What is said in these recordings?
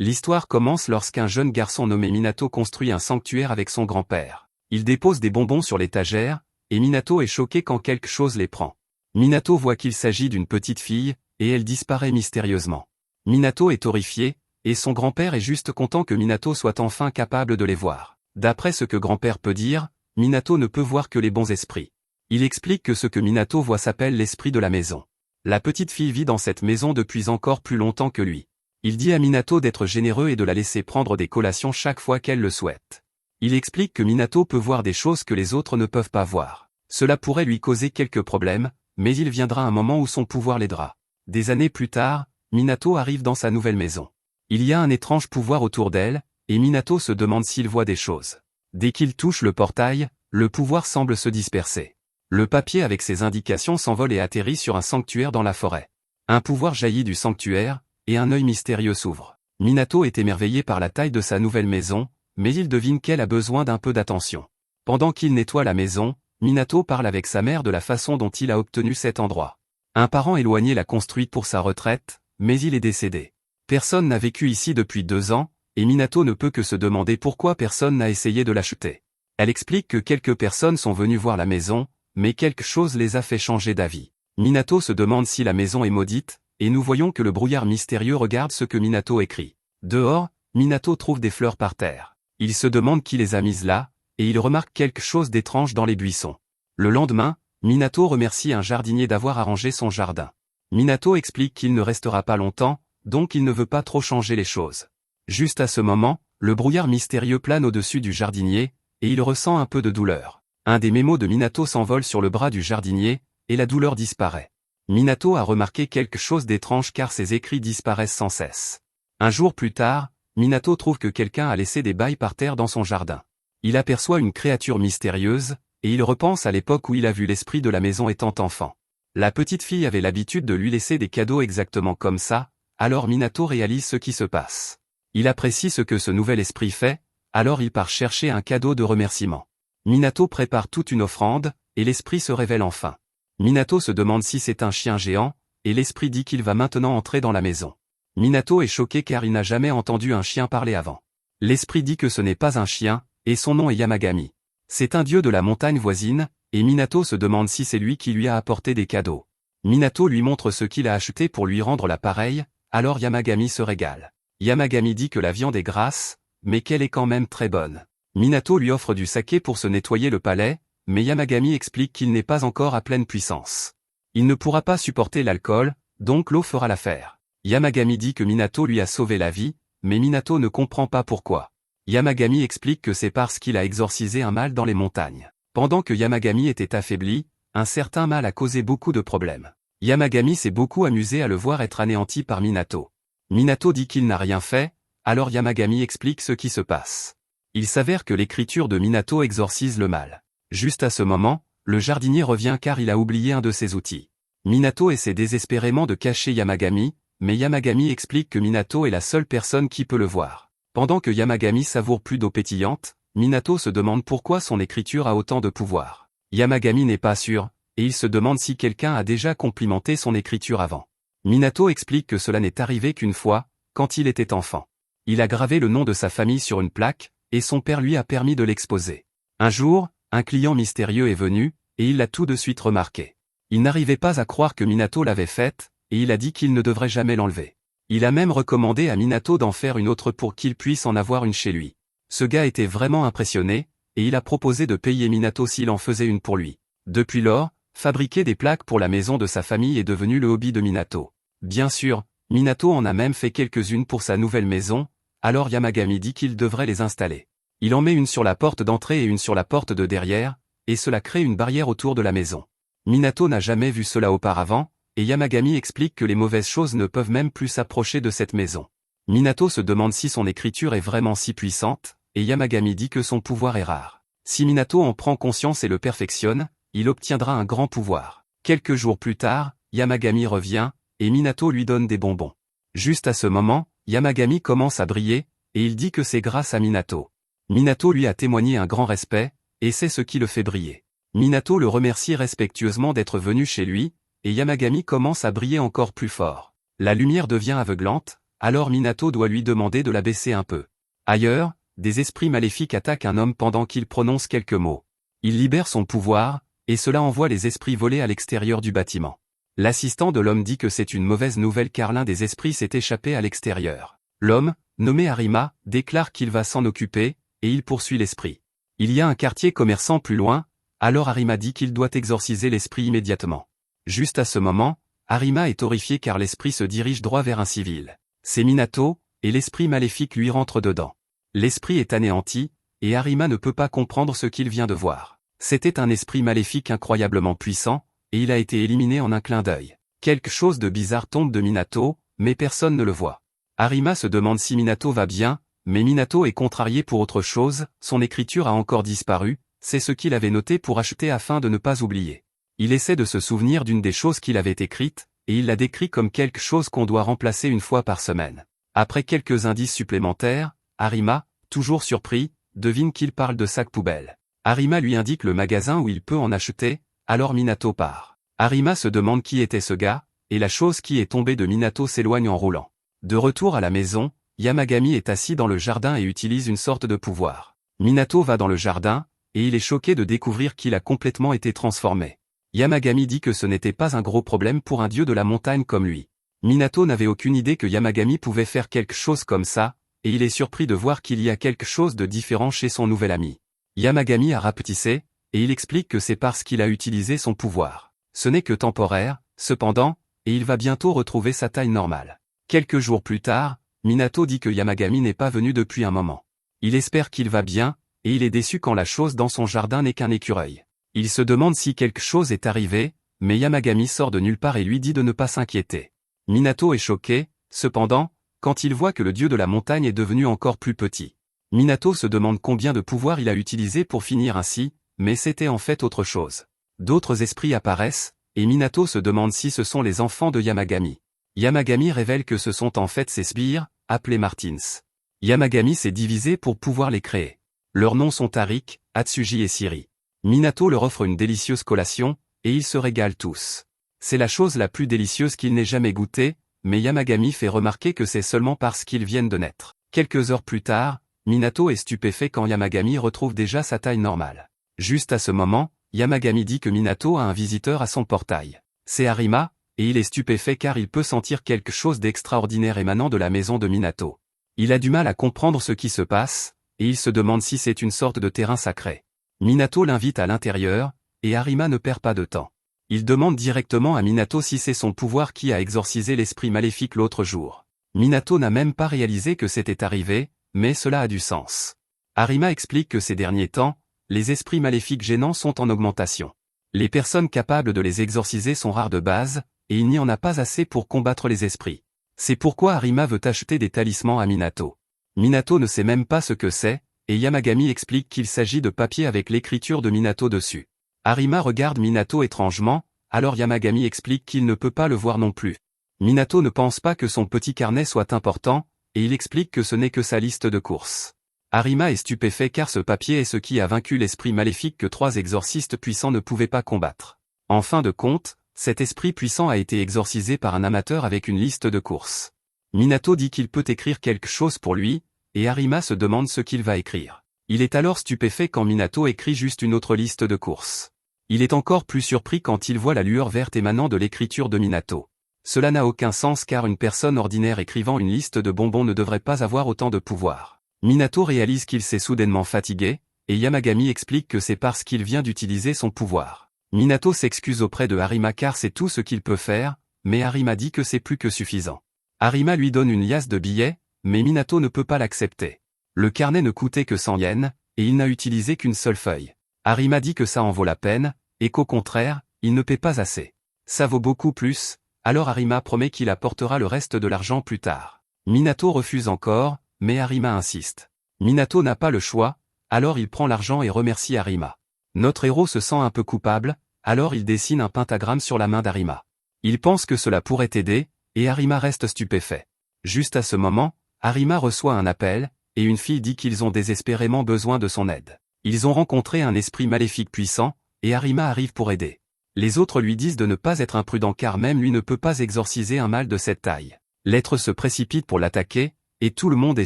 L'histoire commence lorsqu'un jeune garçon nommé Minato construit un sanctuaire avec son grand-père. Il dépose des bonbons sur l'étagère, et Minato est choqué quand quelque chose les prend. Minato voit qu'il s'agit d'une petite fille, et elle disparaît mystérieusement. Minato est horrifié, et son grand-père est juste content que Minato soit enfin capable de les voir. D'après ce que grand-père peut dire, Minato ne peut voir que les bons esprits. Il explique que ce que Minato voit s'appelle l'esprit de la maison. La petite fille vit dans cette maison depuis encore plus longtemps que lui. Il dit à Minato d'être généreux et de la laisser prendre des collations chaque fois qu'elle le souhaite. Il explique que Minato peut voir des choses que les autres ne peuvent pas voir. Cela pourrait lui causer quelques problèmes, mais il viendra un moment où son pouvoir l'aidera. Des années plus tard, Minato arrive dans sa nouvelle maison. Il y a un étrange pouvoir autour d'elle, et Minato se demande s'il voit des choses. Dès qu'il touche le portail, le pouvoir semble se disperser. Le papier avec ses indications s'envole et atterrit sur un sanctuaire dans la forêt. Un pouvoir jaillit du sanctuaire, et un œil mystérieux s'ouvre. Minato est émerveillé par la taille de sa nouvelle maison, mais il devine qu'elle a besoin d'un peu d'attention. Pendant qu'il nettoie la maison, Minato parle avec sa mère de la façon dont il a obtenu cet endroit. Un parent éloigné l'a construit pour sa retraite, mais il est décédé. Personne n'a vécu ici depuis 2 ans, et Minato ne peut que se demander pourquoi personne n'a essayé de l'acheter. Elle explique que quelques personnes sont venues voir la maison, mais quelque chose les a fait changer d'avis. Minato se demande si la maison est maudite, et nous voyons que le brouillard mystérieux regarde ce que Minato écrit. Dehors, Minato trouve des fleurs par terre. Il se demande qui les a mises là, et il remarque quelque chose d'étrange dans les buissons. Le lendemain, Minato remercie un jardinier d'avoir arrangé son jardin. Minato explique qu'il ne restera pas longtemps, donc il ne veut pas trop changer les choses. Juste à ce moment, le brouillard mystérieux plane au-dessus du jardinier, et il ressent un peu de douleur. Un des mémos de Minato s'envole sur le bras du jardinier, et la douleur disparaît. Minato a remarqué quelque chose d'étrange car ses écrits disparaissent sans cesse. Un jour plus tard, Minato trouve que quelqu'un a laissé des bails par terre dans son jardin. Il aperçoit une créature mystérieuse, et il repense à l'époque où il a vu l'esprit de la maison étant enfant. La petite fille avait l'habitude de lui laisser des cadeaux exactement comme ça, alors Minato réalise ce qui se passe. Il apprécie ce que ce nouvel esprit fait, alors il part chercher un cadeau de remerciement. Minato prépare toute une offrande, et l'esprit se révèle enfin. Minato se demande si c'est un chien géant, et l'esprit dit qu'il va maintenant entrer dans la maison. Minato est choqué car il n'a jamais entendu un chien parler avant. L'esprit dit que ce n'est pas un chien, et son nom est Yamagami. C'est un dieu de la montagne voisine, et Minato se demande si c'est lui qui lui a apporté des cadeaux. Minato lui montre ce qu'il a acheté pour lui rendre l'appareil, alors Yamagami se régale. Yamagami dit que la viande est grasse, mais qu'elle est quand même très bonne. Minato lui offre du saké pour se nettoyer le palais, mais Yamagami explique qu'il n'est pas encore à pleine puissance. Il ne pourra pas supporter l'alcool, donc l'eau fera l'affaire. Yamagami dit que Minato lui a sauvé la vie, mais Minato ne comprend pas pourquoi. Yamagami explique que c'est parce qu'il a exorcisé un mal dans les montagnes. Pendant que Yamagami était affaibli, un certain mal a causé beaucoup de problèmes. Yamagami s'est beaucoup amusé à le voir être anéanti par Minato. Minato dit qu'il n'a rien fait, alors Yamagami explique ce qui se passe. Il s'avère que l'écriture de Minato exorcise le mal. Juste à ce moment, le jardinier revient car il a oublié un de ses outils. Minato essaie désespérément de cacher Yamagami, mais Yamagami explique que Minato est la seule personne qui peut le voir. Pendant que Yamagami savoure plus d'eau pétillante, Minato se demande pourquoi son écriture a autant de pouvoir. Yamagami n'est pas sûr, et il se demande si quelqu'un a déjà complimenté son écriture avant. Minato explique que cela n'est arrivé qu'une fois, quand il était enfant. Il a gravé le nom de sa famille sur une plaque, et son père lui a permis de l'exposer. Un jour, un client mystérieux est venu, et il l'a tout de suite remarqué. Il n'arrivait pas à croire que Minato l'avait faite, et il a dit qu'il ne devrait jamais l'enlever. Il a même recommandé à Minato d'en faire une autre pour qu'il puisse en avoir une chez lui. Ce gars était vraiment impressionné, et il a proposé de payer Minato s'il en faisait une pour lui. Depuis lors, fabriquer des plaques pour la maison de sa famille est devenu le hobby de Minato. Bien sûr, Minato en a même fait quelques-unes pour sa nouvelle maison, alors Yamagami dit qu'il devrait les installer. Il en met une sur la porte d'entrée et une sur la porte de derrière, et cela crée une barrière autour de la maison. Minato n'a jamais vu cela auparavant, et Yamagami explique que les mauvaises choses ne peuvent même plus s'approcher de cette maison. Minato se demande si son écriture est vraiment si puissante, et Yamagami dit que son pouvoir est rare. Si Minato en prend conscience et le perfectionne, il obtiendra un grand pouvoir. Quelques jours plus tard, Yamagami revient, et Minato lui donne des bonbons. Juste à ce moment, Yamagami commence à briller, et il dit que c'est grâce à Minato. Minato lui a témoigné un grand respect, et c'est ce qui le fait briller. Minato le remercie respectueusement d'être venu chez lui, et Yamagami commence à briller encore plus fort. La lumière devient aveuglante, alors Minato doit lui demander de la baisser un peu. Ailleurs, des esprits maléfiques attaquent un homme pendant qu'il prononce quelques mots. Il libère son pouvoir, et cela envoie les esprits voler à l'extérieur du bâtiment. L'assistant de l'homme dit que c'est une mauvaise nouvelle car l'un des esprits s'est échappé à l'extérieur. L'homme, nommé Arima, déclare qu'il va s'en occuper, et il poursuit l'esprit. Il y a un quartier commerçant plus loin, alors Arima dit qu'il doit exorciser l'esprit immédiatement. Juste à ce moment, Arima est horrifié car l'esprit se dirige droit vers un civil. C'est Minato, et l'esprit maléfique lui rentre dedans. L'esprit est anéanti, et Arima ne peut pas comprendre ce qu'il vient de voir. C'était un esprit maléfique incroyablement puissant, et il a été éliminé en un clin d'œil. Quelque chose de bizarre tombe de Minato, mais personne ne le voit. Arima se demande si Minato va bien, mais Minato est contrarié pour autre chose, son écriture a encore disparu, c'est ce qu'il avait noté pour acheter afin de ne pas oublier. Il essaie de se souvenir d'une des choses qu'il avait écrites, et il la décrit comme quelque chose qu'on doit remplacer une fois par semaine. Après quelques indices supplémentaires, Arima, toujours surpris, devine qu'il parle de sac poubelle. Arima lui indique le magasin où il peut en acheter, alors Minato part. Arima se demande qui était ce gars, et la chose qui est tombée de Minato s'éloigne en roulant. De retour à la maison, Yamagami est assis dans le jardin et utilise une sorte de pouvoir. Minato va dans le jardin, et il est choqué de découvrir qu'il a complètement été transformé. Yamagami dit que ce n'était pas un gros problème pour un dieu de la montagne comme lui. Minato n'avait aucune idée que Yamagami pouvait faire quelque chose comme ça, et il est surpris de voir qu'il y a quelque chose de différent chez son nouvel ami. Yamagami a rapetissé, et il explique que c'est parce qu'il a utilisé son pouvoir. Ce n'est que temporaire, cependant, et il va bientôt retrouver sa taille normale. Quelques jours plus tard, Minato dit que Yamagami n'est pas venu depuis un moment. Il espère qu'il va bien, et il est déçu quand la chose dans son jardin n'est qu'un écureuil. Il se demande si quelque chose est arrivé, mais Yamagami sort de nulle part et lui dit de ne pas s'inquiéter. Minato est choqué, cependant, quand il voit que le dieu de la montagne est devenu encore plus petit. Minato se demande combien de pouvoir il a utilisé pour finir ainsi, mais c'était en fait autre chose. D'autres esprits apparaissent, et Minato se demande si ce sont les enfants de Yamagami. Yamagami révèle que ce sont en fait ses sbires, appelés Martins. Yamagami s'est divisé pour pouvoir les créer. Leurs noms sont Tarik, Atsuji et Siri. Minato leur offre une délicieuse collation, et ils se régalent tous. C'est la chose la plus délicieuse qu'il n'ait jamais goûtée, mais Yamagami fait remarquer que c'est seulement parce qu'ils viennent de naître. Quelques heures plus tard, Minato est stupéfait quand Yamagami retrouve déjà sa taille normale. Juste à ce moment, Yamagami dit que Minato a un visiteur à son portail. C'est Arima, et il est stupéfait car il peut sentir quelque chose d'extraordinaire émanant de la maison de Minato. Il a du mal à comprendre ce qui se passe, et il se demande si c'est une sorte de terrain sacré. Minato l'invite à l'intérieur, et Arima ne perd pas de temps. Il demande directement à Minato si c'est son pouvoir qui a exorcisé l'esprit maléfique l'autre jour. Minato n'a même pas réalisé que c'était arrivé, mais cela a du sens. Arima explique que ces derniers temps, les esprits maléfiques gênants sont en augmentation. Les personnes capables de les exorciser sont rares de base, et il n'y en a pas assez pour combattre les esprits. C'est pourquoi Arima veut acheter des talismans à Minato. Minato ne sait même pas ce que c'est, et Yamagami explique qu'il s'agit de papier avec l'écriture de Minato dessus. Arima regarde Minato étrangement, alors Yamagami explique qu'il ne peut pas le voir non plus. Minato ne pense pas que son petit carnet soit important, et il explique que ce n'est que sa liste de courses. Arima est stupéfait car ce papier est ce qui a vaincu l'esprit maléfique que 3 exorcistes puissants ne pouvaient pas combattre. En fin de compte, cet esprit puissant a été exorcisé par un amateur avec une liste de courses. Minato dit qu'il peut écrire quelque chose pour lui, et Arima se demande ce qu'il va écrire. Il est alors stupéfait quand Minato écrit juste une autre liste de courses. Il est encore plus surpris quand il voit la lueur verte émanant de l'écriture de Minato. Cela n'a aucun sens car une personne ordinaire écrivant une liste de bonbons ne devrait pas avoir autant de pouvoir. Minato réalise qu'il s'est soudainement fatigué, et Yamagami explique que c'est parce qu'il vient d'utiliser son pouvoir. Minato s'excuse auprès de Arima car c'est tout ce qu'il peut faire, mais Arima dit que c'est plus que suffisant. Arima lui donne une liasse de billets, mais Minato ne peut pas l'accepter. Le carnet ne coûtait que 100 yens, et il n'a utilisé qu'une seule feuille. Arima dit que ça en vaut la peine, et qu'au contraire, il ne paie pas assez. Ça vaut beaucoup plus, alors Arima promet qu'il apportera le reste de l'argent plus tard. Minato refuse encore, mais Arima insiste. Minato n'a pas le choix, alors il prend l'argent et remercie Arima. Notre héros se sent un peu coupable, alors il dessine un pentagramme sur la main d'Arima. Il pense que cela pourrait aider, et Arima reste stupéfait. Juste à ce moment, Arima reçoit un appel, et une fille dit qu'ils ont désespérément besoin de son aide. Ils ont rencontré un esprit maléfique puissant, et Arima arrive pour aider. Les autres lui disent de ne pas être imprudent car même lui ne peut pas exorciser un mal de cette taille. L'être se précipite pour l'attaquer, et tout le monde est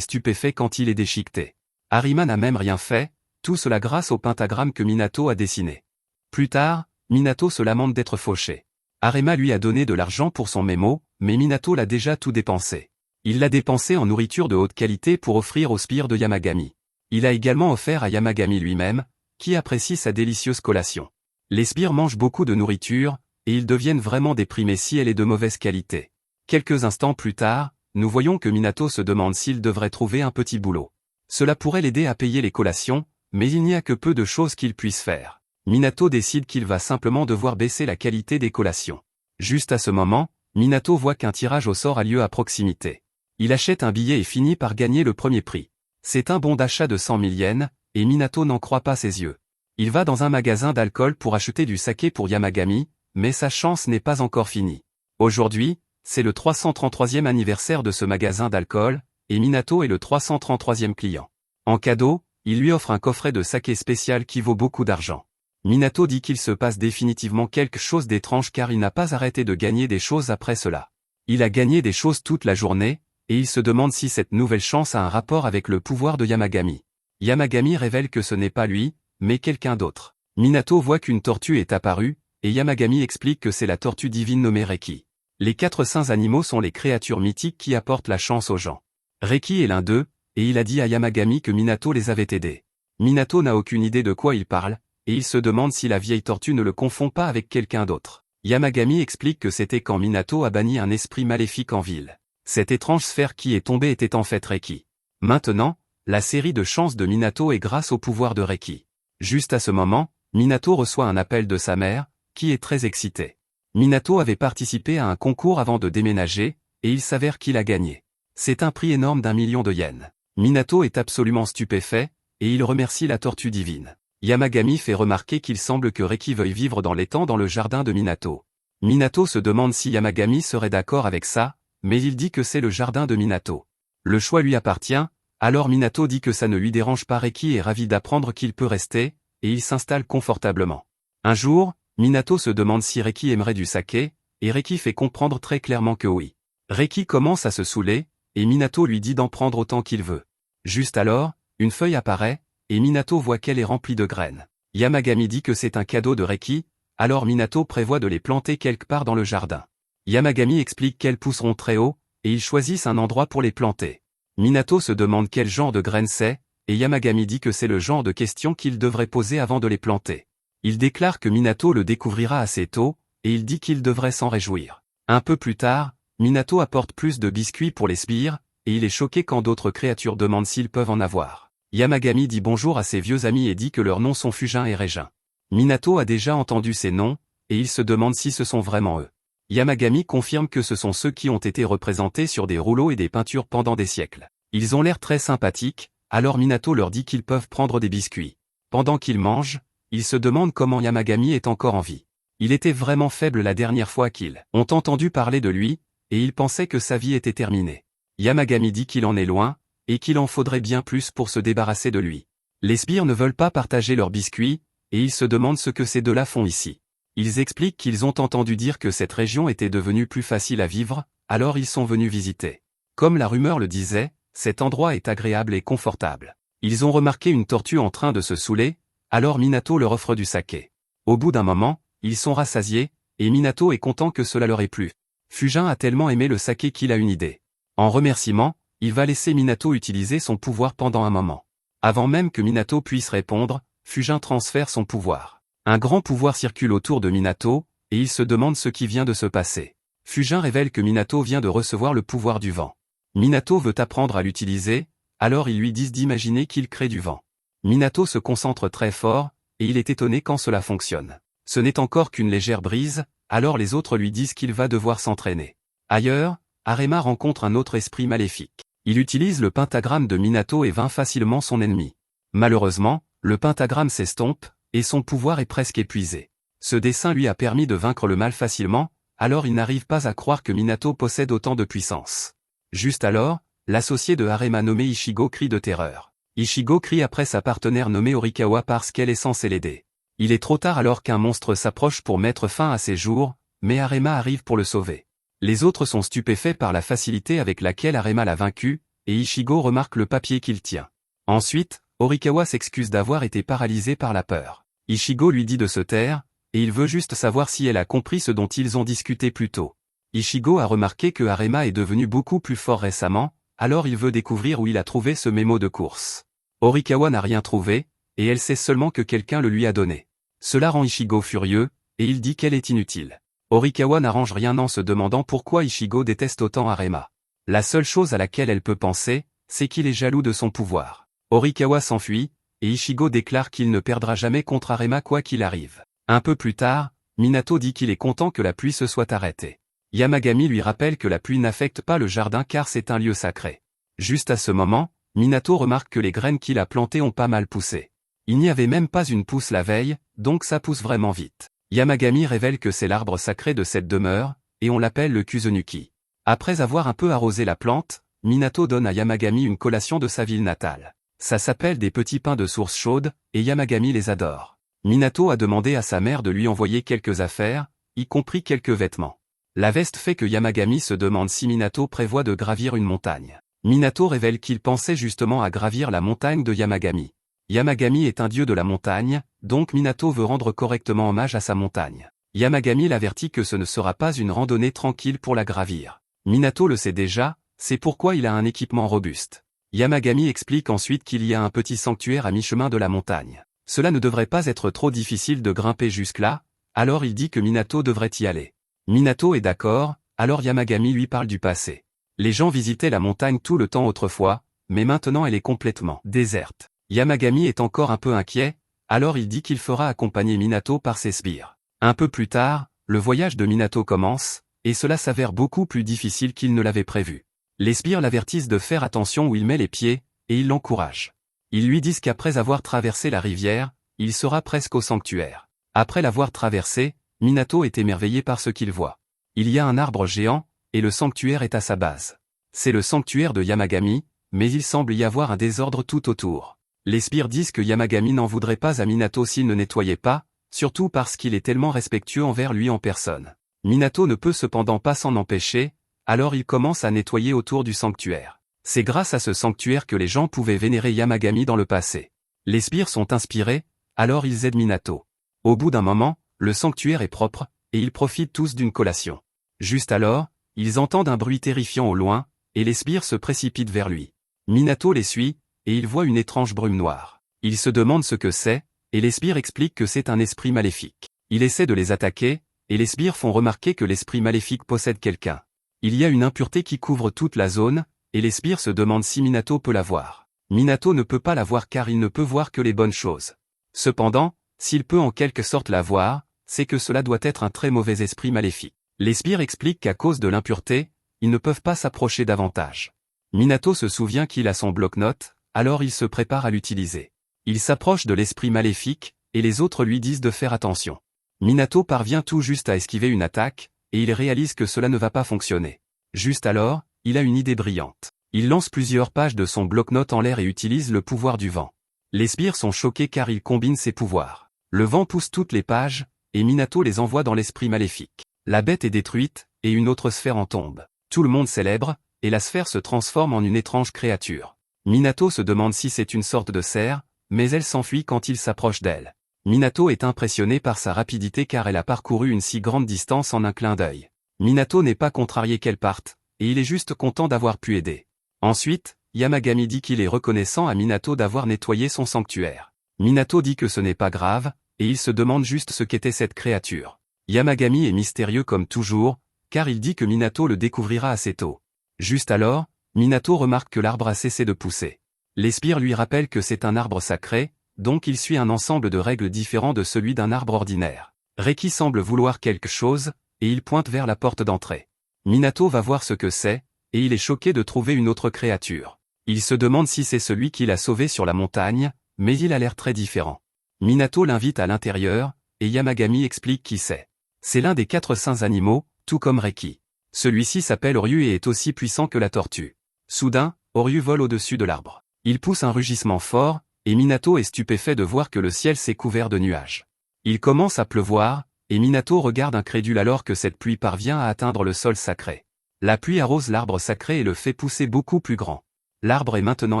stupéfait quand il est déchiqueté. Arima n'a même rien fait, tout cela grâce au pentagramme que Minato a dessiné. Plus tard, Minato se lamente d'être fauché. Arima lui a donné de l'argent pour son mémo, mais Minato l'a déjà tout dépensé. Il l'a dépensé en nourriture de haute qualité pour offrir au sbire de Yamagami. Il a également offert à Yamagami lui-même, qui apprécie sa délicieuse collation. Les sbires mangent beaucoup de nourriture, et ils deviennent vraiment déprimés si elle est de mauvaise qualité. Quelques instants plus tard, nous voyons que Minato se demande s'il devrait trouver un petit boulot. Cela pourrait l'aider à payer les collations, mais il n'y a que peu de choses qu'il puisse faire. Minato décide qu'il va simplement devoir baisser la qualité des collations. Juste à ce moment, Minato voit qu'un tirage au sort a lieu à proximité. Il achète un billet et finit par gagner le premier prix. C'est un bon d'achat de 100 000 yens, et Minato n'en croit pas ses yeux. Il va dans un magasin d'alcool pour acheter du saké pour Yamagami, mais sa chance n'est pas encore finie. Aujourd'hui, c'est le 333e anniversaire de ce magasin d'alcool, et Minato est le 333e client. En cadeau, il lui offre un coffret de saké spécial qui vaut beaucoup d'argent. Minato dit qu'il se passe définitivement quelque chose d'étrange car il n'a pas arrêté de gagner des choses après cela. Il a gagné des choses toute la journée, et il se demande si cette nouvelle chance a un rapport avec le pouvoir de Yamagami. Yamagami révèle que ce n'est pas lui, mais quelqu'un d'autre. Minato voit qu'une tortue est apparue, et Yamagami explique que c'est la tortue divine nommée Reki. Les 4 saints animaux sont les créatures mythiques qui apportent la chance aux gens. Reki est l'un d'eux, et il a dit à Yamagami que Minato les avait aidés. Minato n'a aucune idée de quoi il parle, et il se demande si la vieille tortue ne le confond pas avec quelqu'un d'autre. Yamagami explique que c'était quand Minato a banni un esprit maléfique en ville. Cette étrange sphère qui est tombée était en fait Reki. Maintenant, la série de chances de Minato est grâce au pouvoir de Reki. Juste à ce moment, Minato reçoit un appel de sa mère, qui est très excitée. Minato avait participé à un concours avant de déménager, et il s'avère qu'il a gagné. C'est un prix énorme d'1 million de yens. Minato est absolument stupéfait, et il remercie la tortue divine. Yamagami fait remarquer qu'il semble que Reki veuille vivre dans l'étang dans le jardin de Minato. Minato se demande si Yamagami serait d'accord avec ça, mais il dit que c'est le jardin de Minato. Le choix lui appartient, alors Minato dit que ça ne lui dérange pas. Reki est ravi d'apprendre qu'il peut rester, et il s'installe confortablement. Un jour, Minato se demande si Reki aimerait du saké, et Reki fait comprendre très clairement que oui. Reki commence à se saouler, et Minato lui dit d'en prendre autant qu'il veut. Juste alors, une feuille apparaît, et Minato voit qu'elle est remplie de graines. Yamagami dit que c'est un cadeau de Reki, alors Minato prévoit de les planter quelque part dans le jardin. Yamagami explique qu'elles pousseront très haut, et ils choisissent un endroit pour les planter. Minato se demande quel genre de graines c'est, et Yamagami dit que c'est le genre de questions qu'il devrait poser avant de les planter. Il déclare que Minato le découvrira assez tôt, et il dit qu'il devrait s'en réjouir. Un peu plus tard, Minato apporte plus de biscuits pour les sbires, et il est choqué quand d'autres créatures demandent s'ils peuvent en avoir. Yamagami dit bonjour à ses vieux amis et dit que leurs noms sont Fujin et Régin. Minato a déjà entendu ces noms, et il se demande si ce sont vraiment eux. Yamagami confirme que ce sont ceux qui ont été représentés sur des rouleaux et des peintures pendant des siècles. Ils ont l'air très sympathiques, alors Minato leur dit qu'ils peuvent prendre des biscuits. Pendant qu'ils mangent, ils se demandent comment Yamagami est encore en vie. Il était vraiment faible la dernière fois qu'ils ont entendu parler de lui, et ils pensaient que sa vie était terminée. Yamagami dit qu'il en est loin, et qu'il en faudrait bien plus pour se débarrasser de lui. Les sbires ne veulent pas partager leurs biscuits, et ils se demandent ce que ces deux-là font ici. Ils expliquent qu'ils ont entendu dire que cette région était devenue plus facile à vivre, alors ils sont venus visiter. Comme la rumeur le disait, cet endroit est agréable et confortable. Ils ont remarqué une tortue en train de se saouler, alors Minato leur offre du saké. Au bout d'un moment, ils sont rassasiés, et Minato est content que cela leur ait plu. Fujin a tellement aimé le saké qu'il a une idée. En remerciement, il va laisser Minato utiliser son pouvoir pendant un moment. Avant même que Minato puisse répondre, Fujin transfère son pouvoir. Un grand pouvoir circule autour de Minato, et il se demande ce qui vient de se passer. Fujin révèle que Minato vient de recevoir le pouvoir du vent. Minato veut apprendre à l'utiliser, alors ils lui disent d'imaginer qu'il crée du vent. Minato se concentre très fort, et il est étonné quand cela fonctionne. Ce n'est encore qu'une légère brise, alors les autres lui disent qu'il va devoir s'entraîner. Ailleurs, Arima rencontre un autre esprit maléfique. Il utilise le pentagramme de Minato et vainc facilement son ennemi. Malheureusement, le pentagramme s'estompe, et son pouvoir est presque épuisé. Ce dessin lui a permis de vaincre le mal facilement, alors il n'arrive pas à croire que Minato possède autant de puissance. Juste alors, l'associé de Arima nommé Ichigo crie de terreur. Ichigo crie après sa partenaire nommée Orikawa parce qu'elle est censée l'aider. Il est trop tard alors qu'un monstre s'approche pour mettre fin à ses jours, mais Arima arrive pour le sauver. Les autres sont stupéfaits par la facilité avec laquelle Arima l'a vaincu, et Ichigo remarque le papier qu'il tient. Ensuite, Horikawa s'excuse d'avoir été paralysé par la peur. Ichigo lui dit de se taire, et il veut juste savoir si elle a compris ce dont ils ont discuté plus tôt. Ichigo a remarqué que Arima est devenu beaucoup plus fort récemment, alors il veut découvrir où il a trouvé ce mémo de course. Horikawa n'a rien trouvé, et elle sait seulement que quelqu'un le lui a donné. Cela rend Ichigo furieux, et il dit qu'elle est inutile. Horikawa n'arrange rien en se demandant pourquoi Ichigo déteste autant Arima. La seule chose à laquelle elle peut penser, c'est qu'il est jaloux de son pouvoir. Horikawa s'enfuit, et Ichigo déclare qu'il ne perdra jamais contre Arima quoi qu'il arrive. Un peu plus tard, Minato dit qu'il est content que la pluie se soit arrêtée. Yamagami lui rappelle que la pluie n'affecte pas le jardin car c'est un lieu sacré. Juste à ce moment, Minato remarque que les graines qu'il a plantées ont pas mal poussé. Il n'y avait même pas une pousse la veille, donc ça pousse vraiment vite. Yamagami révèle que c'est l'arbre sacré de cette demeure, et on l'appelle le Kuzenuki. Après avoir un peu arrosé la plante, Minato donne à Yamagami une collation de sa ville natale. Ça s'appelle des petits pains de source chaude, et Yamagami les adore. Minato a demandé à sa mère de lui envoyer quelques affaires, y compris quelques vêtements. La veste fait que Yamagami se demande si Minato prévoit de gravir une montagne. Minato révèle qu'il pensait justement à gravir la montagne de Yamagami. Yamagami est un dieu de la montagne, donc Minato veut rendre correctement hommage à sa montagne. Yamagami l'avertit que ce ne sera pas une randonnée tranquille pour la gravir. Minato le sait déjà, c'est pourquoi il a un équipement robuste. Yamagami explique ensuite qu'il y a un petit sanctuaire à mi-chemin de la montagne. Cela ne devrait pas être trop difficile de grimper jusque-là, alors il dit que Minato devrait y aller. Minato est d'accord, alors Yamagami lui parle du passé. Les gens visitaient la montagne tout le temps autrefois, mais maintenant elle est complètement déserte. Yamagami est encore un peu inquiet, alors il dit qu'il fera accompagner Minato par ses sbires. Un peu plus tard, le voyage de Minato commence, et cela s'avère beaucoup plus difficile qu'il ne l'avait prévu. Les sbires l'avertissent de faire attention où il met les pieds, et ils l'encouragent. Ils lui disent qu'après avoir traversé la rivière, il sera presque au sanctuaire. Après l'avoir traversé, Minato est émerveillé par ce qu'il voit. Il y a un arbre géant, et le sanctuaire est à sa base. C'est le sanctuaire de Yamagami, mais il semble y avoir un désordre tout autour. Les sbires disent que Yamagami n'en voudrait pas à Minato s'il ne nettoyait pas, surtout parce qu'il est tellement respectueux envers lui en personne. Minato ne peut cependant pas s'en empêcher, alors il commence à nettoyer autour du sanctuaire. C'est grâce à ce sanctuaire que les gens pouvaient vénérer Yamagami dans le passé. Les sbires sont inspirés, alors ils aident Minato. Au bout d'un moment, le sanctuaire est propre, et ils profitent tous d'une collation. Juste alors, ils entendent un bruit terrifiant au loin, et les sbires se précipitent vers lui. Minato les suit, et il voit une étrange brume noire. Il se demande ce que c'est, et les sbires expliquent que c'est un esprit maléfique. Il essaie de les attaquer, et les sbires font remarquer que l'esprit maléfique possède quelqu'un. Il y a une impureté qui couvre toute la zone, et les sbires se demandent si Minato peut la voir. Minato ne peut pas la voir car il ne peut voir que les bonnes choses. Cependant, s'il peut en quelque sorte la voir, c'est que cela doit être un très mauvais esprit maléfique. Les sbires expliquent qu'à cause de l'impureté, ils ne peuvent pas s'approcher davantage. Minato se souvient qu'il a son bloc-notes, alors il se prépare à l'utiliser. Il s'approche de l'esprit maléfique, et les autres lui disent de faire attention. Minato parvient tout juste à esquiver une attaque, et il réalise que cela ne va pas fonctionner. Juste alors, il a une idée brillante. Il lance plusieurs pages de son bloc-notes en l'air et utilise le pouvoir du vent. Les sbires sont choqués car il combine ses pouvoirs. Le vent pousse toutes les pages, et Minato les envoie dans l'esprit maléfique. La bête est détruite, et une autre sphère en tombe. Tout le monde célèbre, et la sphère se transforme en une étrange créature. Minato se demande si c'est une sorte de cerf, mais elle s'enfuit quand il s'approche d'elle. Minato est impressionné par sa rapidité car elle a parcouru une si grande distance en un clin d'œil. Minato n'est pas contrarié qu'elle parte, et il est juste content d'avoir pu aider. Ensuite, Yamagami dit qu'il est reconnaissant à Minato d'avoir nettoyé son sanctuaire. Minato dit que ce n'est pas grave, et il se demande juste ce qu'était cette créature. Yamagami est mystérieux comme toujours, car il dit que Minato le découvrira assez tôt. Juste alors, Minato remarque que l'arbre a cessé de pousser. Les sbires lui rappellent que c'est un arbre sacré, donc il suit un ensemble de règles différent de celui d'un arbre ordinaire. Reki semble vouloir quelque chose, et il pointe vers la porte d'entrée. Minato va voir ce que c'est, et il est choqué de trouver une autre créature. Il se demande si c'est celui qui l'a sauvé sur la montagne, mais il a l'air très différent. Minato l'invite à l'intérieur, et Yamagami explique qui c'est. C'est l'un des 4 saints animaux, tout comme Reki. Celui-ci s'appelle Oryu et est aussi puissant que la tortue. Soudain, Oryu vole au-dessus de l'arbre. Il pousse un rugissement fort, et Minato est stupéfait de voir que le ciel s'est couvert de nuages. Il commence à pleuvoir, et Minato regarde incrédule alors que cette pluie parvient à atteindre le sol sacré. La pluie arrose l'arbre sacré et le fait pousser beaucoup plus grand. L'arbre est maintenant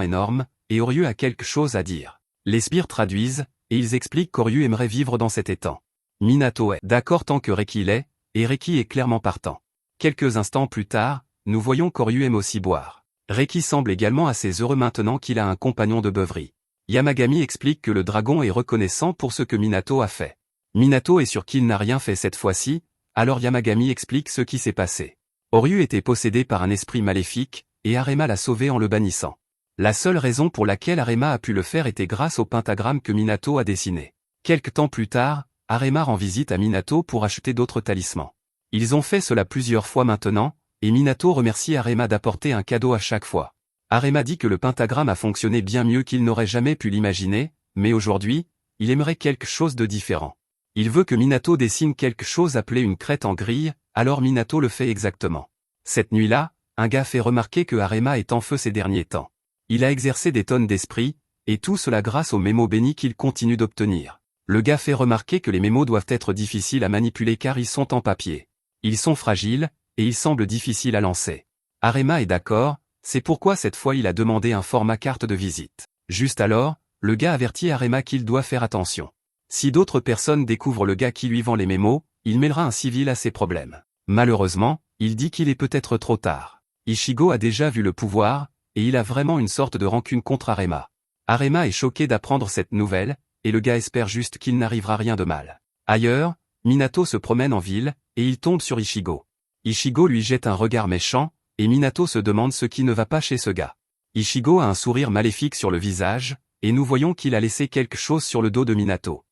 énorme, et Oryū a quelque chose à dire. Les sbires traduisent, et ils expliquent qu'Oryū aimerait vivre dans cet étang. Minato est d'accord tant que Reki l'est, et Reki est clairement partant. Quelques instants plus tard, nous voyons qu'Oryū aime aussi boire. Reki semble également assez heureux maintenant qu'il a un compagnon de beuverie. Yamagami explique que le dragon est reconnaissant pour ce que Minato a fait. Minato est sûr qu'il n'a rien fait cette fois-ci, alors Yamagami explique ce qui s'est passé. Oryū était possédé par un esprit maléfique, et Arima l'a sauvé en le bannissant. La seule raison pour laquelle Arima a pu le faire était grâce au pentagramme que Minato a dessiné. Quelque temps plus tard, Arima rend visite à Minato pour acheter d'autres talismans. Ils ont fait cela plusieurs fois maintenant, et Minato remercie Arima d'apporter un cadeau à chaque fois. Arima dit que le pentagramme a fonctionné bien mieux qu'il n'aurait jamais pu l'imaginer, mais aujourd'hui, il aimerait quelque chose de différent. Il veut que Minato dessine quelque chose appelé une crête en grille, alors Minato le fait exactement. Cette nuit-là, un gars fait remarquer que Arima est en feu ces derniers temps. Il a exercé des tonnes d'esprit, et tout cela grâce aux mémos bénis qu'il continue d'obtenir. Le gars fait remarquer que les mémos doivent être difficiles à manipuler car ils sont en papier. Ils sont fragiles, et ils semblent difficiles à lancer. Arima est d'accord, c'est pourquoi cette fois il a demandé un format carte de visite. Juste alors, le gars avertit Arima qu'il doit faire attention. Si d'autres personnes découvrent le gars qui lui vend les mémos, il mêlera un civil à ses problèmes. Malheureusement, il dit qu'il est peut-être trop tard. Ichigo a déjà vu le pouvoir, et il a vraiment une sorte de rancune contre Arima. Arima est choqué d'apprendre cette nouvelle, et le gars espère juste qu'il n'arrivera rien de mal. Ailleurs, Minato se promène en ville, et il tombe sur Ichigo. Ichigo lui jette un regard méchant, et Minato se demande ce qui ne va pas chez ce gars. Ichigo a un sourire maléfique sur le visage, et nous voyons qu'il a laissé quelque chose sur le dos de Minato.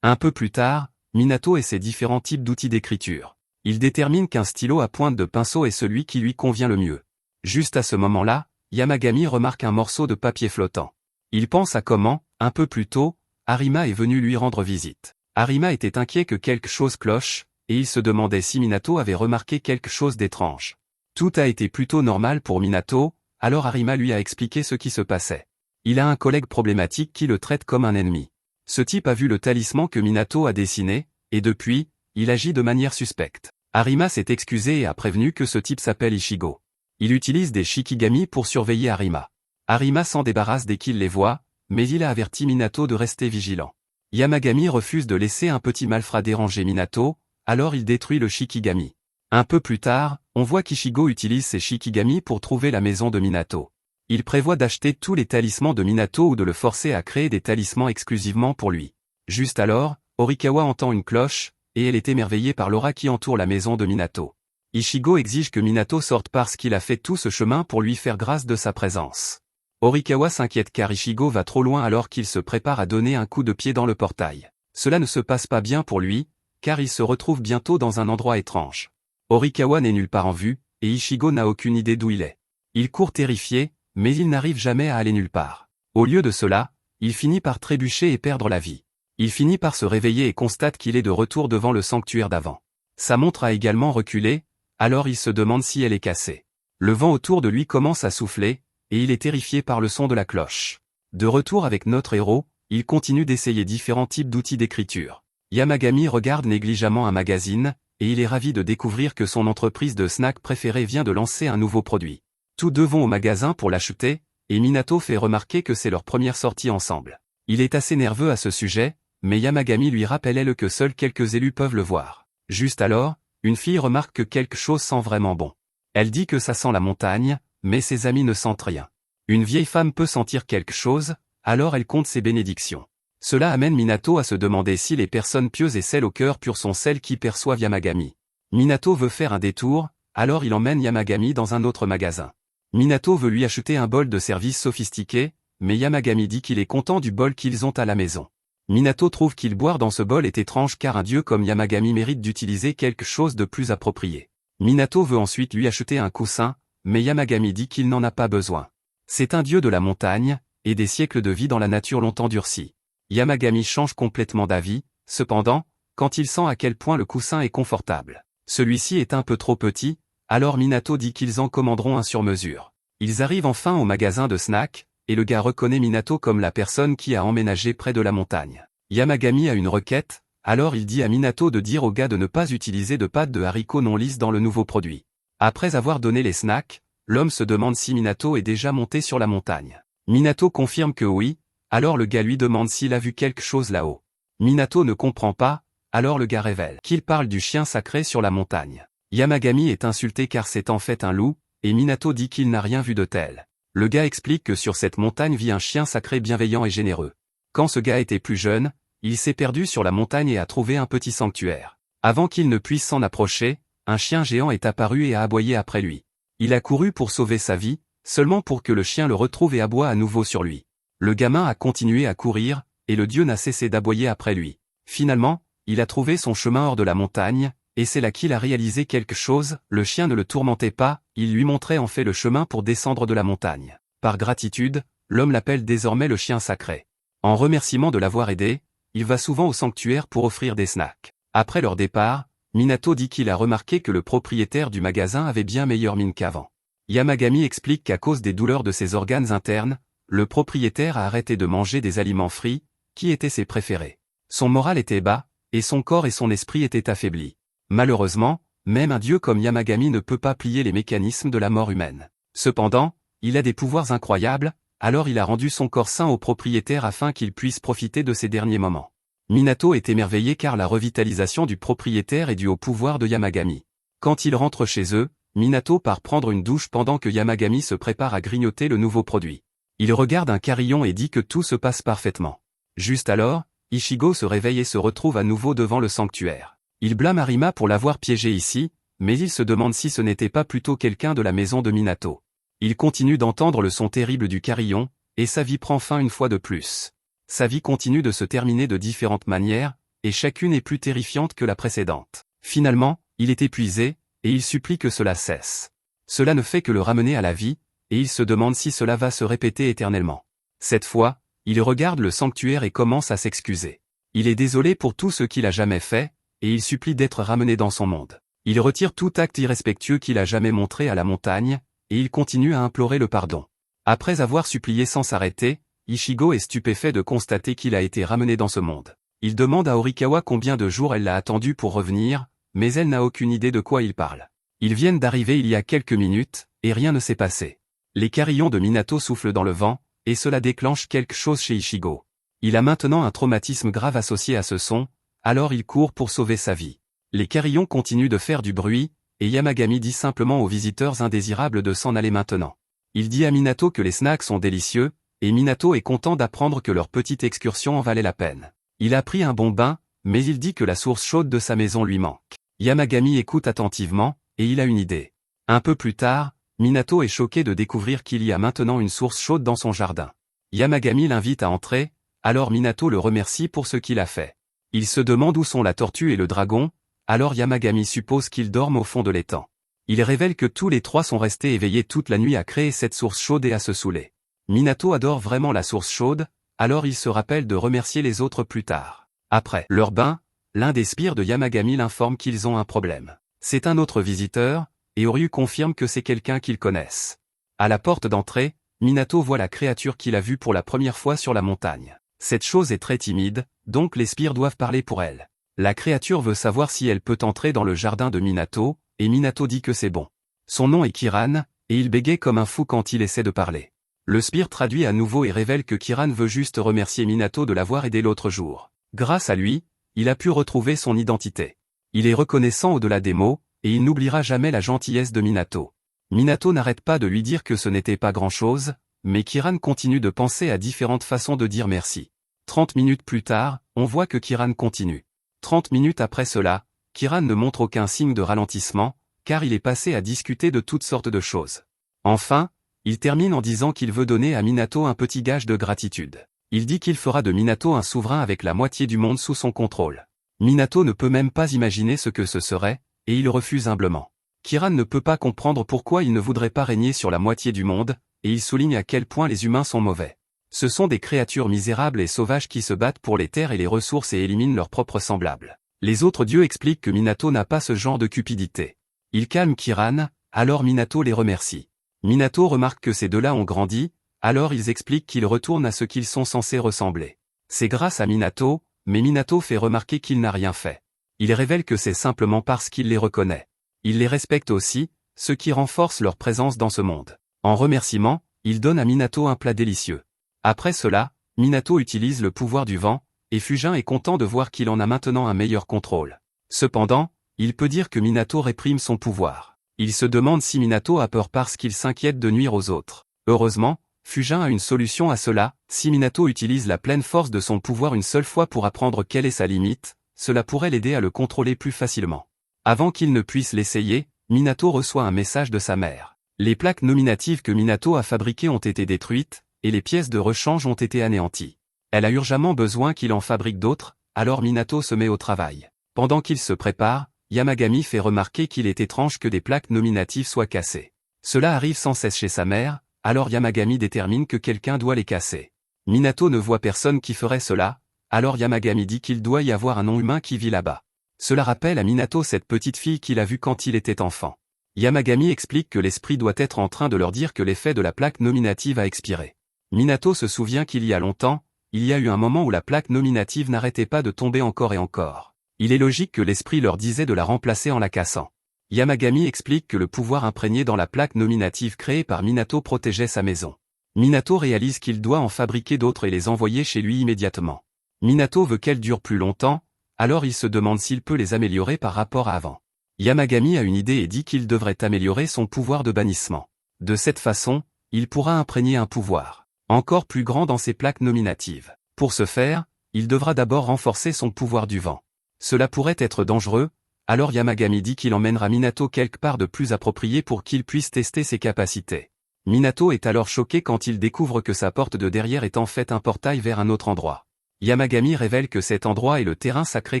Un peu plus tard, Minato et ses différents types d'outils d'écriture. Il détermine qu'un stylo à pointe de pinceau est celui qui lui convient le mieux. Juste à ce moment-là, Yamagami remarque un morceau de papier flottant. Il pense à comment, un peu plus tôt, Arima est venu lui rendre visite. Arima était inquiet que quelque chose cloche, et il se demandait si Minato avait remarqué quelque chose d'étrange. Tout a été plutôt normal pour Minato, alors Arima lui a expliqué ce qui se passait. Il a un collègue problématique qui le traite comme un ennemi. Ce type a vu le talisman que Minato a dessiné, et depuis, il agit de manière suspecte. Arima s'est excusé et a prévenu que ce type s'appelle Ichigo. Il utilise des Shikigami pour surveiller Arima. Arima s'en débarrasse dès qu'il les voit, mais il a averti Minato de rester vigilant. Yamagami refuse de laisser un petit malfrat déranger Minato, alors il détruit le Shikigami. Un peu plus tard, on voit qu'Ichigo utilise ses Shikigami pour trouver la maison de Minato. Il prévoit d'acheter tous les talismans de Minato ou de le forcer à créer des talismans exclusivement pour lui. Juste alors, Horikawa entend une cloche, et elle est émerveillée par l'aura qui entoure la maison de Minato. Ichigo exige que Minato sorte parce qu'il a fait tout ce chemin pour lui faire grâce de sa présence. Horikawa s'inquiète car Ichigo va trop loin alors qu'il se prépare à donner un coup de pied dans le portail. Cela ne se passe pas bien pour lui, car il se retrouve bientôt dans un endroit étrange. Horikawa n'est nulle part en vue, et Ichigo n'a aucune idée d'où il est. Il court terrifié, mais il n'arrive jamais à aller nulle part. Au lieu de cela, il finit par trébucher et perdre la vie. Il finit par se réveiller et constate qu'il est de retour devant le sanctuaire d'avant. Sa montre a également reculé, alors il se demande si elle est cassée. Le vent autour de lui commence à souffler, et il est terrifié par le son de la cloche. De retour avec notre héros, il continue d'essayer différents types d'outils d'écriture. Yamagami regarde négligemment un magazine, et il est ravi de découvrir que son entreprise de snacks préférée vient de lancer un nouveau produit. Tous deux vont au magasin pour l'acheter, et Minato fait remarquer que c'est leur première sortie ensemble. Il est assez nerveux à ce sujet, mais Yamagami lui rappelle elle que seuls quelques élus peuvent le voir. Juste alors, une fille remarque que quelque chose sent vraiment bon. Elle dit que ça sent la montagne, mais ses amis ne sentent rien. Une vieille femme peut sentir quelque chose, alors elle compte ses bénédictions. Cela amène Minato à se demander si les personnes pieuses et celles au cœur pur sont celles qui perçoivent Yamagami. Minato veut faire un détour, alors il emmène Yamagami dans un autre magasin. Minato veut lui acheter un bol de service sophistiqué, mais Yamagami dit qu'il est content du bol qu'ils ont à la maison. Minato trouve qu'il boire dans ce bol est étrange car un dieu comme Yamagami mérite d'utiliser quelque chose de plus approprié. Minato veut ensuite lui acheter un coussin, mais Yamagami dit qu'il n'en a pas besoin. C'est un dieu de la montagne, et des siècles de vie dans la nature l'ont endurci. Yamagami change complètement d'avis, cependant, quand il sent à quel point le coussin est confortable. Celui-ci est un peu trop petit, alors Minato dit qu'ils en commanderont un sur mesure. Ils arrivent enfin au magasin de snacks, et le gars reconnaît Minato comme la personne qui a emménagé près de la montagne. Yamagami a une requête, alors il dit à Minato de dire au gars de ne pas utiliser de pâte de haricots non lisses dans le nouveau produit. Après avoir donné les snacks, l'homme se demande si Minato est déjà monté sur la montagne. Minato confirme que oui, alors le gars lui demande s'il a vu quelque chose là-haut. Minato ne comprend pas, alors le gars révèle qu'il parle du chien sacré sur la montagne. Yamagami est insulté car c'est en fait un loup, et Minato dit qu'il n'a rien vu de tel. Le gars explique que sur cette montagne vit un chien sacré bienveillant et généreux. Quand ce gars était plus jeune, il s'est perdu sur la montagne et a trouvé un petit sanctuaire. Avant qu'il ne puisse s'en approcher, un chien géant est apparu et a aboyé après lui. Il a couru pour sauver sa vie, seulement pour que le chien le retrouve et aboie à nouveau sur lui. Le gamin a continué à courir, et le dieu n'a cessé d'aboyer après lui. Finalement, il a trouvé son chemin hors de la montagne, et c'est là qu'il a réalisé quelque chose, le chien ne le tourmentait pas, il lui montrait en fait le chemin pour descendre de la montagne. Par gratitude, l'homme l'appelle désormais le chien sacré. En remerciement de l'avoir aidé, il va souvent au sanctuaire pour offrir des snacks. Après leur départ, Minato dit qu'il a remarqué que le propriétaire du magasin avait bien meilleure mine qu'avant. Yamagami explique qu'à cause des douleurs de ses organes internes, le propriétaire a arrêté de manger des aliments frits, qui étaient ses préférés. Son moral était bas, et son corps et son esprit étaient affaiblis. Malheureusement, même un dieu comme Yamagami ne peut pas plier les mécanismes de la mort humaine. Cependant, il a des pouvoirs incroyables, alors il a rendu son corps sain au propriétaire afin qu'il puisse profiter de ses derniers moments. Minato est émerveillé car la revitalisation du propriétaire est due au pouvoir de Yamagami. Quand ils rentrent chez eux, Minato part prendre une douche pendant que Yamagami se prépare à grignoter le nouveau produit. Il regarde un carillon et dit que tout se passe parfaitement. Juste alors, Ichigo se réveille et se retrouve à nouveau devant le sanctuaire. Il blâme Arima pour l'avoir piégé ici, mais il se demande si ce n'était pas plutôt quelqu'un de la maison de Minato. Il continue d'entendre le son terrible du carillon, et sa vie prend fin une fois de plus. Sa vie continue de se terminer de différentes manières, et chacune est plus terrifiante que la précédente. Finalement, il est épuisé, et il supplie que cela cesse. Cela ne fait que le ramener à la vie, et il se demande si cela va se répéter éternellement. Cette fois, il regarde le sanctuaire et commence à s'excuser. Il est désolé pour tout ce qu'il a jamais fait, et il supplie d'être ramené dans son monde. Il retire tout acte irrespectueux qu'il a jamais montré à la montagne, et il continue à implorer le pardon. Après avoir supplié sans s'arrêter, Ichigo est stupéfait de constater qu'il a été ramené dans ce monde. Il demande à Horikawa combien de jours elle l'a attendu pour revenir, mais elle n'a aucune idée de quoi il parle. Ils viennent d'arriver il y a quelques minutes, et rien ne s'est passé. Les carillons de Minato soufflent dans le vent, et cela déclenche quelque chose chez Ichigo. Il a maintenant un traumatisme grave associé à ce son, alors il court pour sauver sa vie. Les carillons continuent de faire du bruit, et Yamagami dit simplement aux visiteurs indésirables de s'en aller maintenant. Il dit à Minato que les snacks sont délicieux, et Minato est content d'apprendre que leur petite excursion en valait la peine. Il a pris un bon bain, mais il dit que la source chaude de sa maison lui manque. Yamagami écoute attentivement, et il a une idée. Un peu plus tard, Minato est choqué de découvrir qu'il y a maintenant une source chaude dans son jardin. Yamagami l'invite à entrer, alors Minato le remercie pour ce qu'il a fait. Il se demande où sont la tortue et le dragon, alors Yamagami suppose qu'ils dorment au fond de l'étang. Il révèle que tous les trois sont restés éveillés toute la nuit à créer cette source chaude et à se saouler. Minato adore vraiment la source chaude, alors il se rappelle de remercier les autres plus tard. Après leur bain, l'un des sbires de Yamagami l'informe qu'ils ont un problème. C'est un autre visiteur, et Oryu confirme que c'est quelqu'un qu'ils connaissent. À la porte d'entrée, Minato voit la créature qu'il a vue pour la première fois sur la montagne. Cette chose est très timide, donc les sbires doivent parler pour elle. La créature veut savoir si elle peut entrer dans le jardin de Minato, et Minato dit que c'est bon. Son nom est Kiran, et il bégaye comme un fou quand il essaie de parler. Le sbire traduit à nouveau et révèle que Kiran veut juste remercier Minato de l'avoir aidé l'autre jour. Grâce à lui, il a pu retrouver son identité. Il est reconnaissant au-delà des mots, et il n'oubliera jamais la gentillesse de Minato. Minato n'arrête pas de lui dire que ce n'était pas grand-chose, mais Kiran continue de penser à différentes façons de dire merci. 30 minutes plus tard, on voit que Kiran continue. 30 minutes après cela, Kiran ne montre aucun signe de ralentissement, car il est passé à discuter de toutes sortes de choses. Enfin, il termine en disant qu'il veut donner à Minato un petit gage de gratitude. Il dit qu'il fera de Minato un souverain avec la moitié du monde sous son contrôle. Minato ne peut même pas imaginer ce que ce serait, et il refuse humblement. Kiran ne peut pas comprendre pourquoi il ne voudrait pas régner sur la moitié du monde, et il souligne à quel point les humains sont mauvais. Ce sont des créatures misérables et sauvages qui se battent pour les terres et les ressources et éliminent leurs propres semblables. Les autres dieux expliquent que Minato n'a pas ce genre de cupidité. Il calme Kiran, alors Minato les remercie. Minato remarque que ces deux-là ont grandi, alors ils expliquent qu'ils retournent à ce qu'ils sont censés ressembler. C'est grâce à Minato, mais Minato fait remarquer qu'il n'a rien fait. Il révèle que c'est simplement parce qu'il les reconnaît. Il les respecte aussi, ce qui renforce leur présence dans ce monde. En remerciement, il donne à Minato un plat délicieux. Après cela, Minato utilise le pouvoir du vent, et Fujin est content de voir qu'il en a maintenant un meilleur contrôle. Cependant, il peut dire que Minato réprime son pouvoir. Il se demande si Minato a peur parce qu'il s'inquiète de nuire aux autres. Heureusement, Fujin a une solution à cela. Si Minato utilise la pleine force de son pouvoir une seule fois pour apprendre quelle est sa limite, cela pourrait l'aider à le contrôler plus facilement. Avant qu'il ne puisse l'essayer, Minato reçoit un message de sa mère. Les plaques nominatives que Minato a fabriquées ont été détruites, et les pièces de rechange ont été anéanties. Elle a urgemment besoin qu'il en fabrique d'autres, alors Minato se met au travail. Pendant qu'il se prépare, Yamagami fait remarquer qu'il est étrange que des plaques nominatives soient cassées. Cela arrive sans cesse chez sa mère, alors Yamagami détermine que quelqu'un doit les casser. Minato ne voit personne qui ferait cela, alors Yamagami dit qu'il doit y avoir un non-humain qui vit là-bas. Cela rappelle à Minato cette petite fille qu'il a vue quand il était enfant. Yamagami explique que l'esprit doit être en train de leur dire que l'effet de la plaque nominative a expiré. Minato se souvient qu'il y a longtemps, il y a eu un moment où la plaque nominative n'arrêtait pas de tomber encore et encore. Il est logique que l'esprit leur disait de la remplacer en la cassant. Yamagami explique que le pouvoir imprégné dans la plaque nominative créée par Minato protégeait sa maison. Minato réalise qu'il doit en fabriquer d'autres et les envoyer chez lui immédiatement. Minato veut qu'elles durent plus longtemps, alors il se demande s'il peut les améliorer par rapport à avant. Yamagami a une idée et dit qu'il devrait améliorer son pouvoir de bannissement. De cette façon, il pourra imprégner un pouvoir encore plus grand dans ses plaques nominatives. Pour ce faire, il devra d'abord renforcer son pouvoir du vent. Cela pourrait être dangereux, alors Yamagami dit qu'il emmènera Minato quelque part de plus approprié pour qu'il puisse tester ses capacités. Minato est alors choqué quand il découvre que sa porte de derrière est en fait un portail vers un autre endroit. Yamagami révèle que cet endroit est le terrain sacré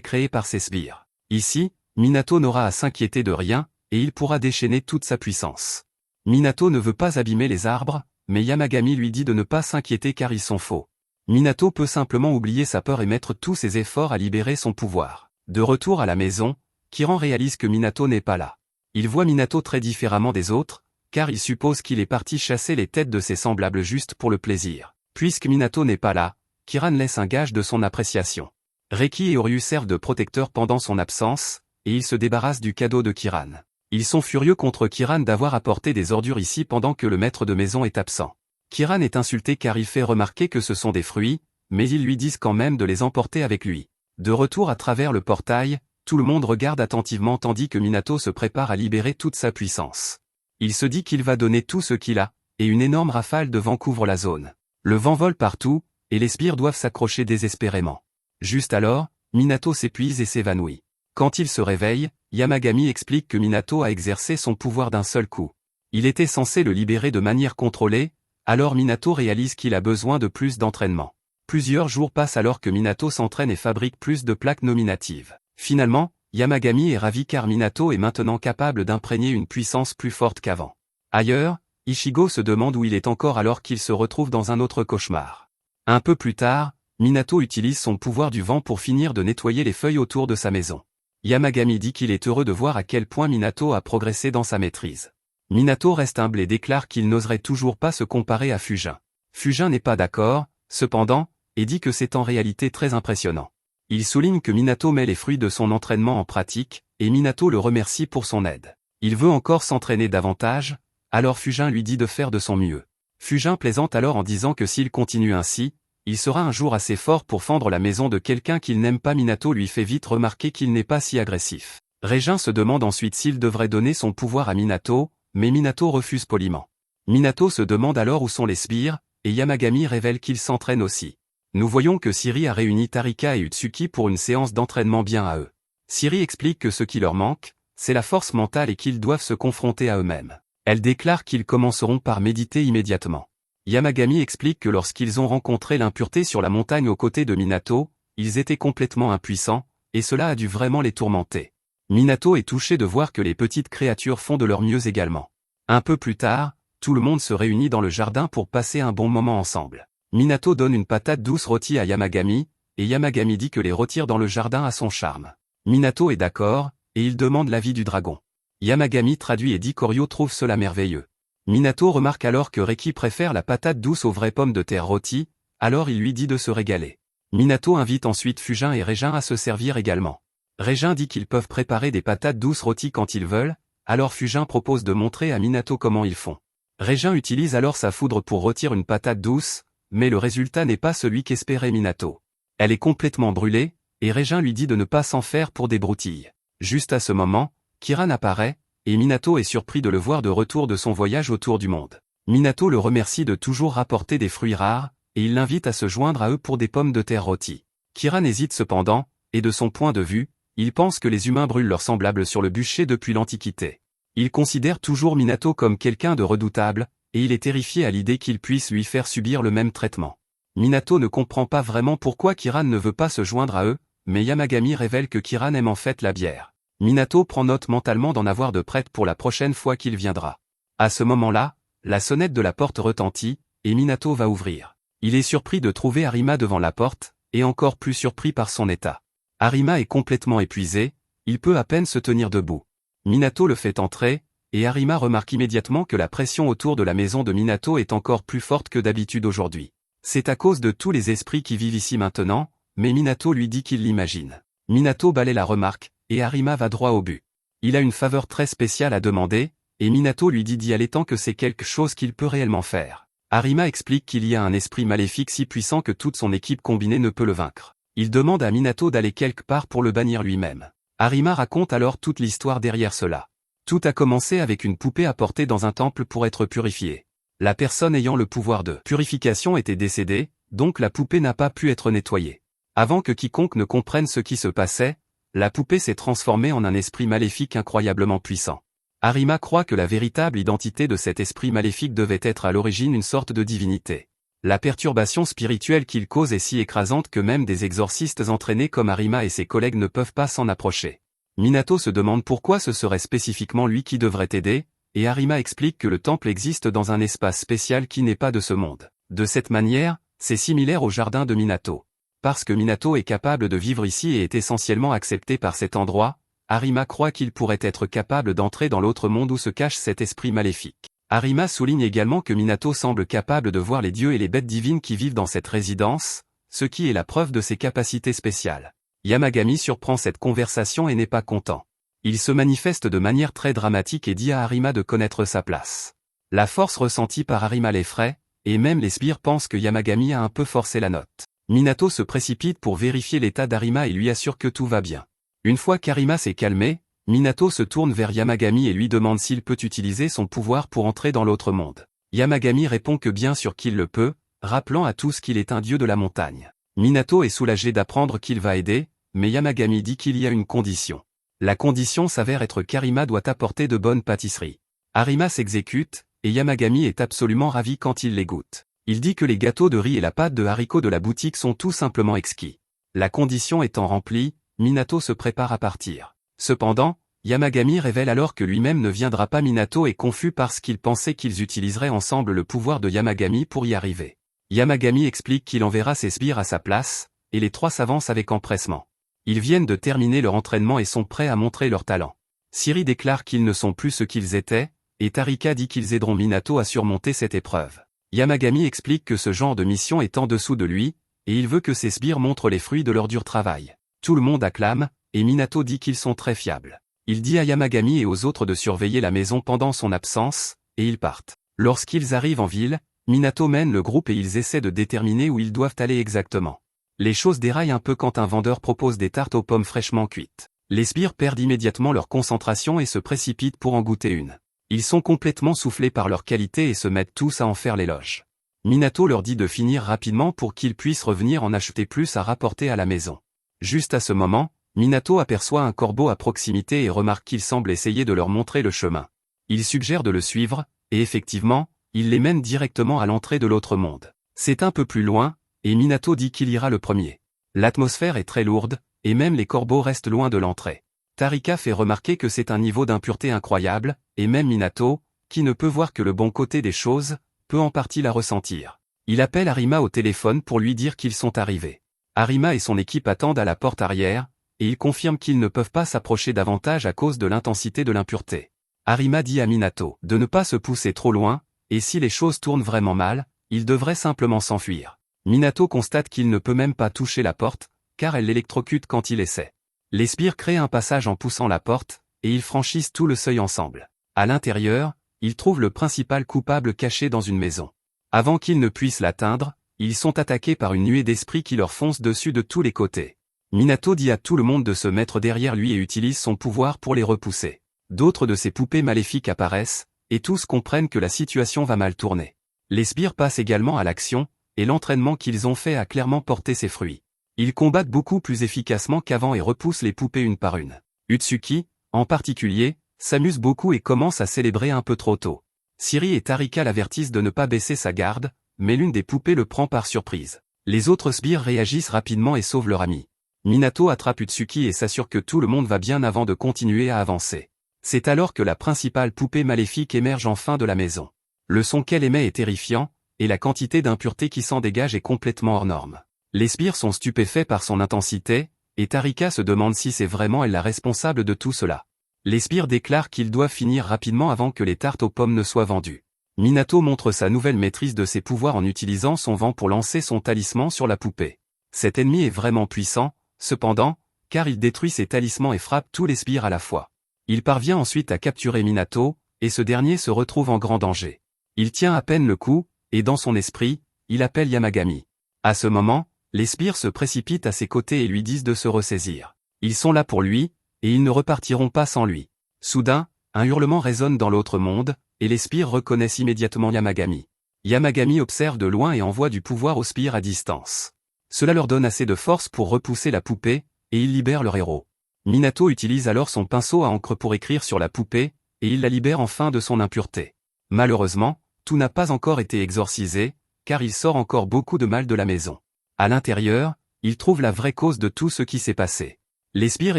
créé par ses sbires. Ici, Minato n'aura à s'inquiéter de rien, et il pourra déchaîner toute sa puissance. Minato ne veut pas abîmer les arbres, mais Yamagami lui dit de ne pas s'inquiéter car ils sont faux. Minato peut simplement oublier sa peur et mettre tous ses efforts à libérer son pouvoir. De retour à la maison, Kiran réalise que Minato n'est pas là. Il voit Minato très différemment des autres, car il suppose qu'il est parti chasser les têtes de ses semblables juste pour le plaisir. Puisque Minato n'est pas là, Kiran laisse un gage de son appréciation. Reki et Oryu servent de protecteurs pendant son absence, et ils se débarrassent du cadeau de Kiran. Ils sont furieux contre Kiran d'avoir apporté des ordures ici pendant que le maître de maison est absent. Kiran est insulté car il fait remarquer que ce sont des fruits, mais ils lui disent quand même de les emporter avec lui. De retour à travers le portail, tout le monde regarde attentivement tandis que Minato se prépare à libérer toute sa puissance. Il se dit qu'il va donner tout ce qu'il a, et une énorme rafale de vent couvre la zone. Le vent vole partout, et les sbires doivent s'accrocher désespérément. Juste alors, Minato s'épuise et s'évanouit. Quand il se réveille, Yamagami explique que Minato a exercé son pouvoir d'un seul coup. Il était censé le libérer de manière contrôlée, alors Minato réalise qu'il a besoin de plus d'entraînement. Plusieurs jours passent alors que Minato s'entraîne et fabrique plus de plaques nominatives. Finalement, Yamagami est ravi car Minato est maintenant capable d'imprégner une puissance plus forte qu'avant. Ailleurs, Ichigo se demande où il est encore alors qu'il se retrouve dans un autre cauchemar. Un peu plus tard, Minato utilise son pouvoir du vent pour finir de nettoyer les feuilles autour de sa maison. Yamagami dit qu'il est heureux de voir à quel point Minato a progressé dans sa maîtrise. Minato reste humble et déclare qu'il n'oserait toujours pas se comparer à Fujin. Fujin n'est pas d'accord, cependant, et dit que c'est en réalité très impressionnant. Il souligne que Minato met les fruits de son entraînement en pratique, et Minato le remercie pour son aide. Il veut encore s'entraîner davantage, alors Fujin lui dit de faire de son mieux. Fujin plaisante alors en disant que s'il continue ainsi, il sera un jour assez fort pour fendre la maison de quelqu'un qu'il n'aime pas. Minato lui fait vite remarquer qu'il n'est pas si agressif. Régin se demande ensuite s'il devrait donner son pouvoir à Minato, mais Minato refuse poliment. Minato se demande alors où sont les sbires, et Yamagami révèle qu'il s'entraîne aussi. Nous voyons que Siri a réuni Tarika et Utsuki pour une séance d'entraînement bien à eux. Siri explique que ce qui leur manque, c'est la force mentale et qu'ils doivent se confronter à eux-mêmes. Elle déclare qu'ils commenceront par méditer immédiatement. Yamagami explique que lorsqu'ils ont rencontré l'impureté sur la montagne aux côtés de Minato, ils étaient complètement impuissants, et cela a dû vraiment les tourmenter. Minato est touché de voir que les petites créatures font de leur mieux également. Un peu plus tard, tout le monde se réunit dans le jardin pour passer un bon moment ensemble. Minato donne une patate douce rôtie à Yamagami, et Yamagami dit que les rôtir dans le jardin a son charme. Minato est d'accord, et il demande l'avis du dragon. Yamagami traduit et dit qu'Oryo trouve cela merveilleux. Minato remarque alors que Reki préfère la patate douce aux vraies pommes de terre rôties, alors il lui dit de se régaler. Minato invite ensuite Fujin et Régin à se servir également. Régin dit qu'ils peuvent préparer des patates douces rôties quand ils veulent, alors Fujin propose de montrer à Minato comment ils font. Régin utilise alors sa foudre pour rôtir une patate douce, mais le résultat n'est pas celui qu'espérait Minato. Elle est complètement brûlée, et Régin lui dit de ne pas s'en faire pour des broutilles. Juste à ce moment, Kiran apparaît, et Minato est surpris de le voir de retour de son voyage autour du monde. Minato le remercie de toujours rapporter des fruits rares, et il l'invite à se joindre à eux pour des pommes de terre rôties. Kiran hésite cependant, et de son point de vue, il pense que les humains brûlent leurs semblables sur le bûcher depuis l'Antiquité. Il considère toujours Minato comme quelqu'un de redoutable, et il est terrifié à l'idée qu'il puisse lui faire subir le même traitement. Minato ne comprend pas vraiment pourquoi Kiran ne veut pas se joindre à eux, mais Yamagami révèle que Kiran aime en fait la bière. Minato prend note mentalement d'en avoir de prête pour la prochaine fois qu'il viendra. À ce moment-là, la sonnette de la porte retentit, et Minato va ouvrir. Il est surpris de trouver Arima devant la porte, et encore plus surpris par son état. Arima est complètement épuisé, il peut à peine se tenir debout. Minato le fait entrer, et Arima remarque immédiatement que la pression autour de la maison de Minato est encore plus forte que d'habitude aujourd'hui. C'est à cause de tous les esprits qui vivent ici maintenant, mais Minato lui dit qu'il l'imagine. Minato balaie la remarque, et Arima va droit au but. Il a une faveur très spéciale à demander, et Minato lui dit d'y aller tant que c'est quelque chose qu'il peut réellement faire. Arima explique qu'il y a un esprit maléfique si puissant que toute son équipe combinée ne peut le vaincre. Il demande à Minato d'aller quelque part pour le bannir lui-même. Arima raconte alors toute l'histoire derrière cela. Tout a commencé avec une poupée apportée dans un temple pour être purifiée. La personne ayant le pouvoir de purification était décédée, donc la poupée n'a pas pu être nettoyée. Avant que quiconque ne comprenne ce qui se passait, la poupée s'est transformée en un esprit maléfique incroyablement puissant. Arima croit que la véritable identité de cet esprit maléfique devait être à l'origine une sorte de divinité. La perturbation spirituelle qu'il cause est si écrasante que même des exorcistes entraînés comme Arima et ses collègues ne peuvent pas s'en approcher. Minato se demande pourquoi ce serait spécifiquement lui qui devrait aider, et Arima explique que le temple existe dans un espace spécial qui n'est pas de ce monde. De cette manière, c'est similaire au jardin de Minato. Parce que Minato est capable de vivre ici et est essentiellement accepté par cet endroit, Arima croit qu'il pourrait être capable d'entrer dans l'autre monde où se cache cet esprit maléfique. Arima souligne également que Minato semble capable de voir les dieux et les bêtes divines qui vivent dans cette résidence, ce qui est la preuve de ses capacités spéciales. Yamagami surprend cette conversation et n'est pas content. Il se manifeste de manière très dramatique et dit à Arima de connaître sa place. La force ressentie par Arima l'effraie, et même les sbires pensent que Yamagami a un peu forcé la note. Minato se précipite pour vérifier l'état d'Arima et lui assure que tout va bien. Une fois qu'Arima s'est calmé, Minato se tourne vers Yamagami et lui demande s'il peut utiliser son pouvoir pour entrer dans l'autre monde. Yamagami répond que bien sûr qu'il le peut, rappelant à tous qu'il est un dieu de la montagne. Minato est soulagé d'apprendre qu'il va aider, mais Yamagami dit qu'il y a une condition. La condition s'avère être qu'Arima doit apporter de bonnes pâtisseries. Arima s'exécute, et Yamagami est absolument ravi quand il les goûte. Il dit que les gâteaux de riz et la pâte de haricots de la boutique sont tout simplement exquis. La condition étant remplie, Minato se prépare à partir. Cependant, Yamagami révèle alors que lui-même ne viendra pas. Minato est confus parce qu'il pensait qu'ils utiliseraient ensemble le pouvoir de Yamagami pour y arriver. Yamagami explique qu'il enverra ses sbires à sa place, et les trois s'avancent avec empressement. Ils viennent de terminer leur entraînement et sont prêts à montrer leur talent. Siri déclare qu'ils ne sont plus ce qu'ils étaient, et Tarika dit qu'ils aideront Minato à surmonter cette épreuve. Yamagami explique que ce genre de mission est en dessous de lui, et il veut que ses sbires montrent les fruits de leur dur travail. Tout le monde acclame, et Minato dit qu'ils sont très fiables. Il dit à Yamagami et aux autres de surveiller la maison pendant son absence, et ils partent. Lorsqu'ils arrivent en ville, Minato mène le groupe et ils essaient de déterminer où ils doivent aller exactement. Les choses déraillent un peu quand un vendeur propose des tartes aux pommes fraîchement cuites. Les sbires perdent immédiatement leur concentration et se précipitent pour en goûter une. Ils sont complètement soufflés par leur qualité et se mettent tous à en faire l'éloge. Minato leur dit de finir rapidement pour qu'ils puissent revenir en acheter plus à rapporter à la maison. Juste à ce moment, Minato aperçoit un corbeau à proximité et remarque qu'il semble essayer de leur montrer le chemin. Il suggère de le suivre, et effectivement, il les mène directement à l'entrée de l'autre monde. C'est un peu plus loin, et Minato dit qu'il ira le premier. L'atmosphère est très lourde, et même les corbeaux restent loin de l'entrée. Tarika fait remarquer que c'est un niveau d'impureté incroyable, et même Minato, qui ne peut voir que le bon côté des choses, peut en partie la ressentir. Il appelle Arima au téléphone pour lui dire qu'ils sont arrivés. Arima et son équipe attendent à la porte arrière, et ils confirment qu'ils ne peuvent pas s'approcher davantage à cause de l'intensité de l'impureté. Arima dit à Minato de ne pas se pousser trop loin, et si les choses tournent vraiment mal, il devrait simplement s'enfuir. Minato constate qu'il ne peut même pas toucher la porte, car elle l'électrocute quand il essaie. Les sbires créent un passage en poussant la porte, et ils franchissent tout le seuil ensemble. À l'intérieur, ils trouvent le principal coupable caché dans une maison. Avant qu'ils ne puissent l'atteindre, ils sont attaqués par une nuée d'esprits qui leur foncent dessus de tous les côtés. Minato dit à tout le monde de se mettre derrière lui et utilise son pouvoir pour les repousser. D'autres de ses poupées maléfiques apparaissent, et tous comprennent que la situation va mal tourner. Les sbires passent également à l'action, et l'entraînement qu'ils ont fait a clairement porté ses fruits. Ils combattent beaucoup plus efficacement qu'avant et repoussent les poupées une par une. Utsuki, en particulier, s'amuse beaucoup et commence à célébrer un peu trop tôt. Siri et Tarika l'avertissent de ne pas baisser sa garde, mais l'une des poupées le prend par surprise. Les autres sbires réagissent rapidement et sauvent leur ami. Minato attrape Utsuki et s'assure que tout le monde va bien avant de continuer à avancer. C'est alors que la principale poupée maléfique émerge enfin de la maison. Le son qu'elle émet est terrifiant, et la quantité d'impureté qui s'en dégage est complètement hors norme. Les sbires sont stupéfaits par son intensité, et Tarika se demande si c'est vraiment elle la responsable de tout cela. Les sbires déclarent qu'ils doivent finir rapidement avant que les tartes aux pommes ne soient vendues. Minato montre sa nouvelle maîtrise de ses pouvoirs en utilisant son vent pour lancer son talisman sur la poupée. Cet ennemi est vraiment puissant, cependant, car il détruit ses talismans et frappe tous les sbires à la fois. Il parvient ensuite à capturer Minato, et ce dernier se retrouve en grand danger. Il tient à peine le coup, et dans son esprit, il appelle Yamagami. À ce moment, les sbires se précipitent à ses côtés et lui disent de se ressaisir. Ils sont là pour lui, et ils ne repartiront pas sans lui. Soudain, un hurlement résonne dans l'autre monde, et les sbires reconnaissent immédiatement Yamagami. Yamagami observe de loin et envoie du pouvoir aux sbires à distance. Cela leur donne assez de force pour repousser la poupée, et ils libèrent leur héros. Minato utilise alors son pinceau à encre pour écrire sur la poupée, et il la libère enfin de son impureté. Malheureusement, tout n'a pas encore été exorcisé, car il sort encore beaucoup de mal de la maison. À l'intérieur, il trouve la vraie cause de tout ce qui s'est passé. Les sbires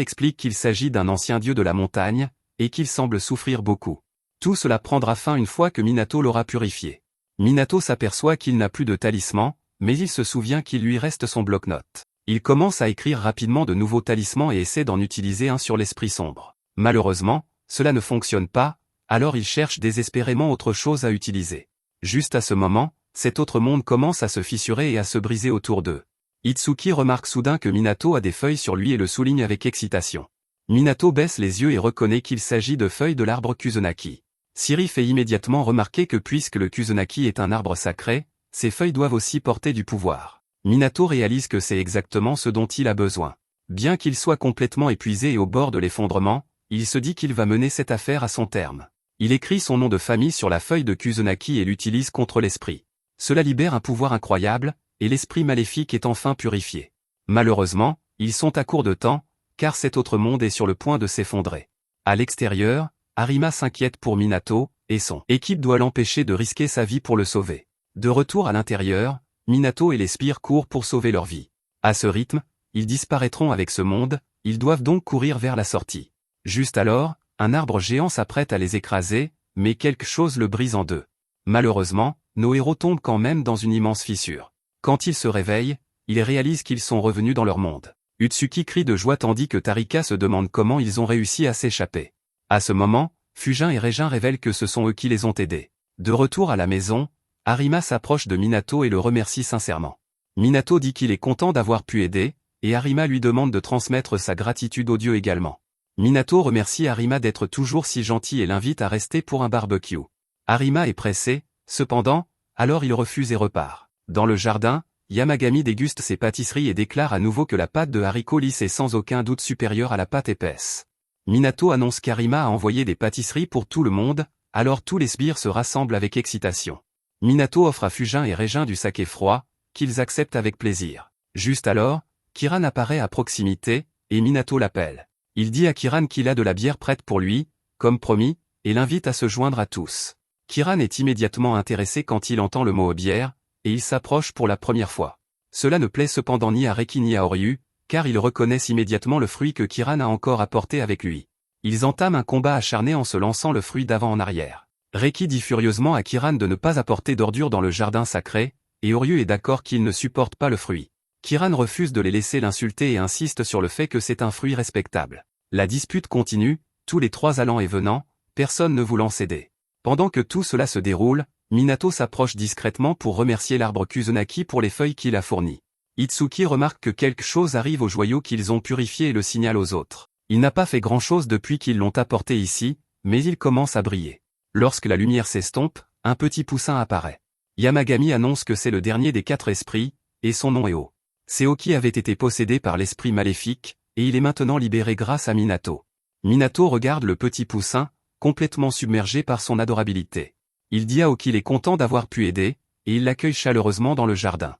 expliquent qu'il s'agit d'un ancien dieu de la montagne, et qu'il semble souffrir beaucoup. Tout cela prendra fin une fois que Minato l'aura purifié. Minato s'aperçoit qu'il n'a plus de talisman, mais il se souvient qu'il lui reste son bloc-notes. Il commence à écrire rapidement de nouveaux talismans et essaie d'en utiliser un sur l'esprit sombre. Malheureusement, cela ne fonctionne pas, alors il cherche désespérément autre chose à utiliser. Juste à ce moment, cet autre monde commence à se fissurer et à se briser autour d'eux. Itsuki remarque soudain que Minato a des feuilles sur lui et le souligne avec excitation. Minato baisse les yeux et reconnaît qu'il s'agit de feuilles de l'arbre Kuzenaki. Siri fait immédiatement remarquer que puisque le Kuzenaki est un arbre sacré, ces feuilles doivent aussi porter du pouvoir. Minato réalise que c'est exactement ce dont il a besoin. Bien qu'il soit complètement épuisé et au bord de l'effondrement, il se dit qu'il va mener cette affaire à son terme. Il écrit son nom de famille sur la feuille de Kuzenaki et l'utilise contre l'esprit. Cela libère un pouvoir incroyable, et l'esprit maléfique est enfin purifié. Malheureusement, ils sont à court de temps, car cet autre monde est sur le point de s'effondrer. À l'extérieur, Arima s'inquiète pour Minato, et son équipe doit l'empêcher de risquer sa vie pour le sauver. De retour à l'intérieur, Minato et les sbires courent pour sauver leur vie. À ce rythme, ils disparaîtront avec ce monde, ils doivent donc courir vers la sortie. Juste alors, un arbre géant s'apprête à les écraser, mais quelque chose le brise en deux. Malheureusement, nos héros tombent quand même dans une immense fissure. Quand ils se réveillent, ils réalisent qu'ils sont revenus dans leur monde. Utsuki crie de joie tandis que Tarika se demande comment ils ont réussi à s'échapper. À ce moment, Fujin et Régin révèlent que ce sont eux qui les ont aidés. De retour à la maison, Arima s'approche de Minato et le remercie sincèrement. Minato dit qu'il est content d'avoir pu aider, et Arima lui demande de transmettre sa gratitude au dieu également. Minato remercie Arima d'être toujours si gentil et l'invite à rester pour un barbecue. Arima est pressé, cependant, alors il refuse et repart. Dans le jardin, Yamagami déguste ses pâtisseries et déclare à nouveau que la pâte de haricots lisse est sans aucun doute supérieure à la pâte épaisse. Minato annonce qu'Arima a envoyé des pâtisseries pour tout le monde, alors tous les sbires se rassemblent avec excitation. Minato offre à Fujin et Régin du saké froid, qu'ils acceptent avec plaisir. Juste alors, Kiran apparaît à proximité, et Minato l'appelle. Il dit à Kiran qu'il a de la bière prête pour lui, comme promis, et l'invite à se joindre à tous. Kiran est immédiatement intéressé quand il entend le mot bière, et il s'approche pour la première fois. Cela ne plaît cependant ni à Reki ni à Oryu, car ils reconnaissent immédiatement le fruit que Kiran a encore apporté avec lui. Ils entament un combat acharné en se lançant le fruit d'avant en arrière. Reki dit furieusement à Kiran de ne pas apporter d'ordures dans le jardin sacré, et Oryu est d'accord qu'il ne supporte pas le fruit. Kiran refuse de les laisser l'insulter et insiste sur le fait que c'est un fruit respectable. La dispute continue, tous les trois allant et venant, personne ne voulant céder. Pendant que tout cela se déroule, Minato s'approche discrètement pour remercier l'arbre Kuzenaki pour les feuilles qu'il a fournies. Itsuki remarque que quelque chose arrive aux joyaux qu'ils ont purifiés et le signale aux autres. Il n'a pas fait grand-chose depuis qu'ils l'ont apporté ici, mais il commence à briller. Lorsque la lumière s'estompe, un petit poussin apparaît. Yamagami annonce que c'est le dernier des 4 esprits, et son nom est O. Seoki avait été possédé par l'esprit maléfique, et il est maintenant libéré grâce à Minato. Minato regarde le petit poussin, complètement submergé par son adorabilité. Il dit à O qu'il est content d'avoir pu aider, et il l'accueille chaleureusement dans le jardin.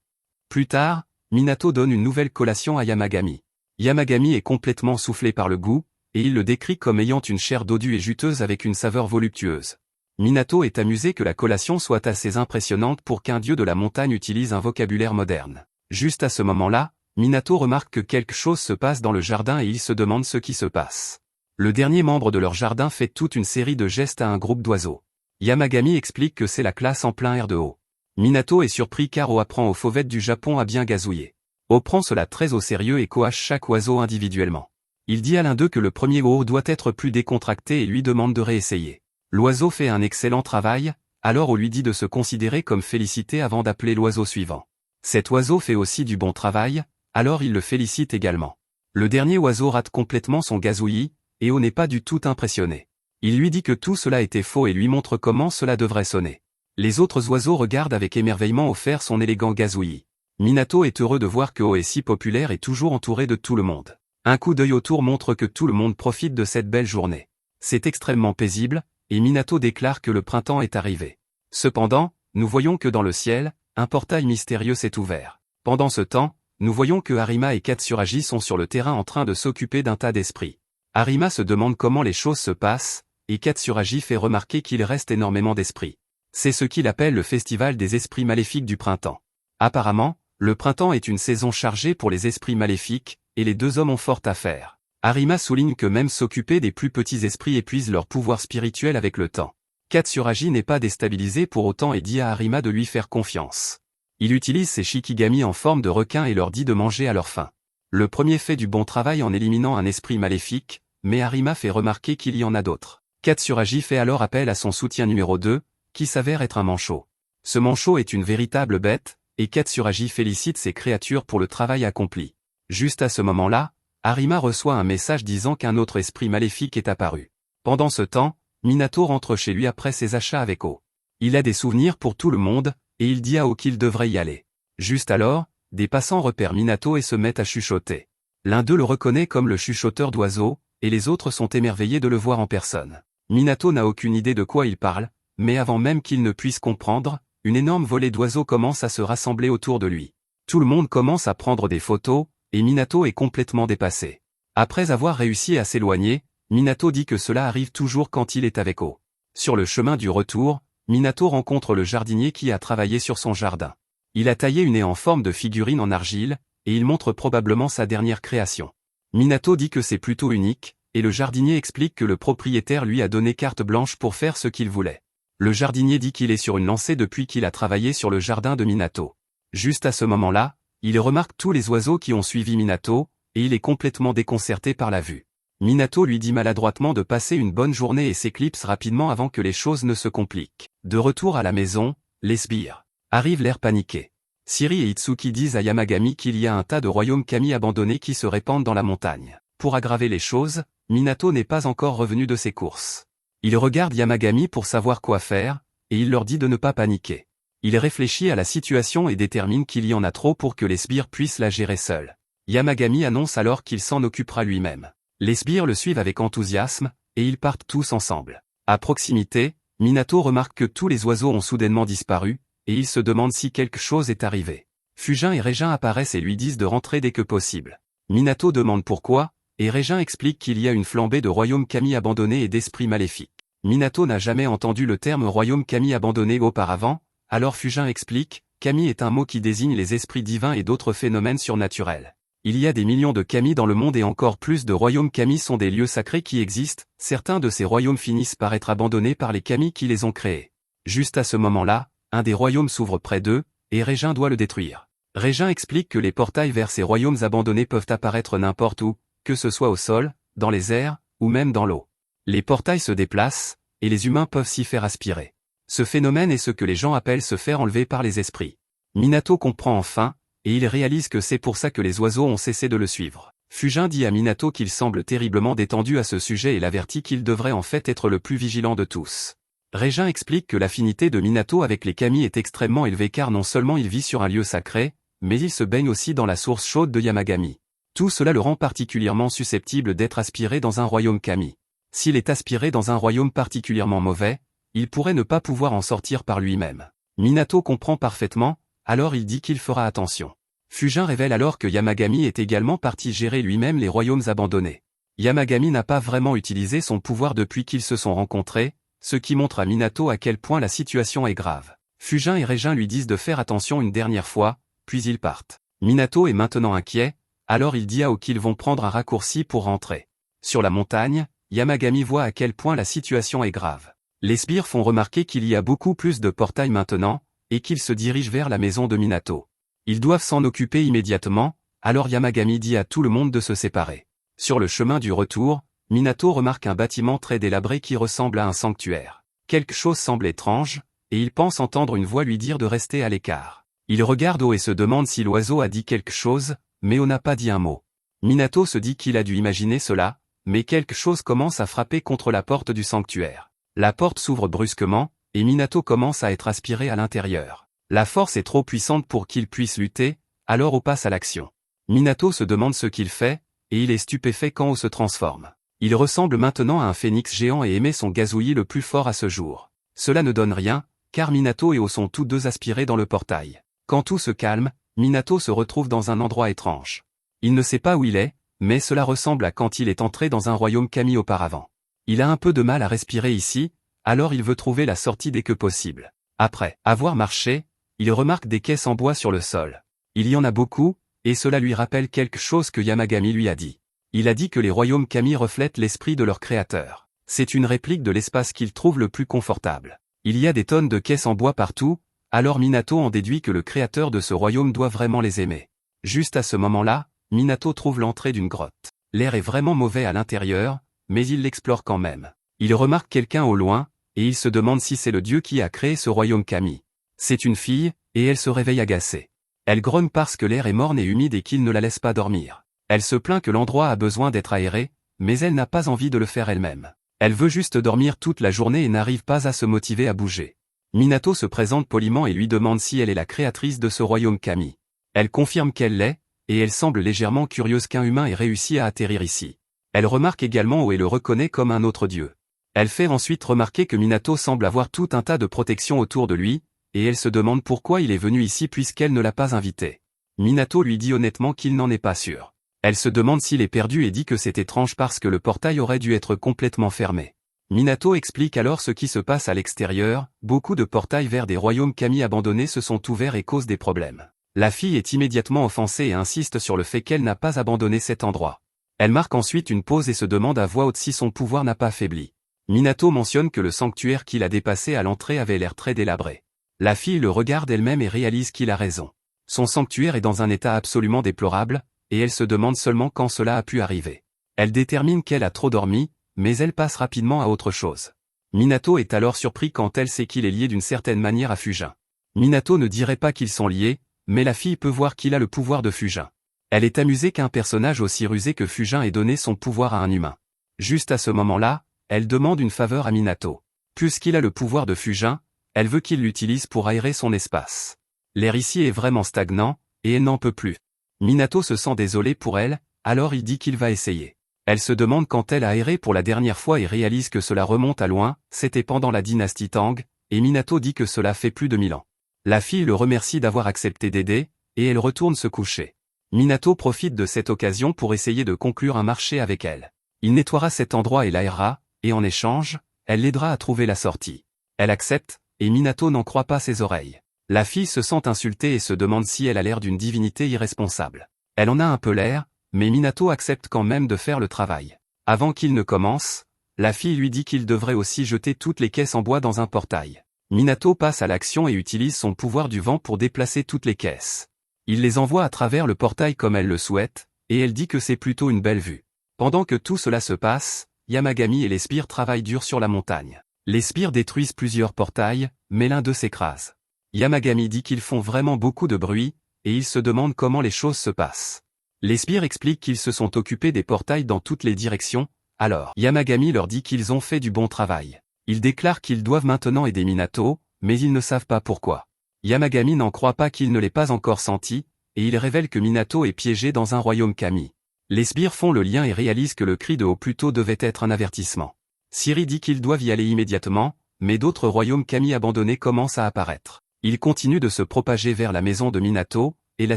Plus tard, Minato donne une nouvelle collation à Yamagami. Yamagami est complètement soufflé par le goût, et il le décrit comme ayant une chair dodue et juteuse avec une saveur voluptueuse. Minato est amusé que la collation soit assez impressionnante pour qu'un dieu de la montagne utilise un vocabulaire moderne. Juste à ce moment-là, Minato remarque que quelque chose se passe dans le jardin et il se demande ce qui se passe. Le dernier membre de leur jardin fait toute une série de gestes à un groupe d'oiseaux. Yamagami explique que c'est la classe en plein air de O. Minato est surpris car O apprend aux fauvettes du Japon à bien gazouiller. O prend cela très au sérieux et coache chaque oiseau individuellement. Il dit à l'un d'eux que le premier O doit être plus décontracté et lui demande de réessayer. L'oiseau fait un excellent travail, alors O lui dit de se considérer comme félicité avant d'appeler l'oiseau suivant. Cet oiseau fait aussi du bon travail, alors il le félicite également. Le dernier oiseau rate complètement son gazouillis, et O n'est pas du tout impressionné. Il lui dit que tout cela était faux et lui montre comment cela devrait sonner. Les autres oiseaux regardent avec émerveillement O faire son élégant gazouillis. Minato est heureux de voir que O est si populaire et toujours entouré de tout le monde. Un coup d'œil autour montre que tout le monde profite de cette belle journée. C'est extrêmement paisible, et Minato déclare que le printemps est arrivé. Cependant, nous voyons que dans le ciel, un portail mystérieux s'est ouvert. Pendant ce temps, nous voyons que Harima et Katsuragi sont sur le terrain en train de s'occuper d'un tas d'esprits. Harima se demande comment les choses se passent, et Katsuragi fait remarquer qu'il reste énormément d'esprits. C'est ce qu'il appelle le festival des esprits maléfiques du printemps. Apparemment, le printemps est une saison chargée pour les esprits maléfiques, et les deux hommes ont fort à faire. Harima souligne que même s'occuper des plus petits esprits épuise leur pouvoir spirituel avec le temps. Katsuragi n'est pas déstabilisé pour autant et dit à Harima de lui faire confiance. Il utilise ses shikigami en forme de requin et leur dit de manger à leur faim. Le premier fait du bon travail en éliminant un esprit maléfique, mais Harima fait remarquer qu'il y en a d'autres. Katsuragi fait alors appel à son soutien numéro 2, qui s'avère être un manchot. Ce manchot est une véritable bête, et Katsuragi félicite ses créatures pour le travail accompli. Juste à ce moment-là, Harima reçoit un message disant qu'un autre esprit maléfique est apparu. Pendant ce temps, Minato rentre chez lui après ses achats avec O. Il a des souvenirs pour tout le monde, et il dit à O qu'il devrait y aller. Juste alors, des passants repèrent Minato et se mettent à chuchoter. L'un d'eux le reconnaît comme le chuchoteur d'oiseaux, et les autres sont émerveillés de le voir en personne. Minato n'a aucune idée de quoi il parle, mais avant même qu'il ne puisse comprendre, une énorme volée d'oiseaux commence à se rassembler autour de lui. Tout le monde commence à prendre des photos, et Minato est complètement dépassé. Après avoir réussi à s'éloigner, Minato dit que cela arrive toujours quand il est avec O. Sur le chemin du retour, Minato rencontre le jardinier qui a travaillé sur son jardin. Il a taillé une haie en forme de figurine en argile, et il montre probablement sa dernière création. Minato dit que c'est plutôt unique, et le jardinier explique que le propriétaire lui a donné carte blanche pour faire ce qu'il voulait. Le jardinier dit qu'il est sur une lancée depuis qu'il a travaillé sur le jardin de Minato. Juste à ce moment-là, il remarque tous les oiseaux qui ont suivi Minato, et il est complètement déconcerté par la vue. Minato lui dit maladroitement de passer une bonne journée et s'éclipse rapidement avant que les choses ne se compliquent. De retour à la maison, les sbires arrivent l'air paniqué. Siri et Itsuki disent à Yamagami qu'il y a un tas de royaumes kami abandonnés qui se répandent dans la montagne. Pour aggraver les choses, Minato n'est pas encore revenu de ses courses. Il regarde Yamagami pour savoir quoi faire, et il leur dit de ne pas paniquer. Il réfléchit à la situation et détermine qu'il y en a trop pour que les sbires puissent la gérer seuls. Yamagami annonce alors qu'il s'en occupera lui-même. Les sbires le suivent avec enthousiasme, et ils partent tous ensemble. À proximité, Minato remarque que tous les oiseaux ont soudainement disparu, et il se demande si quelque chose est arrivé. Fujin et Régin apparaissent et lui disent de rentrer dès que possible. Minato demande pourquoi, et Régin explique qu'il y a une flambée de royaumes kami abandonnés et d'esprits maléfiques. Minato n'a jamais entendu le terme royaume kami abandonné auparavant, alors Fujin explique, kami est un mot qui désigne les esprits divins et d'autres phénomènes surnaturels. Il y a des millions de kami dans le monde et encore plus de royaumes kami sont des lieux sacrés qui existent, certains de ces royaumes finissent par être abandonnés par les kami qui les ont créés. Juste à ce moment-là, un des royaumes s'ouvre près d'eux, et Régin doit le détruire. Régin explique que les portails vers ces royaumes abandonnés peuvent apparaître n'importe où, que ce soit au sol, dans les airs, ou même dans l'eau. Les portails se déplacent, et les humains peuvent s'y faire aspirer. Ce phénomène est ce que les gens appellent se faire enlever par les esprits. Minato comprend enfin, et il réalise que c'est pour ça que les oiseaux ont cessé de le suivre. Fujin dit à Minato qu'il semble terriblement détendu à ce sujet et l'avertit qu'il devrait en fait être le plus vigilant de tous. Régin explique que l'affinité de Minato avec les kami est extrêmement élevée car non seulement il vit sur un lieu sacré, mais il se baigne aussi dans la source chaude de Yamagami. Tout cela le rend particulièrement susceptible d'être aspiré dans un royaume kami. S'il est aspiré dans un royaume particulièrement mauvais, il pourrait ne pas pouvoir en sortir par lui-même. Minato comprend parfaitement, alors il dit qu'il fera attention. Fujin révèle alors que Yamagami est également parti gérer lui-même les royaumes abandonnés. Yamagami n'a pas vraiment utilisé son pouvoir depuis qu'ils se sont rencontrés, ce qui montre à Minato à quel point la situation est grave. Fujin et Régin lui disent de faire attention une dernière fois, puis ils partent. Minato est maintenant inquiet, alors il dit à Ao qu'ils vont prendre un raccourci pour rentrer. Sur la montagne, Yamagami voit à quel point la situation est grave. Les sbires font remarquer qu'il y a beaucoup plus de portails maintenant, et qu'ils se dirigent vers la maison de Minato. Ils doivent s'en occuper immédiatement, alors Yamagami dit à tout le monde de se séparer. Sur le chemin du retour, Minato remarque un bâtiment très délabré qui ressemble à un sanctuaire. Quelque chose semble étrange, et il pense entendre une voix lui dire de rester à l'écart. Il regarde Ao et se demande si l'oiseau a dit quelque chose, mais Ao n'a pas dit un mot. Minato se dit qu'il a dû imaginer cela, mais quelque chose commence à frapper contre la porte du sanctuaire. La porte s'ouvre brusquement, et Minato commence à être aspiré à l'intérieur. La force est trop puissante pour qu'il puisse lutter, alors Ao passe à l'action. Minato se demande ce qu'il fait, et il est stupéfait quand Ao se transforme. Il ressemble maintenant à un phénix géant et émet son gazouillis le plus fort à ce jour. Cela ne donne rien, car Minato et Ao sont tous deux aspirés dans le portail. Quand tout se calme, Minato se retrouve dans un endroit étrange. Il ne sait pas où il est, mais cela ressemble à quand il est entré dans un royaume kami auparavant. Il a un peu de mal à respirer ici, alors il veut trouver la sortie dès que possible. Après avoir marché, il remarque des caisses en bois sur le sol. Il y en a beaucoup, et cela lui rappelle quelque chose que Yamagami lui a dit. Il a dit que les royaumes kami reflètent l'esprit de leur créateur. C'est une réplique de l'espace qu'il trouve le plus confortable. Il y a des tonnes de caisses en bois partout, alors Minato en déduit que le créateur de ce royaume doit vraiment les aimer. Juste à ce moment-là, Minato trouve l'entrée d'une grotte. L'air est vraiment mauvais à l'intérieur, mais il l'explore quand même. Il remarque quelqu'un au loin, et il se demande si c'est le dieu qui a créé ce royaume kami. C'est une fille, et elle se réveille agacée. Elle grogne parce que l'air est morne et humide et qu'il ne la laisse pas dormir. Elle se plaint que l'endroit a besoin d'être aéré, mais elle n'a pas envie de le faire elle-même. Elle veut juste dormir toute la journée et n'arrive pas à se motiver à bouger. Minato se présente poliment et lui demande si elle est la créatrice de ce royaume kami. Elle confirme qu'elle l'est, et elle semble légèrement curieuse qu'un humain ait réussi à atterrir ici. Elle remarque également Ao et le reconnaît comme un autre dieu. Elle fait ensuite remarquer que Minato semble avoir tout un tas de protections autour de lui, et elle se demande pourquoi il est venu ici puisqu'elle ne l'a pas invité. Minato lui dit honnêtement qu'il n'en est pas sûr. Elle se demande s'il est perdu et dit que c'est étrange parce que le portail aurait dû être complètement fermé. Minato explique alors ce qui se passe à l'extérieur, beaucoup de portails vers des royaumes kami abandonnés se sont ouverts et causent des problèmes. La fille est immédiatement offensée et insiste sur le fait qu'elle n'a pas abandonné cet endroit. Elle marque ensuite une pause et se demande à voix haute si son pouvoir n'a pas faibli. Minato mentionne que le sanctuaire qu'il a dépassé à l'entrée avait l'air très délabré. La fille le regarde elle-même et réalise qu'il a raison. Son sanctuaire est dans un état absolument déplorable, et elle se demande seulement quand cela a pu arriver. Elle détermine qu'elle a trop dormi, mais elle passe rapidement à autre chose. Minato est alors surpris quand elle sait qu'il est lié d'une certaine manière à Fujin. Minato ne dirait pas qu'ils sont liés, mais la fille peut voir qu'il a le pouvoir de Fujin. Elle est amusée qu'un personnage aussi rusé que Fujin ait donné son pouvoir à un humain. Juste à ce moment-là, elle demande une faveur à Minato. Puisqu'il a le pouvoir de Fujin, elle veut qu'il l'utilise pour aérer son espace. L'air ici est vraiment stagnant, et elle n'en peut plus. Minato se sent désolé pour elle, alors il dit qu'il va essayer. Elle se demande quand elle a aéré pour la dernière fois et réalise que cela remonte à loin, c'était pendant la dynastie Tang, et Minato dit que cela fait plus de 1000 ans. La fille le remercie d'avoir accepté d'aider, et elle retourne se coucher. Minato profite de cette occasion pour essayer de conclure un marché avec elle. Il nettoiera cet endroit et l'aérera, et en échange, elle l'aidera à trouver la sortie. Elle accepte, et Minato n'en croit pas ses oreilles. La fille se sent insultée et se demande si elle a l'air d'une divinité irresponsable. Elle en a un peu l'air, mais Minato accepte quand même de faire le travail. Avant qu'il ne commence, la fille lui dit qu'il devrait aussi jeter toutes les caisses en bois dans un portail. Minato passe à l'action et utilise son pouvoir du vent pour déplacer toutes les caisses. Il les envoie à travers le portail comme elle le souhaite, et elle dit que c'est plutôt une belle vue. Pendant que tout cela se passe, Yamagami et les sbires travaillent dur sur la montagne. Les sbires détruisent plusieurs portails, mais l'un d'eux s'écrase. Yamagami dit qu'ils font vraiment beaucoup de bruit, et il se demande comment les choses se passent. Les sbires expliquent qu'ils se sont occupés des portails dans toutes les directions, alors Yamagami leur dit qu'ils ont fait du bon travail. Ils déclarent qu'ils doivent maintenant aider Minato, mais ils ne savent pas pourquoi. Yamagami n'en croit pas qu'il ne l'ait pas encore senti, et il révèle que Minato est piégé dans un royaume kami. Les sbires font le lien et réalisent que le cri de Obluto devait être un avertissement. Siri dit qu'ils doivent y aller immédiatement, mais d'autres royaumes kami abandonnés commencent à apparaître. Ils continuent de se propager vers la maison de Minato, et la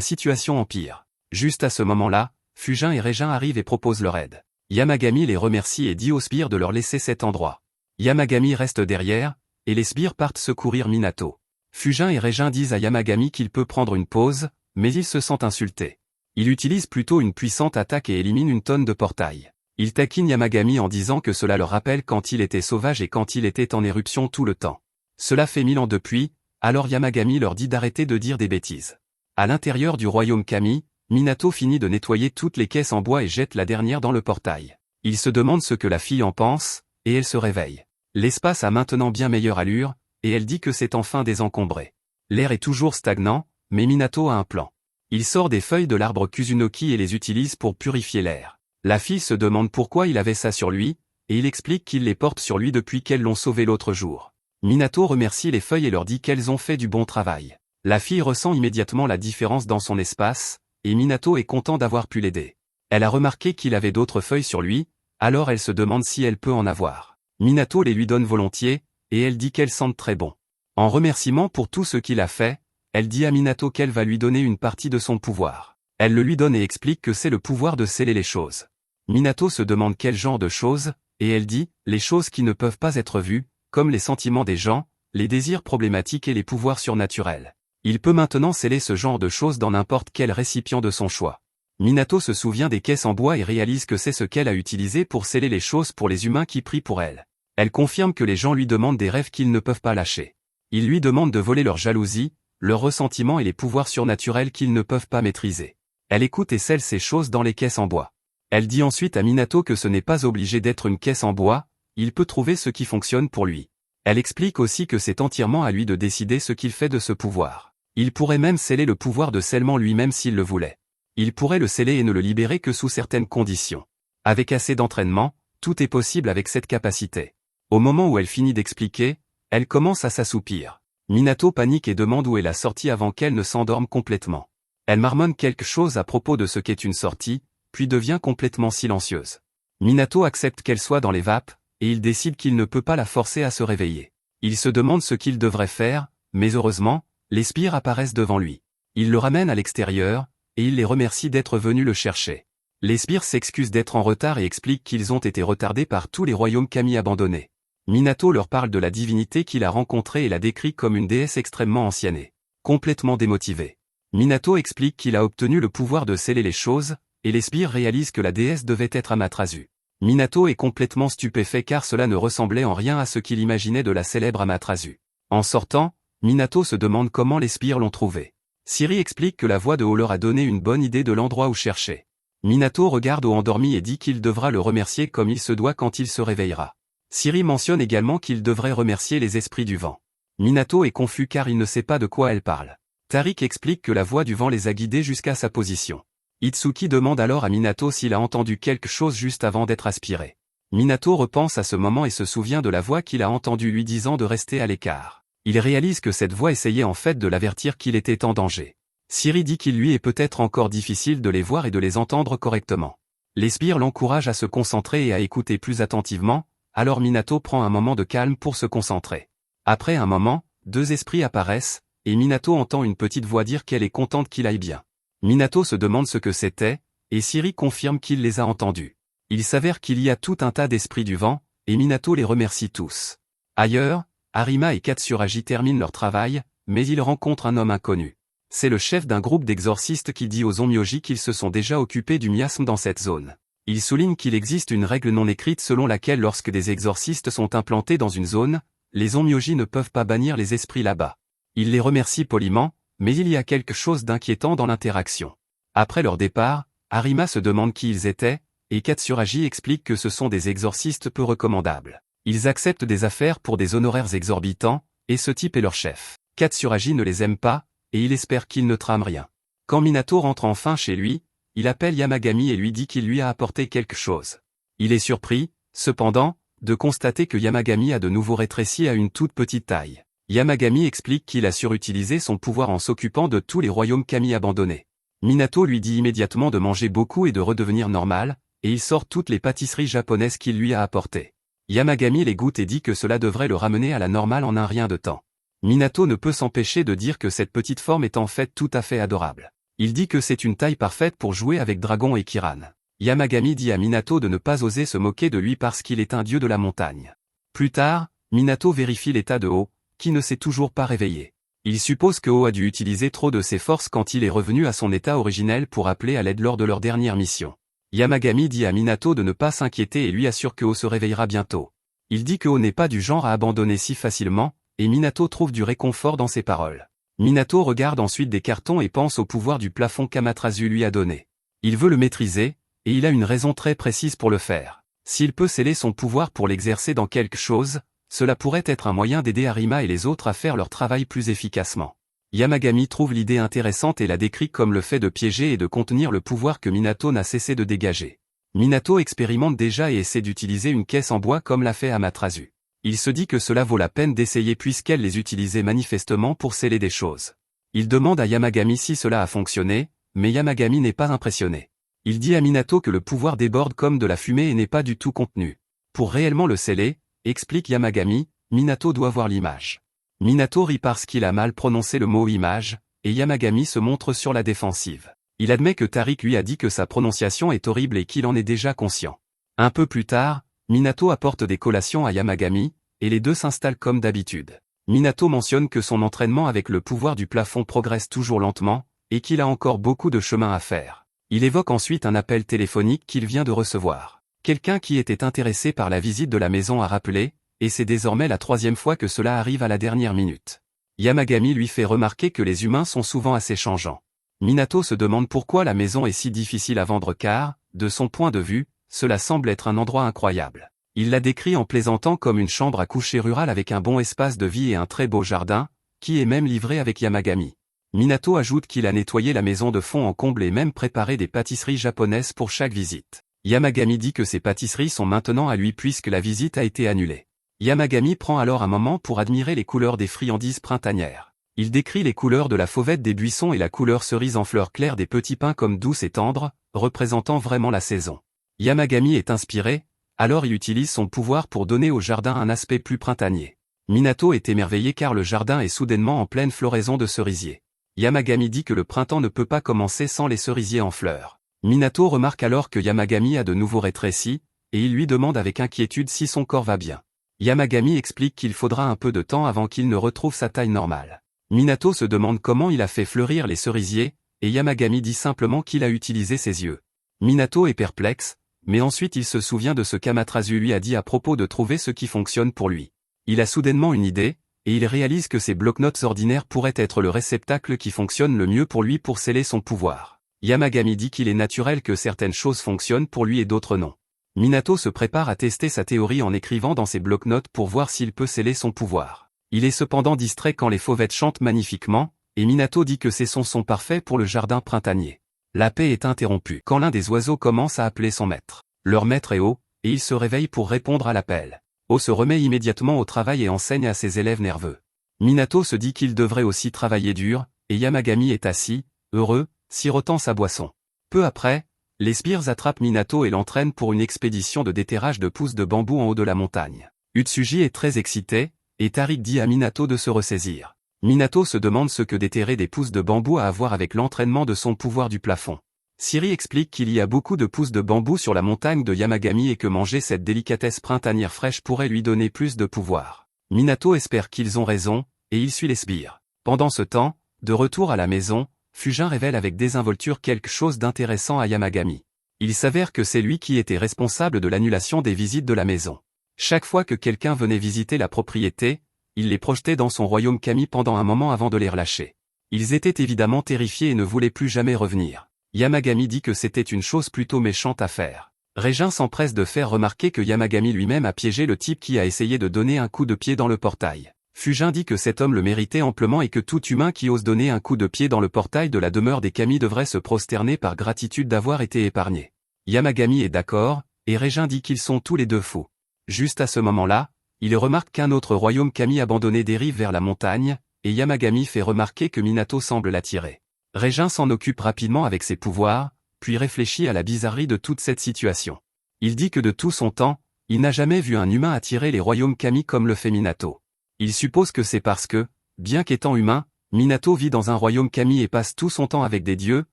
situation empire. Juste à ce moment-là, Fujin et Régin arrivent et proposent leur aide. Yamagami les remercie et dit aux sbires de leur laisser cet endroit. Yamagami reste derrière, et les sbires partent secourir Minato. Fujin et Régin disent à Yamagami qu'il peut prendre une pause, mais il se sent insulté. Il utilise plutôt une puissante attaque et élimine une tonne de portails. Il taquine Yamagami en disant que cela leur rappelle quand il était sauvage et quand il était en éruption tout le temps. Cela fait 1000 ans depuis, alors Yamagami leur dit d'arrêter de dire des bêtises. À l'intérieur du royaume Kami, Minato finit de nettoyer toutes les caisses en bois et jette la dernière dans le portail. Il se demande ce que la fille en pense, et elle se réveille. L'espace a maintenant bien meilleure allure, et elle dit que c'est enfin désencombré. L'air est toujours stagnant, mais Minato a un plan. Il sort des feuilles de l'arbre Kusunoki et les utilise pour purifier l'air. La fille se demande pourquoi il avait ça sur lui, et il explique qu'il les porte sur lui depuis qu'elles l'ont sauvé l'autre jour. Minato remercie les feuilles et leur dit qu'elles ont fait du bon travail. La fille ressent immédiatement la différence dans son espace, et Minato est content d'avoir pu l'aider. Elle a remarqué qu'il avait d'autres feuilles sur lui, alors elle se demande si elle peut en avoir. Minato les lui donne volontiers, et elle dit qu'elles sentent très bon. En remerciement pour tout ce qu'il a fait, elle dit à Minato qu'elle va lui donner une partie de son pouvoir. Elle le lui donne et explique que c'est le pouvoir de sceller les choses. Minato se demande quel genre de choses, et elle dit, les choses qui ne peuvent pas être vues, comme les sentiments des gens, les désirs problématiques et les pouvoirs surnaturels. Il peut maintenant sceller ce genre de choses dans n'importe quel récipient de son choix. Minato se souvient des caisses en bois et réalise que c'est ce qu'elle a utilisé pour sceller les choses pour les humains qui prient pour elle. Elle confirme que les gens lui demandent des rêves qu'ils ne peuvent pas lâcher. Ils lui demandent de voler leur jalousie, leur ressentiment et les pouvoirs surnaturels qu'ils ne peuvent pas maîtriser. Elle écoute et scelle ces choses dans les caisses en bois. Elle dit ensuite à Minato que ce n'est pas obligé d'être une caisse en bois, il peut trouver ce qui fonctionne pour lui. Elle explique aussi que c'est entièrement à lui de décider ce qu'il fait de ce pouvoir. Il pourrait même sceller le pouvoir de scellement lui-même s'il le voulait. Il pourrait le sceller et ne le libérer que sous certaines conditions. Avec assez d'entraînement, tout est possible avec cette capacité. Au moment où elle finit d'expliquer, elle commence à s'assoupir. Minato panique et demande où est la sortie avant qu'elle ne s'endorme complètement. Elle marmonne quelque chose à propos de ce qu'est une sortie, puis devient complètement silencieuse. Minato accepte qu'elle soit dans les vapes, et il décide qu'il ne peut pas la forcer à se réveiller. Il se demande ce qu'il devrait faire, mais heureusement, les sbires apparaissent devant lui. Il le ramène à l'extérieur, et il les remercie d'être venus le chercher. Les sbires s'excusent d'être en retard et expliquent qu'ils ont été retardés par tous les royaumes kami abandonnés. Minato leur parle de la divinité qu'il a rencontrée et la décrit comme une déesse extrêmement anciennée. Complètement démotivé. Minato explique qu'il a obtenu le pouvoir de sceller les choses, et les sbires réalisent que la déesse devait être Amaterasu. Minato est complètement stupéfait car cela ne ressemblait en rien à ce qu'il imaginait de la célèbre Amaterasu. En sortant, Minato se demande comment les sbires l'ont trouvé. Siri explique que la voix de haut leur a donné une bonne idée de l'endroit où chercher. Minato regarde au endormi et dit qu'il devra le remercier comme il se doit quand il se réveillera. Siri mentionne également qu'il devrait remercier les esprits du vent. Minato est confus car il ne sait pas de quoi elle parle. Tariq explique que la voix du vent les a guidés jusqu'à sa position. Itsuki demande alors à Minato s'il a entendu quelque chose juste avant d'être aspiré. Minato repense à ce moment et se souvient de la voix qu'il a entendue lui disant de rester à l'écart. Il réalise que cette voix essayait en fait de l'avertir qu'il était en danger. Siri dit qu'il lui est peut-être encore difficile de les voir et de les entendre correctement. Les sbires l'encouragent à se concentrer et à écouter plus attentivement, alors Minato prend un moment de calme pour se concentrer. Après un moment, deux esprits apparaissent, et Minato entend une petite voix dire qu'elle est contente qu'il aille bien. Minato se demande ce que c'était, et Siri confirme qu'il les a entendus. Il s'avère qu'il y a tout un tas d'esprits du vent, et Minato les remercie tous. Ailleurs, Arima et Katsuragi terminent leur travail, mais ils rencontrent un homme inconnu. C'est le chef d'un groupe d'exorcistes qui dit aux onmyoji qu'ils se sont déjà occupés du miasme dans cette zone. Il souligne qu'il existe une règle non écrite selon laquelle lorsque des exorcistes sont implantés dans une zone, les onmyoji ne peuvent pas bannir les esprits là-bas. Il les remercie poliment, mais il y a quelque chose d'inquiétant dans l'interaction. Après leur départ, Arima se demande qui ils étaient, et Katsuragi explique que ce sont des exorcistes peu recommandables. Ils acceptent des affaires pour des honoraires exorbitants, Et ce type est leur chef. Katsuragi ne les aime pas, et il espère qu'ils ne trament rien. Quand Minato rentre enfin chez lui, il appelle Yamagami et lui dit qu'il lui a apporté quelque chose. Il est surpris, cependant, de constater que Yamagami a de nouveau rétréci à une toute petite taille. Yamagami explique qu'il a surutilisé son pouvoir en s'occupant de tous les royaumes kami abandonnés. Minato lui dit immédiatement de manger beaucoup et de redevenir normal, et il sort toutes les pâtisseries japonaises qu'il lui a apportées. Yamagami les goûte et dit que cela devrait le ramener à la normale en un rien de temps. Minato ne peut s'empêcher de dire que cette petite forme est en fait tout à fait adorable. Il dit que c'est une taille parfaite pour jouer avec Dragon et Kiran. Yamagami dit à Minato de ne pas oser se moquer de lui parce qu'il est un dieu de la montagne. Plus tard, Minato vérifie l'état de O, qui ne s'est toujours pas réveillé. Il suppose que O a dû utiliser trop de ses forces quand il est revenu à son état originel pour appeler à l'aide lors de leur dernière mission. Yamagami dit à Minato de ne pas s'inquiéter et lui assure que O se réveillera bientôt. Il dit que O n'est pas du genre à abandonner si facilement, et Minato trouve du réconfort dans ses paroles. Minato regarde ensuite des cartons et pense au pouvoir du plafond qu'Amaterasu lui a donné. Il veut le maîtriser, et il a une raison très précise pour le faire. S'il peut sceller son pouvoir pour l'exercer dans quelque chose, cela pourrait être un moyen d'aider Arima et les autres à faire leur travail plus efficacement. Yamagami trouve l'idée intéressante et la décrit comme le fait de piéger et de contenir le pouvoir que Minato n'a cessé de dégager. Minato expérimente déjà et essaie d'utiliser une caisse en bois comme l'a fait Amaterasu. Il se dit que cela vaut la peine d'essayer puisqu'elle les utilisait manifestement pour sceller des choses. Il demande à Yamagami si cela a fonctionné, mais Yamagami n'est pas impressionné. Il dit à Minato que le pouvoir déborde comme de la fumée et n'est pas du tout contenu. Pour réellement le sceller, explique Yamagami, Minato doit voir l'image. Minato rit parce qu'il a mal prononcé le mot image, et Yamagami se montre sur la défensive. Il admet que Tariq lui a dit que sa prononciation est horrible et qu'il en est déjà conscient. Un peu plus tard, Minato apporte des collations à Yamagami, et les deux s'installent comme d'habitude. Minato mentionne que son entraînement avec le pouvoir du plafond progresse toujours lentement, et qu'il a encore beaucoup de chemin à faire. Il évoque ensuite un appel téléphonique qu'il vient de recevoir. Quelqu'un qui était intéressé par la visite de la maison a rappelé, et c'est désormais la 3e fois que cela arrive à la dernière minute. Yamagami lui fait remarquer que les humains sont souvent assez changeants. Minato se demande pourquoi la maison est si difficile à vendre car, de son point de vue, cela semble être un endroit incroyable. Il la décrit en plaisantant comme une chambre à coucher rurale avec un bon espace de vie et un très beau jardin, qui est même livré avec Yamagami. Minato ajoute qu'il a nettoyé la maison de fond en comble et même préparé des pâtisseries japonaises pour chaque visite. Yamagami dit que ces pâtisseries sont maintenant à lui puisque la visite a été annulée. Yamagami prend alors un moment pour admirer les couleurs des friandises printanières. Il décrit les couleurs de la fauvette des buissons et la couleur cerise en fleurs claires des petits pins comme douces et tendres, représentant vraiment la saison. Yamagami est inspiré, alors il utilise son pouvoir pour donner au jardin un aspect plus printanier. Minato est émerveillé car le jardin est soudainement en pleine floraison de cerisiers. Yamagami dit que le printemps ne peut pas commencer sans les cerisiers en fleurs. Minato remarque alors que Yamagami a de nouveau rétréci, et il lui demande avec inquiétude si son corps va bien. Yamagami explique qu'il faudra un peu de temps avant qu'il ne retrouve sa taille normale. Minato se demande comment il a fait fleurir les cerisiers, et Yamagami dit simplement qu'il a utilisé ses yeux. Minato est perplexe, mais ensuite il se souvient de ce qu'Amaterasu lui a dit à propos de trouver ce qui fonctionne pour lui. Il a soudainement une idée, et il réalise que ces bloc-notes ordinaires pourraient être le réceptacle qui fonctionne le mieux pour lui pour sceller son pouvoir. Yamagami dit qu'il est naturel que certaines choses fonctionnent pour lui et d'autres non. Minato se prépare à tester sa théorie en écrivant dans ses bloc-notes pour voir s'il peut sceller son pouvoir. Il est cependant distrait quand les fauvettes chantent magnifiquement, et Minato dit que ces sons sont parfaits pour le jardin printanier. La paix est interrompue quand l'un des oiseaux commence à appeler son maître. Leur maître est O, et il se réveille pour répondre à l'appel. O se remet immédiatement au travail et enseigne à ses élèves nerveux. Minato se dit qu'il devrait aussi travailler dur, et Yamagami est assis, heureux, sirotant sa boisson. Peu après, les sbires attrapent Minato et l'entraînent pour une expédition de déterrage de pousses de bambou en haut de la montagne. Utsuji est très excité, et Tariq dit à Minato de se ressaisir. Minato se demande ce que déterrer des pousses de bambou a à voir avec l'entraînement de son pouvoir du plafond. Siri explique qu'il y a beaucoup de pousses de bambou sur la montagne de Yamagami et que manger cette délicatesse printanière fraîche pourrait lui donner plus de pouvoir. Minato espère qu'ils ont raison, et il suit les sbires. Pendant ce temps, de retour à la maison, Fujin révèle avec désinvolture quelque chose d'intéressant à Yamagami. Il s'avère que c'est lui qui était responsable de l'annulation des visites de la maison. Chaque fois que quelqu'un venait visiter la propriété, il les projetait dans son royaume kami pendant un moment avant de les relâcher. Ils étaient évidemment terrifiés et ne voulaient plus jamais revenir. Yamagami dit que c'était une chose plutôt méchante à faire. Régin s'empresse de faire remarquer que Yamagami lui-même a piégé le type qui a essayé de donner un coup de pied dans le portail. Fujin dit que cet homme le méritait amplement et que tout humain qui ose donner un coup de pied dans le portail de la demeure des Kami devrait se prosterner par gratitude d'avoir été épargné. Yamagami est d'accord, et Régin dit qu'ils sont tous les deux fous. Juste à ce moment-là, il remarque qu'un autre royaume Kami abandonné dérive vers la montagne, et Yamagami fait remarquer que Minato semble l'attirer. Régin s'en occupe rapidement avec ses pouvoirs, puis réfléchit à la bizarrerie de toute cette situation. Il dit que de tout son temps, il n'a jamais vu un humain attirer les royaumes Kami comme le fait Minato. Il suppose que c'est parce que, bien qu'étant humain, Minato vit dans un royaume Kami et passe tout son temps avec des dieux,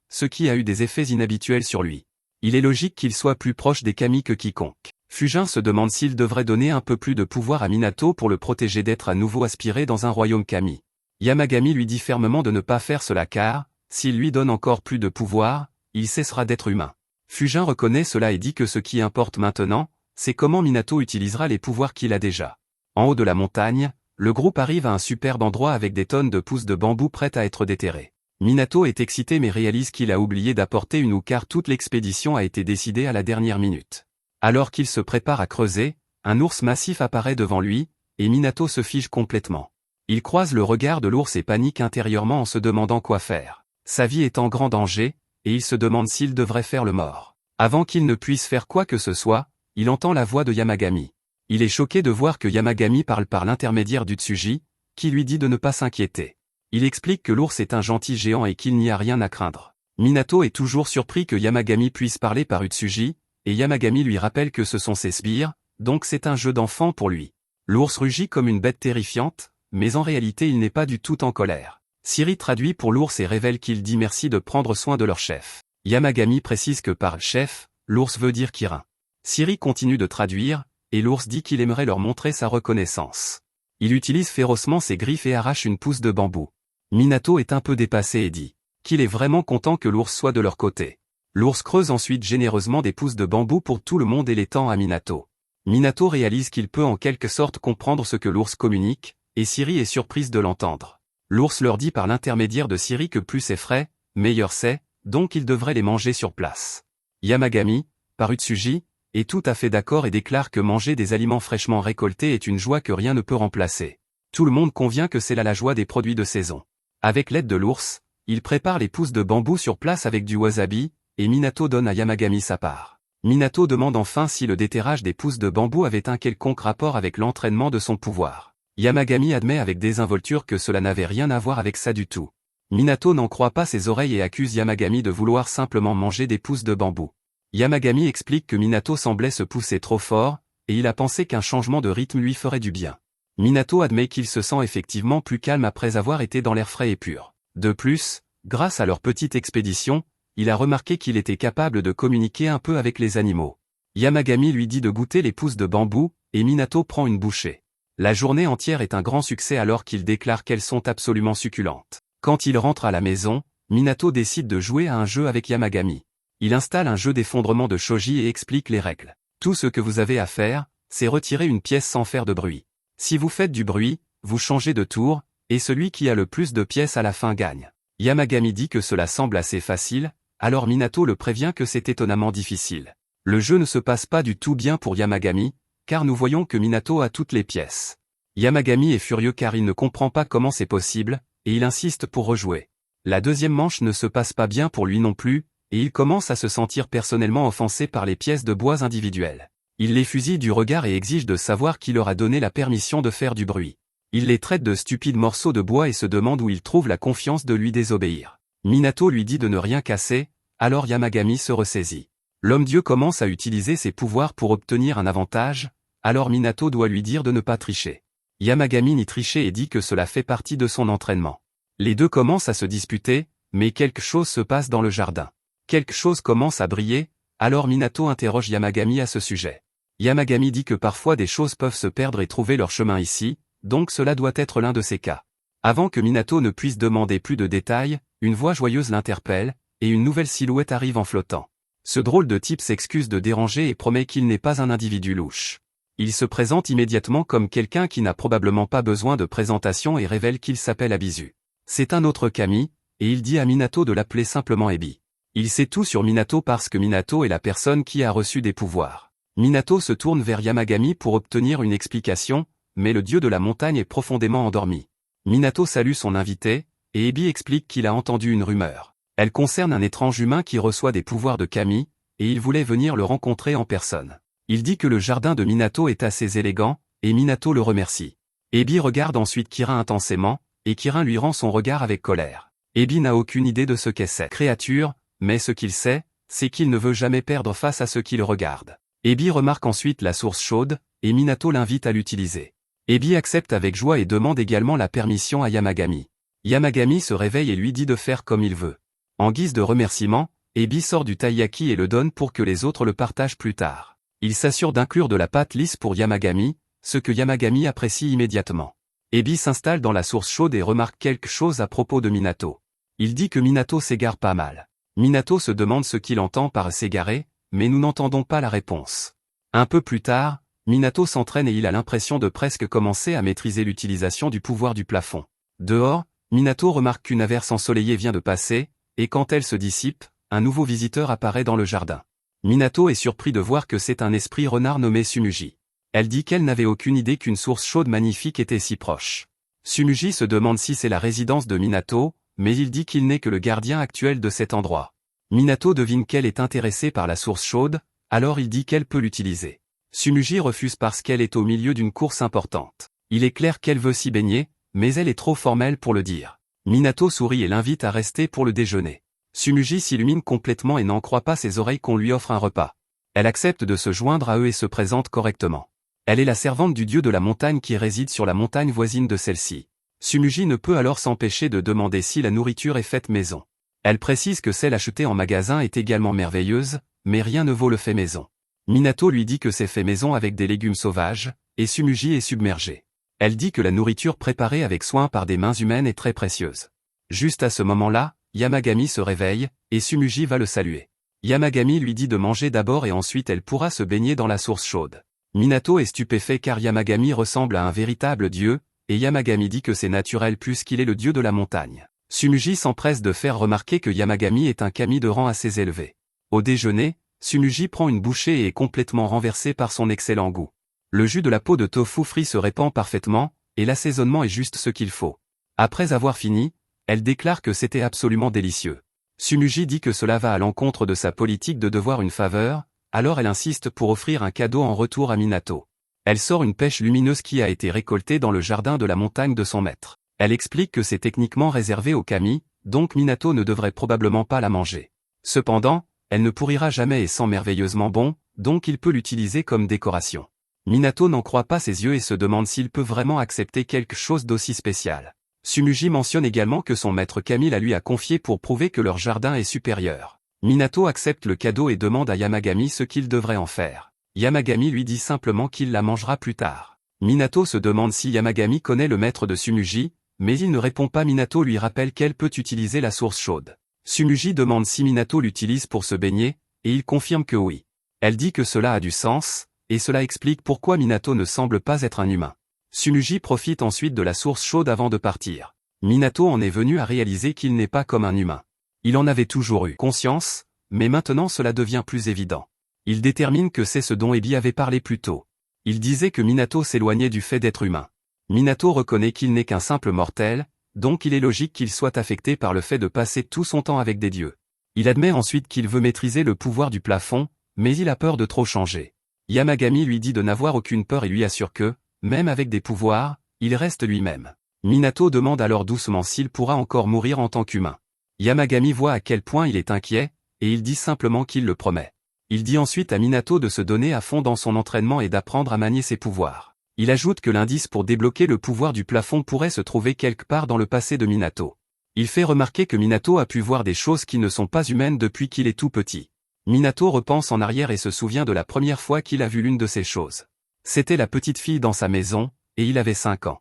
ce qui a eu des effets inhabituels sur lui. Il est logique qu'il soit plus proche des Kami que quiconque. Fujin se demande s'il devrait donner un peu plus de pouvoir à Minato pour le protéger d'être à nouveau aspiré dans un royaume Kami. Yamagami lui dit fermement de ne pas faire cela car, s'il lui donne encore plus de pouvoir, il cessera d'être humain. Fujin reconnaît cela et dit que ce qui importe maintenant, c'est comment Minato utilisera les pouvoirs qu'il a déjà. En haut de la montagne, le groupe arrive à un superbe endroit avec des tonnes de pousses de bambou prêtes à être déterrées. Minato est excité mais réalise qu'il a oublié d'apporter une houe car toute l'expédition a été décidée à la dernière minute. Alors qu'il se prépare à creuser, un ours massif apparaît devant lui, et Minato se fige complètement. Il croise le regard de l'ours et panique intérieurement en se demandant quoi faire. Sa vie est en grand danger, et il se demande s'il devrait faire le mort. Avant qu'il ne puisse faire quoi que ce soit, il entend la voix de Yamagami. Il est choqué de voir que Yamagami parle par l'intermédiaire d'Utsuji, qui lui dit de ne pas s'inquiéter. Il explique que l'ours est un gentil géant et qu'il n'y a rien à craindre. Minato est toujours surpris que Yamagami puisse parler par Utsuji, et Yamagami lui rappelle que ce sont ses sbires, donc c'est un jeu d'enfant pour lui. L'ours rugit comme une bête terrifiante, mais en réalité il n'est pas du tout en colère. Siri traduit pour l'ours et révèle qu'il dit merci de prendre soin de leur chef. Yamagami précise que par « chef », l'ours veut dire Kirin. Siri continue de traduire, et l'ours dit qu'il aimerait leur montrer sa reconnaissance. Il utilise férocement ses griffes et arrache une pousse de bambou. Minato est un peu dépassé et dit qu'il est vraiment content que l'ours soit de leur côté. L'ours creuse ensuite généreusement des pousses de bambou pour tout le monde et les tend à Minato. Minato réalise qu'il peut en quelque sorte comprendre ce que l'ours communique, et Siri est surprise de l'entendre. L'ours leur dit par l'intermédiaire de Siri que plus c'est frais, meilleur c'est, donc il devrait les manger sur place. Yamagami, par Utsuji, est tout à fait d'accord et déclare que manger des aliments fraîchement récoltés est une joie que rien ne peut remplacer. Tout le monde convient que c'est là la joie des produits de saison. Avec l'aide de l'ours, il prépare les pousses de bambou sur place avec du wasabi, et Minato donne à Yamagami sa part. Minato demande enfin si le déterrage des pousses de bambou avait un quelconque rapport avec l'entraînement de son pouvoir. Yamagami admet avec désinvolture que cela n'avait rien à voir avec ça du tout. Minato n'en croit pas ses oreilles et accuse Yamagami de vouloir simplement manger des pousses de bambou. Yamagami explique que Minato semblait se pousser trop fort, et il a pensé qu'un changement de rythme lui ferait du bien. Minato admet qu'il se sent effectivement plus calme après avoir été dans l'air frais et pur. De plus, grâce à leur petite expédition, il a remarqué qu'il était capable de communiquer un peu avec les animaux. Yamagami lui dit de goûter les pousses de bambou, et Minato prend une bouchée. La journée entière est un grand succès alors qu'il déclare qu'elles sont absolument succulentes. Quand il rentre à la maison, Minato décide de jouer à un jeu avec Yamagami. Il installe un jeu d'effondrement de shoji et explique les règles. Tout ce que vous avez à faire, c'est retirer une pièce sans faire de bruit. Si vous faites du bruit, vous changez de tour, et celui qui a le plus de pièces à la fin gagne. Yamagami dit que cela semble assez facile, alors Minato le prévient que c'est étonnamment difficile. Le jeu ne se passe pas du tout bien pour Yamagami, car nous voyons que Minato a toutes les pièces. Yamagami est furieux car il ne comprend pas comment c'est possible, et il insiste pour rejouer. La deuxième manche ne se passe pas bien pour lui non plus, et il commence à se sentir personnellement offensé par les pièces de bois individuelles. Il les fusille du regard et exige de savoir qui leur a donné la permission de faire du bruit. Il les traite de stupides morceaux de bois et se demande où il trouve la confiance de lui désobéir. Minato lui dit de ne rien casser, alors Yamagami se ressaisit. L'homme-dieu commence à utiliser ses pouvoirs pour obtenir un avantage, alors Minato doit lui dire de ne pas tricher. Yamagami nie tricher et dit que cela fait partie de son entraînement. Les deux commencent à se disputer, mais quelque chose se passe dans le jardin. Quelque chose commence à briller, alors Minato interroge Yamagami à ce sujet. Yamagami dit que parfois des choses peuvent se perdre et trouver leur chemin ici, donc cela doit être l'un de ces cas. Avant que Minato ne puisse demander plus de détails, une voix joyeuse l'interpelle, et une nouvelle silhouette arrive en flottant. Ce drôle de type s'excuse de déranger et promet qu'il n'est pas un individu louche. Il se présente immédiatement comme quelqu'un qui n'a probablement pas besoin de présentation et révèle qu'il s'appelle Abisu. C'est un autre Kami, et il dit à Minato de l'appeler simplement Ebi. Il sait tout sur Minato parce que Minato est la personne qui a reçu des pouvoirs. Minato se tourne vers Yamagami pour obtenir une explication, mais le dieu de la montagne est profondément endormi. Minato salue son invité, et Ebi explique qu'il a entendu une rumeur. Elle concerne un étrange humain qui reçoit des pouvoirs de kami, et il voulait venir le rencontrer en personne. Il dit que le jardin de Minato est assez élégant, et Minato le remercie. Ebi regarde ensuite Kirin intensément, et Kirin lui rend son regard avec colère. Ebi n'a aucune idée de ce qu'est cette créature, mais ce qu'il sait, c'est qu'il ne veut jamais perdre face à ce qui le regarde. Ebi remarque ensuite la source chaude, et Minato l'invite à l'utiliser. Ebi accepte avec joie et demande également la permission à Yamagami. Yamagami se réveille et lui dit de faire comme il veut. En guise de remerciement, Ebi sort du taiyaki et le donne pour que les autres le partagent plus tard. Il s'assure d'inclure de la pâte lisse pour Yamagami, ce que Yamagami apprécie immédiatement. Ebi s'installe dans la source chaude et remarque quelque chose à propos de Minato. Il dit que Minato s'égare pas mal. Minato se demande ce qu'il entend par s'égarer, mais nous n'entendons pas la réponse. Un peu plus tard, Minato s'entraîne et il a l'impression de presque commencer à maîtriser l'utilisation du pouvoir du plafond. Dehors, Minato remarque qu'une averse ensoleillée vient de passer, et quand elle se dissipe, un nouveau visiteur apparaît dans le jardin. Minato est surpris de voir que c'est un esprit renard nommé Tsumugi. Elle dit qu'elle n'avait aucune idée qu'une source chaude magnifique était si proche. Tsumugi se demande si c'est la résidence de Minato, mais il dit qu'il n'est que le gardien actuel de cet endroit. Minato devine qu'elle est intéressée par la source chaude, alors il dit qu'elle peut l'utiliser. Tsumugi refuse parce qu'elle est au milieu d'une course importante. Il est clair qu'elle veut s'y baigner, mais elle est trop formelle pour le dire. Minato sourit et l'invite à rester pour le déjeuner. Tsumugi s'illumine complètement et n'en croit pas ses oreilles qu'on lui offre un repas. Elle accepte de se joindre à eux et se présente correctement. Elle est la servante du dieu de la montagne qui réside sur la montagne voisine de celle-ci. Tsumugi ne peut alors s'empêcher de demander si la nourriture est faite maison. Elle précise que celle achetée en magasin est également merveilleuse, mais rien ne vaut le fait maison. Minato lui dit que c'est fait maison avec des légumes sauvages, et Tsumugi est submergée. Elle dit que la nourriture préparée avec soin par des mains humaines est très précieuse. Juste à ce moment-là, Yamagami se réveille, et Tsumugi va le saluer. Yamagami lui dit de manger d'abord et ensuite elle pourra se baigner dans la source chaude. Minato est stupéfait car Yamagami ressemble à un véritable dieu, et Yamagami dit que c'est naturel plus qu'il est le dieu de la montagne. Tsumugi s'empresse de faire remarquer que Yamagami est un kami de rang assez élevé. Au déjeuner, Tsumugi prend une bouchée et est complètement renversé par son excellent goût. Le jus de la peau de tofu frit se répand parfaitement, et l'assaisonnement est juste ce qu'il faut. Après avoir fini, elle déclare que c'était absolument délicieux. Tsumugi dit que cela va à l'encontre de sa politique de devoir une faveur, alors elle insiste pour offrir un cadeau en retour à Minato. Elle sort une pêche lumineuse qui a été récoltée dans le jardin de la montagne de son maître. Elle explique que c'est techniquement réservé aux kami, donc Minato ne devrait probablement pas la manger. Cependant, elle ne pourrira jamais et sent merveilleusement bon, donc il peut l'utiliser comme décoration. Minato n'en croit pas ses yeux et se demande s'il peut vraiment accepter quelque chose d'aussi spécial. Tsumugi mentionne également que son maître Kami la lui a confié pour prouver que leur jardin est supérieur. Minato accepte le cadeau et demande à Yamagami ce qu'il devrait en faire. Yamagami lui dit simplement qu'il la mangera plus tard. Minato se demande si Yamagami connaît le maître de Tsumugi, mais il ne répond pas. Minato lui rappelle qu'elle peut utiliser la source chaude. Tsumugi demande si Minato l'utilise pour se baigner, et il confirme que oui. Elle dit que cela a du sens, et cela explique pourquoi Minato ne semble pas être un humain. Tsumugi profite ensuite de la source chaude avant de partir. Minato en est venu à réaliser qu'il n'est pas comme un humain. Il en avait toujours eu conscience, mais maintenant cela devient plus évident. Il détermine que c'est ce dont Ebi avait parlé plus tôt. Il disait que Minato s'éloignait du fait d'être humain. Minato reconnaît qu'il n'est qu'un simple mortel, donc il est logique qu'il soit affecté par le fait de passer tout son temps avec des dieux. Il admet ensuite qu'il veut maîtriser le pouvoir du plafond, mais il a peur de trop changer. Yamagami lui dit de n'avoir aucune peur et lui assure que, même avec des pouvoirs, il reste lui-même. Minato demande alors doucement s'il pourra encore mourir en tant qu'humain. Yamagami voit à quel point il est inquiet, et il dit simplement qu'il le promet. Il dit ensuite à Minato de se donner à fond dans son entraînement et d'apprendre à manier ses pouvoirs. Il ajoute que l'indice pour débloquer le pouvoir du plafond pourrait se trouver quelque part dans le passé de Minato. Il fait remarquer que Minato a pu voir des choses qui ne sont pas humaines depuis qu'il est tout petit. Minato repense en arrière et se souvient de la première fois qu'il a vu l'une de ces choses. C'était la petite fille dans sa maison, et il avait 5 ans.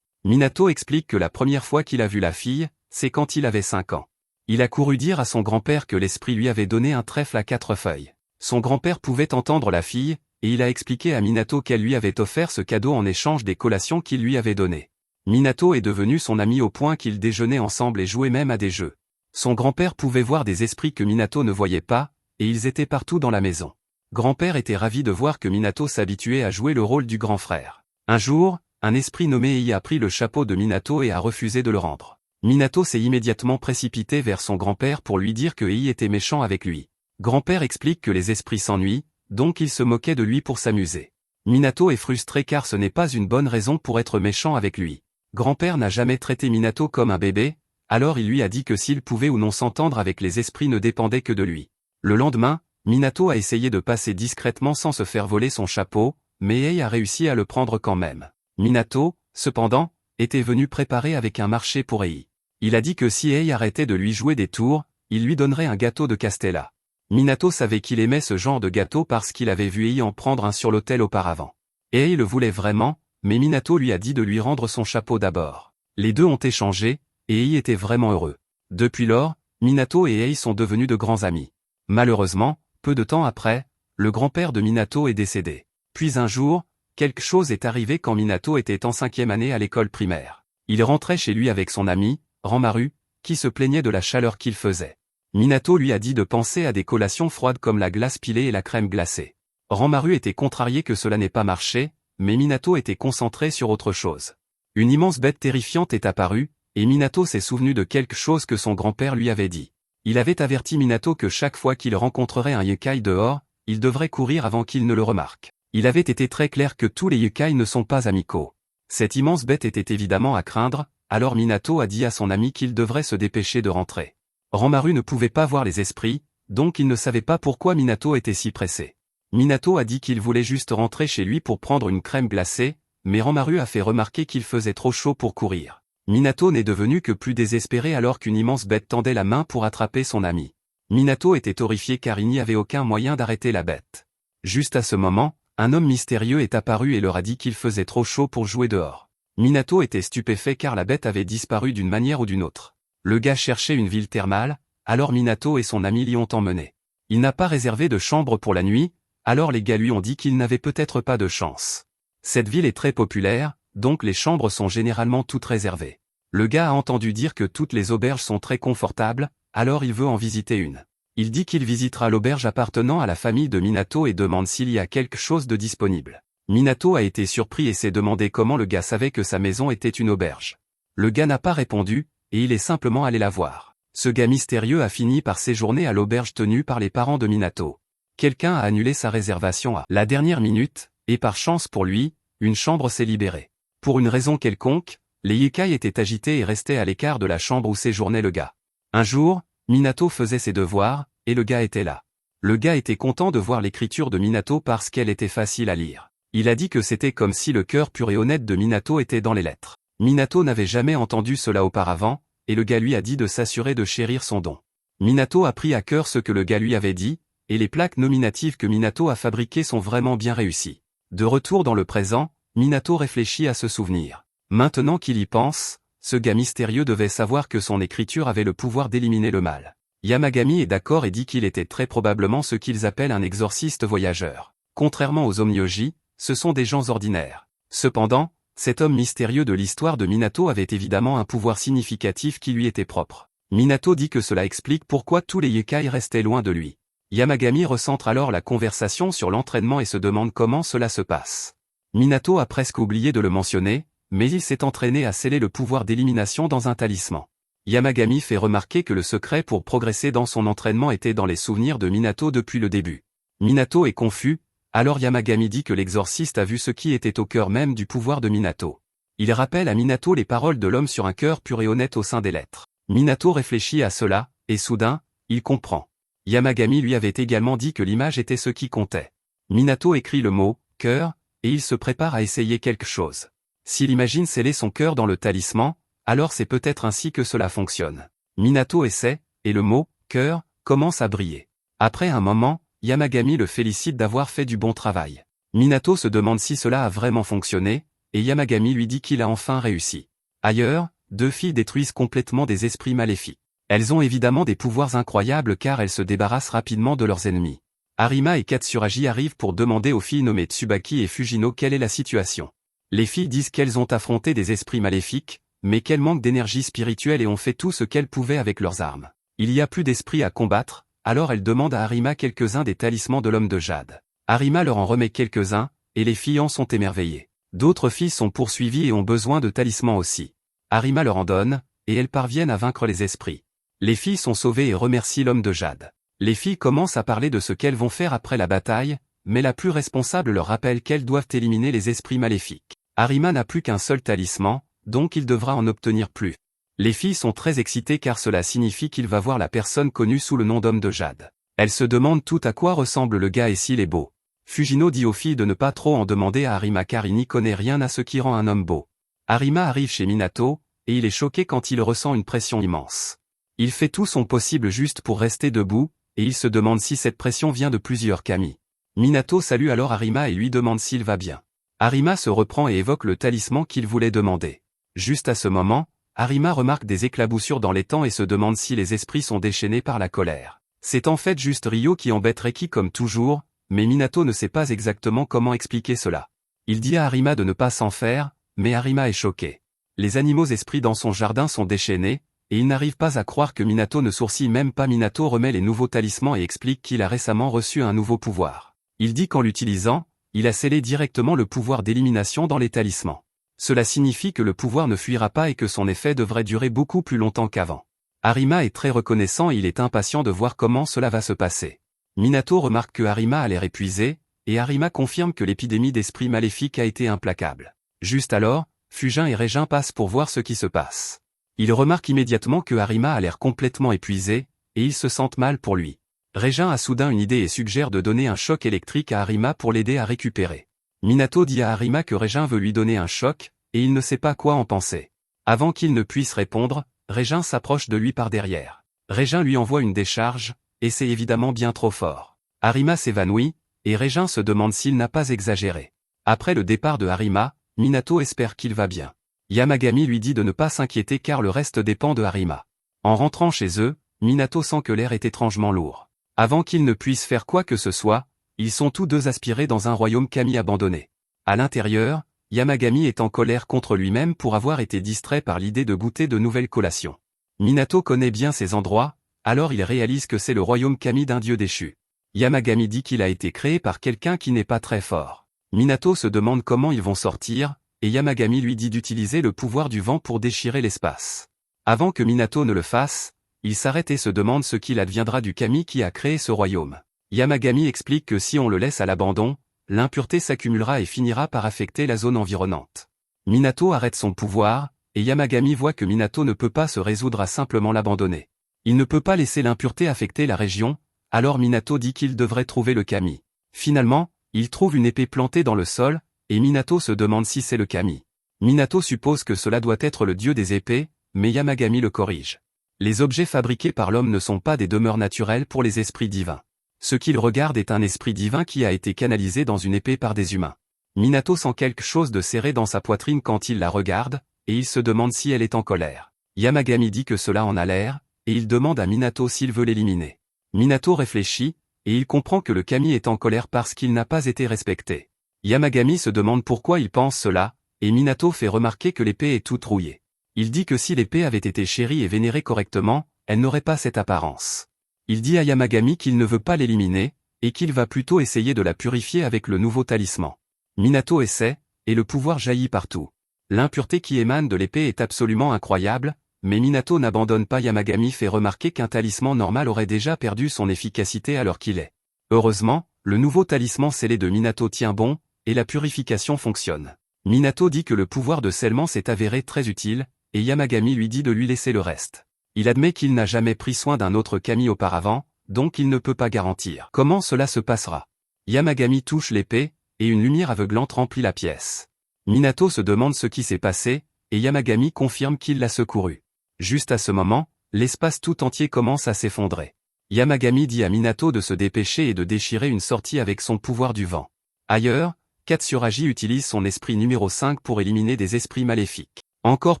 Minato explique que la première fois qu'il a vu la fille, c'est quand il avait 5 ans. Il a couru dire à son grand-père que l'esprit lui avait donné un trèfle à 4 feuilles. Son grand-père pouvait entendre la fille, et il a expliqué à Minato qu'elle lui avait offert ce cadeau en échange des collations qu'il lui avait données. Minato est devenu son ami au point qu'ils déjeunaient ensemble et jouaient même à des jeux. Son grand-père pouvait voir des esprits que Minato ne voyait pas, et ils étaient partout dans la maison. Grand-père était ravi de voir que Minato s'habituait à jouer le rôle du grand frère. Un jour, un esprit nommé Ei a pris le chapeau de Minato et a refusé de le rendre. Minato s'est immédiatement précipité vers son grand-père pour lui dire que Ei était méchant avec lui. Grand-père explique que les esprits s'ennuient, donc il se moquait de lui pour s'amuser. Minato est frustré car ce n'est pas une bonne raison pour être méchant avec lui. Grand-père n'a jamais traité Minato comme un bébé, alors il lui a dit que s'il pouvait ou non s'entendre avec les esprits ne dépendait que de lui. Le lendemain, Minato a essayé de passer discrètement sans se faire voler son chapeau, mais Ei a réussi à le prendre quand même. Minato, cependant, était venu préparer avec un marché pour Ei. Il a dit que si Ei arrêtait de lui jouer des tours, il lui donnerait un gâteau de Castella. Minato savait qu'il aimait ce genre de gâteau parce qu'il avait vu Ei en prendre un sur l'autel auparavant. Ei le voulait vraiment, mais Minato lui a dit de lui rendre son chapeau d'abord. Les deux ont échangé, et Ei était vraiment heureux. Depuis lors, Minato et Ei sont devenus de grands amis. Malheureusement, peu de temps après, le grand-père de Minato est décédé. Puis un jour, quelque chose est arrivé quand Minato était en 5e année à l'école primaire. Il rentrait chez lui avec son ami, Ranmaru, qui se plaignait de la chaleur qu'il faisait. Minato lui a dit de penser à des collations froides comme la glace pilée et la crème glacée. Ranmaru était contrarié que cela n'ait pas marché, mais Minato était concentré sur autre chose. Une immense bête terrifiante est apparue, et Minato s'est souvenu de quelque chose que son grand-père lui avait dit. Il avait averti Minato que chaque fois qu'il rencontrerait un yokai dehors, il devrait courir avant qu'il ne le remarque. Il avait été très clair que tous les yokai ne sont pas amicaux. Cette immense bête était évidemment à craindre, alors Minato a dit à son ami qu'il devrait se dépêcher de rentrer. Ranmaru ne pouvait pas voir les esprits, donc il ne savait pas pourquoi Minato était si pressé. Minato a dit qu'il voulait juste rentrer chez lui pour prendre une crème glacée, mais Ranmaru a fait remarquer qu'il faisait trop chaud pour courir. Minato n'est devenu que plus désespéré alors qu'une immense bête tendait la main pour attraper son ami. Minato était horrifié car il n'y avait aucun moyen d'arrêter la bête. Juste à ce moment, un homme mystérieux est apparu et leur a dit qu'il faisait trop chaud pour jouer dehors. Minato était stupéfait car la bête avait disparu d'une manière ou d'une autre. Le gars cherchait une ville thermale, alors Minato et son ami l'y ont emmené. Il n'a pas réservé de chambre pour la nuit, alors les gars lui ont dit qu'il n'avait peut-être pas de chance. Cette ville est très populaire, donc les chambres sont généralement toutes réservées. Le gars a entendu dire que toutes les auberges sont très confortables, alors il veut en visiter une. Il dit qu'il visitera l'auberge appartenant à la famille de Minato et demande s'il y a quelque chose de disponible. Minato a été surpris et s'est demandé comment le gars savait que sa maison était une auberge. Le gars n'a pas répondu, et il est simplement allé la voir. Ce gars mystérieux a fini par séjourner à l'auberge tenue par les parents de Minato. Quelqu'un a annulé sa réservation à la dernière minute, et par chance pour lui, une chambre s'est libérée. Pour une raison quelconque, les yokai étaient agités et restaient à l'écart de la chambre où séjournait le gars. Un jour, Minato faisait ses devoirs, et le gars était là. Le gars était content de voir l'écriture de Minato parce qu'elle était facile à lire. Il a dit que c'était comme si le cœur pur et honnête de Minato était dans les lettres. Minato n'avait jamais entendu cela auparavant, et le gars lui a dit de s'assurer de chérir son don. Minato a pris à cœur ce que le gars lui avait dit, et les plaques nominatives que Minato a fabriquées sont vraiment bien réussies. De retour dans le présent, Minato réfléchit à ce souvenir. Maintenant qu'il y pense, ce gars mystérieux devait savoir que son écriture avait le pouvoir d'éliminer le mal. Yamagami est d'accord et dit qu'il était très probablement ce qu'ils appellent un exorciste voyageur. Contrairement aux Onmyoji, ce sont des gens ordinaires. Cependant, cet homme mystérieux de l'histoire de Minato avait évidemment un pouvoir significatif qui lui était propre. Minato dit que cela explique pourquoi tous les yokai restaient loin de lui. Yamagami recentre alors la conversation sur l'entraînement et se demande comment cela se passe. Minato a presque oublié de le mentionner, mais il s'est entraîné à sceller le pouvoir d'élimination dans un talisman. Yamagami fait remarquer que le secret pour progresser dans son entraînement était dans les souvenirs de Minato depuis le début. Minato est confus, alors Yamagami dit que l'exorciste a vu ce qui était au cœur même du pouvoir de Minato. Il rappelle à Minato les paroles de l'homme sur un cœur pur et honnête au sein des lettres. Minato réfléchit à cela, et soudain, il comprend. Yamagami lui avait également dit que l'image était ce qui comptait. Minato écrit le mot « cœur » et il se prépare à essayer quelque chose. S'il imagine sceller son cœur dans le talisman, alors c'est peut-être ainsi que cela fonctionne. Minato essaie, et le mot « cœur » commence à briller. Après un moment, Yamagami le félicite d'avoir fait du bon travail. Minato se demande si cela a vraiment fonctionné, et Yamagami lui dit qu'il a enfin réussi. Ailleurs, deux filles détruisent complètement des esprits maléfiques. Elles ont évidemment des pouvoirs incroyables car elles se débarrassent rapidement de leurs ennemis. Arima et Katsuragi arrivent pour demander aux filles nommées Tsubaki et Fujino quelle est la situation. Les filles disent qu'elles ont affronté des esprits maléfiques, mais qu'elles manquent d'énergie spirituelle et ont fait tout ce qu'elles pouvaient avec leurs armes. Il y a plus d'esprits à combattre, alors elles demandent à Arima quelques-uns des talismans de l'homme de jade. Arima leur en remet quelques-uns, et les filles en sont émerveillées. D'autres filles sont poursuivies et ont besoin de talismans aussi. Arima leur en donne, et elles parviennent à vaincre les esprits. Les filles sont sauvées et remercient l'homme de jade. Les filles commencent à parler de ce qu'elles vont faire après la bataille, mais la plus responsable leur rappelle qu'elles doivent éliminer les esprits maléfiques. Arima n'a plus qu'un seul talisman, donc il devra en obtenir plus. Les filles sont très excitées car cela signifie qu'il va voir la personne connue sous le nom d'homme de jade. Elles se demandent tout à quoi ressemble le gars et s'il est beau. Fujino dit aux filles de ne pas trop en demander à Arima car il n'y connaît rien à ce qui rend un homme beau. Arima arrive chez Minato, et il est choqué quand il ressent une pression immense. Il fait tout son possible juste pour rester debout, et il se demande si cette pression vient de plusieurs kami. Minato salue alors Arima et lui demande s'il va bien. Arima se reprend et évoque le talisman qu'il voulait demander. Juste à ce moment, Arima remarque des éclaboussures dans l'étang et se demande si les esprits sont déchaînés par la colère. C'est en fait juste Ryo qui embête Reki comme toujours, mais Minato ne sait pas exactement comment expliquer cela. Il dit à Arima de ne pas s'en faire, mais Arima est choqué. Les animaux esprits dans son jardin sont déchaînés, et il n'arrive pas à croire que Minato ne sourcille même pas. Minato remet les nouveaux talismans et explique qu'il a récemment reçu un nouveau pouvoir. Il dit qu'en l'utilisant, il a scellé directement le pouvoir d'élimination dans les talismans. Cela signifie que le pouvoir ne fuira pas et que son effet devrait durer beaucoup plus longtemps qu'avant. Arima est très reconnaissant et il est impatient de voir comment cela va se passer. Minato remarque que Arima a l'air épuisé, et Arima confirme que l'épidémie d'esprits maléfiques a été implacable. Juste alors, Fujin et Régin passent pour voir ce qui se passe. Ils remarquent immédiatement que Arima a l'air complètement épuisé, et ils se sentent mal pour lui. Régin a soudain une idée et suggère de donner un choc électrique à Arima pour l'aider à récupérer. Minato dit à Arima que Régin veut lui donner un choc, et il ne sait pas quoi en penser. Avant qu'il ne puisse répondre, Régin s'approche de lui par derrière. Régin lui envoie une décharge, et c'est évidemment bien trop fort. Arima s'évanouit, et Régin se demande s'il n'a pas exagéré. Après le départ de Arima, Minato espère qu'il va bien. Yamagami lui dit de ne pas s'inquiéter car le reste dépend de Arima. En rentrant chez eux, Minato sent que l'air est étrangement lourd. Avant qu'ils ne puissent faire quoi que ce soit, ils sont tous deux aspirés dans un royaume kami abandonné. À l'intérieur, Yamagami est en colère contre lui-même pour avoir été distrait par l'idée de goûter de nouvelles collations. Minato connaît bien ces endroits, alors il réalise que c'est le royaume kami d'un dieu déchu. Yamagami dit qu'il a été créé par quelqu'un qui n'est pas très fort. Minato se demande comment ils vont sortir, et Yamagami lui dit d'utiliser le pouvoir du vent pour déchirer l'espace. Avant que Minato ne le fasse, il s'arrête et se demande ce qu'il adviendra du kami qui a créé ce royaume. Yamagami explique que si on le laisse à l'abandon, l'impureté s'accumulera et finira par affecter la zone environnante. Minato arrête son pouvoir, et Yamagami voit que Minato ne peut pas se résoudre à simplement l'abandonner. Il ne peut pas laisser l'impureté affecter la région, alors Minato dit qu'il devrait trouver le kami. Finalement, il trouve une épée plantée dans le sol, et Minato se demande si c'est le kami. Minato suppose que cela doit être le dieu des épées, mais Yamagami le corrige. Les objets fabriqués par l'homme ne sont pas des demeures naturelles pour les esprits divins. Ce qu'il regarde est un esprit divin qui a été canalisé dans une épée par des humains. Minato sent quelque chose de serré dans sa poitrine quand il la regarde, et il se demande si elle est en colère. Yamagami dit que cela en a l'air, et il demande à Minato s'il veut l'éliminer. Minato réfléchit, et il comprend que le kami est en colère parce qu'il n'a pas été respecté. Yamagami se demande pourquoi il pense cela, et Minato fait remarquer que l'épée est toute rouillée. Il dit que si l'épée avait été chérie et vénérée correctement, elle n'aurait pas cette apparence. Il dit à Yamagami qu'il ne veut pas l'éliminer, et qu'il va plutôt essayer de la purifier avec le nouveau talisman. Minato essaie, et le pouvoir jaillit partout. L'impureté qui émane de l'épée est absolument incroyable, mais Minato n'abandonne pas. Yamagami fait remarquer qu'un talisman normal aurait déjà perdu son efficacité alors qu'il est. Heureusement, le nouveau talisman scellé de Minato tient bon, et la purification fonctionne. Minato dit que le pouvoir de scellement s'est avéré très utile, et Yamagami lui dit de lui laisser le reste. Il admet qu'il n'a jamais pris soin d'un autre kami auparavant, donc il ne peut pas garantir comment cela se passera. Yamagami touche l'épée, et une lumière aveuglante remplit la pièce. Minato se demande ce qui s'est passé, et Yamagami confirme qu'il l'a secouru. Juste à ce moment, l'espace tout entier commence à s'effondrer. Yamagami dit à Minato de se dépêcher et de déchirer une sortie avec son pouvoir du vent. Ailleurs, Katsuragi utilise son esprit numéro 5 pour éliminer des esprits maléfiques. Encore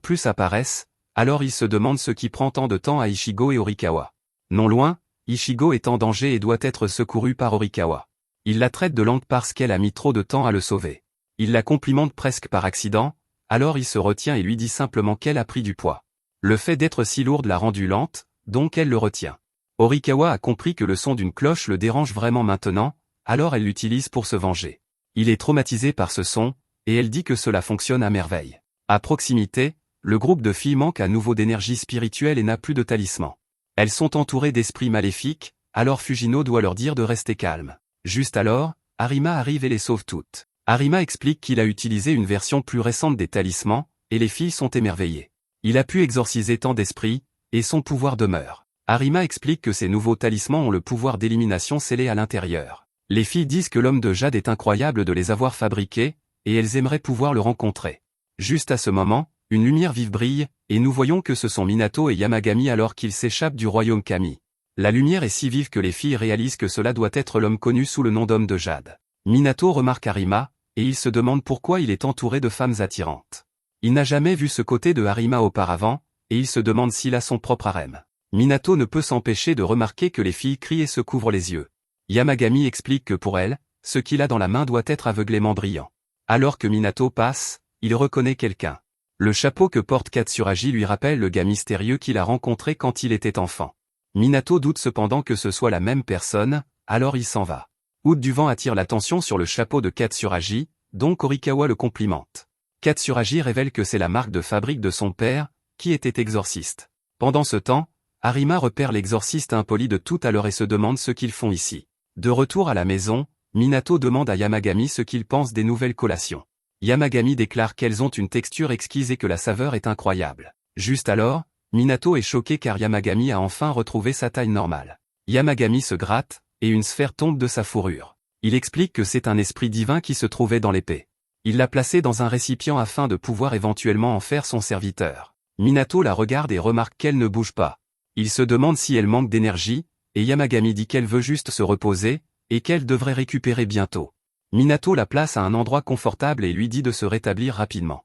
plus apparaissent, alors il se demande ce qui prend tant de temps à Ichigo et Horikawa. Non loin, Ichigo est en danger et doit être secouru par Horikawa. Il la traite de lente parce qu'elle a mis trop de temps à le sauver. Il la complimente presque par accident, alors il se retient et lui dit simplement qu'elle a pris du poids. Le fait d'être si lourde l'a rendue lente, donc elle le retient. Horikawa a compris que le son d'une cloche le dérange vraiment maintenant, alors elle l'utilise pour se venger. Il est traumatisé par ce son, et elle dit que cela fonctionne à merveille. À proximité, le groupe de filles manque à nouveau d'énergie spirituelle et n'a plus de talisman. Elles sont entourées d'esprits maléfiques, alors Fujino doit leur dire de rester calmes. Juste alors, Arima arrive et les sauve toutes. Arima explique qu'il a utilisé une version plus récente des talismans, et les filles sont émerveillées. Il a pu exorciser tant d'esprits, et son pouvoir demeure. Arima explique que ces nouveaux talismans ont le pouvoir d'élimination scellé à l'intérieur. Les filles disent que l'homme de jade est incroyable de les avoir fabriqués, et elles aimeraient pouvoir le rencontrer. Juste à ce moment, une lumière vive brille, et nous voyons que ce sont Minato et Yamagami alors qu'ils s'échappent du royaume Kami. La lumière est si vive que les filles réalisent que cela doit être l'homme connu sous le nom d'homme de jade. Minato remarque Arima, et il se demande pourquoi il est entouré de femmes attirantes. Il n'a jamais vu ce côté de Arima auparavant, et il se demande s'il a son propre harem. Minato ne peut s'empêcher de remarquer que les filles crient et se couvrent les yeux. Yamagami explique que pour elle, ce qu'il a dans la main doit être aveuglément brillant. Alors que Minato passe, il reconnaît quelqu'un. Le chapeau que porte Katsuragi lui rappelle le gars mystérieux qu'il a rencontré quand il était enfant. Minato doute cependant que ce soit la même personne, alors il s'en va. Out du vent attire l'attention sur le chapeau de Katsuragi, dont Korikawa le complimente. Katsuragi révèle que c'est la marque de fabrique de son père, qui était exorciste. Pendant ce temps, Arima repère l'exorciste impoli de tout à l'heure et se demande ce qu'ils font ici. De retour à la maison, Minato demande à Yamagami ce qu'il pense des nouvelles collations. Yamagami déclare qu'elles ont une texture exquise et que la saveur est incroyable. Juste alors, Minato est choqué car Yamagami a enfin retrouvé sa taille normale. Yamagami se gratte, et une sphère tombe de sa fourrure. Il explique que c'est un esprit divin qui se trouvait dans l'épée. Il l'a placée dans un récipient afin de pouvoir éventuellement en faire son serviteur. Minato la regarde et remarque qu'elle ne bouge pas. Il se demande si elle manque d'énergie, et Yamagami dit qu'elle veut juste se reposer, et qu'elle devrait récupérer bientôt. Minato la place à un endroit confortable et lui dit de se rétablir rapidement.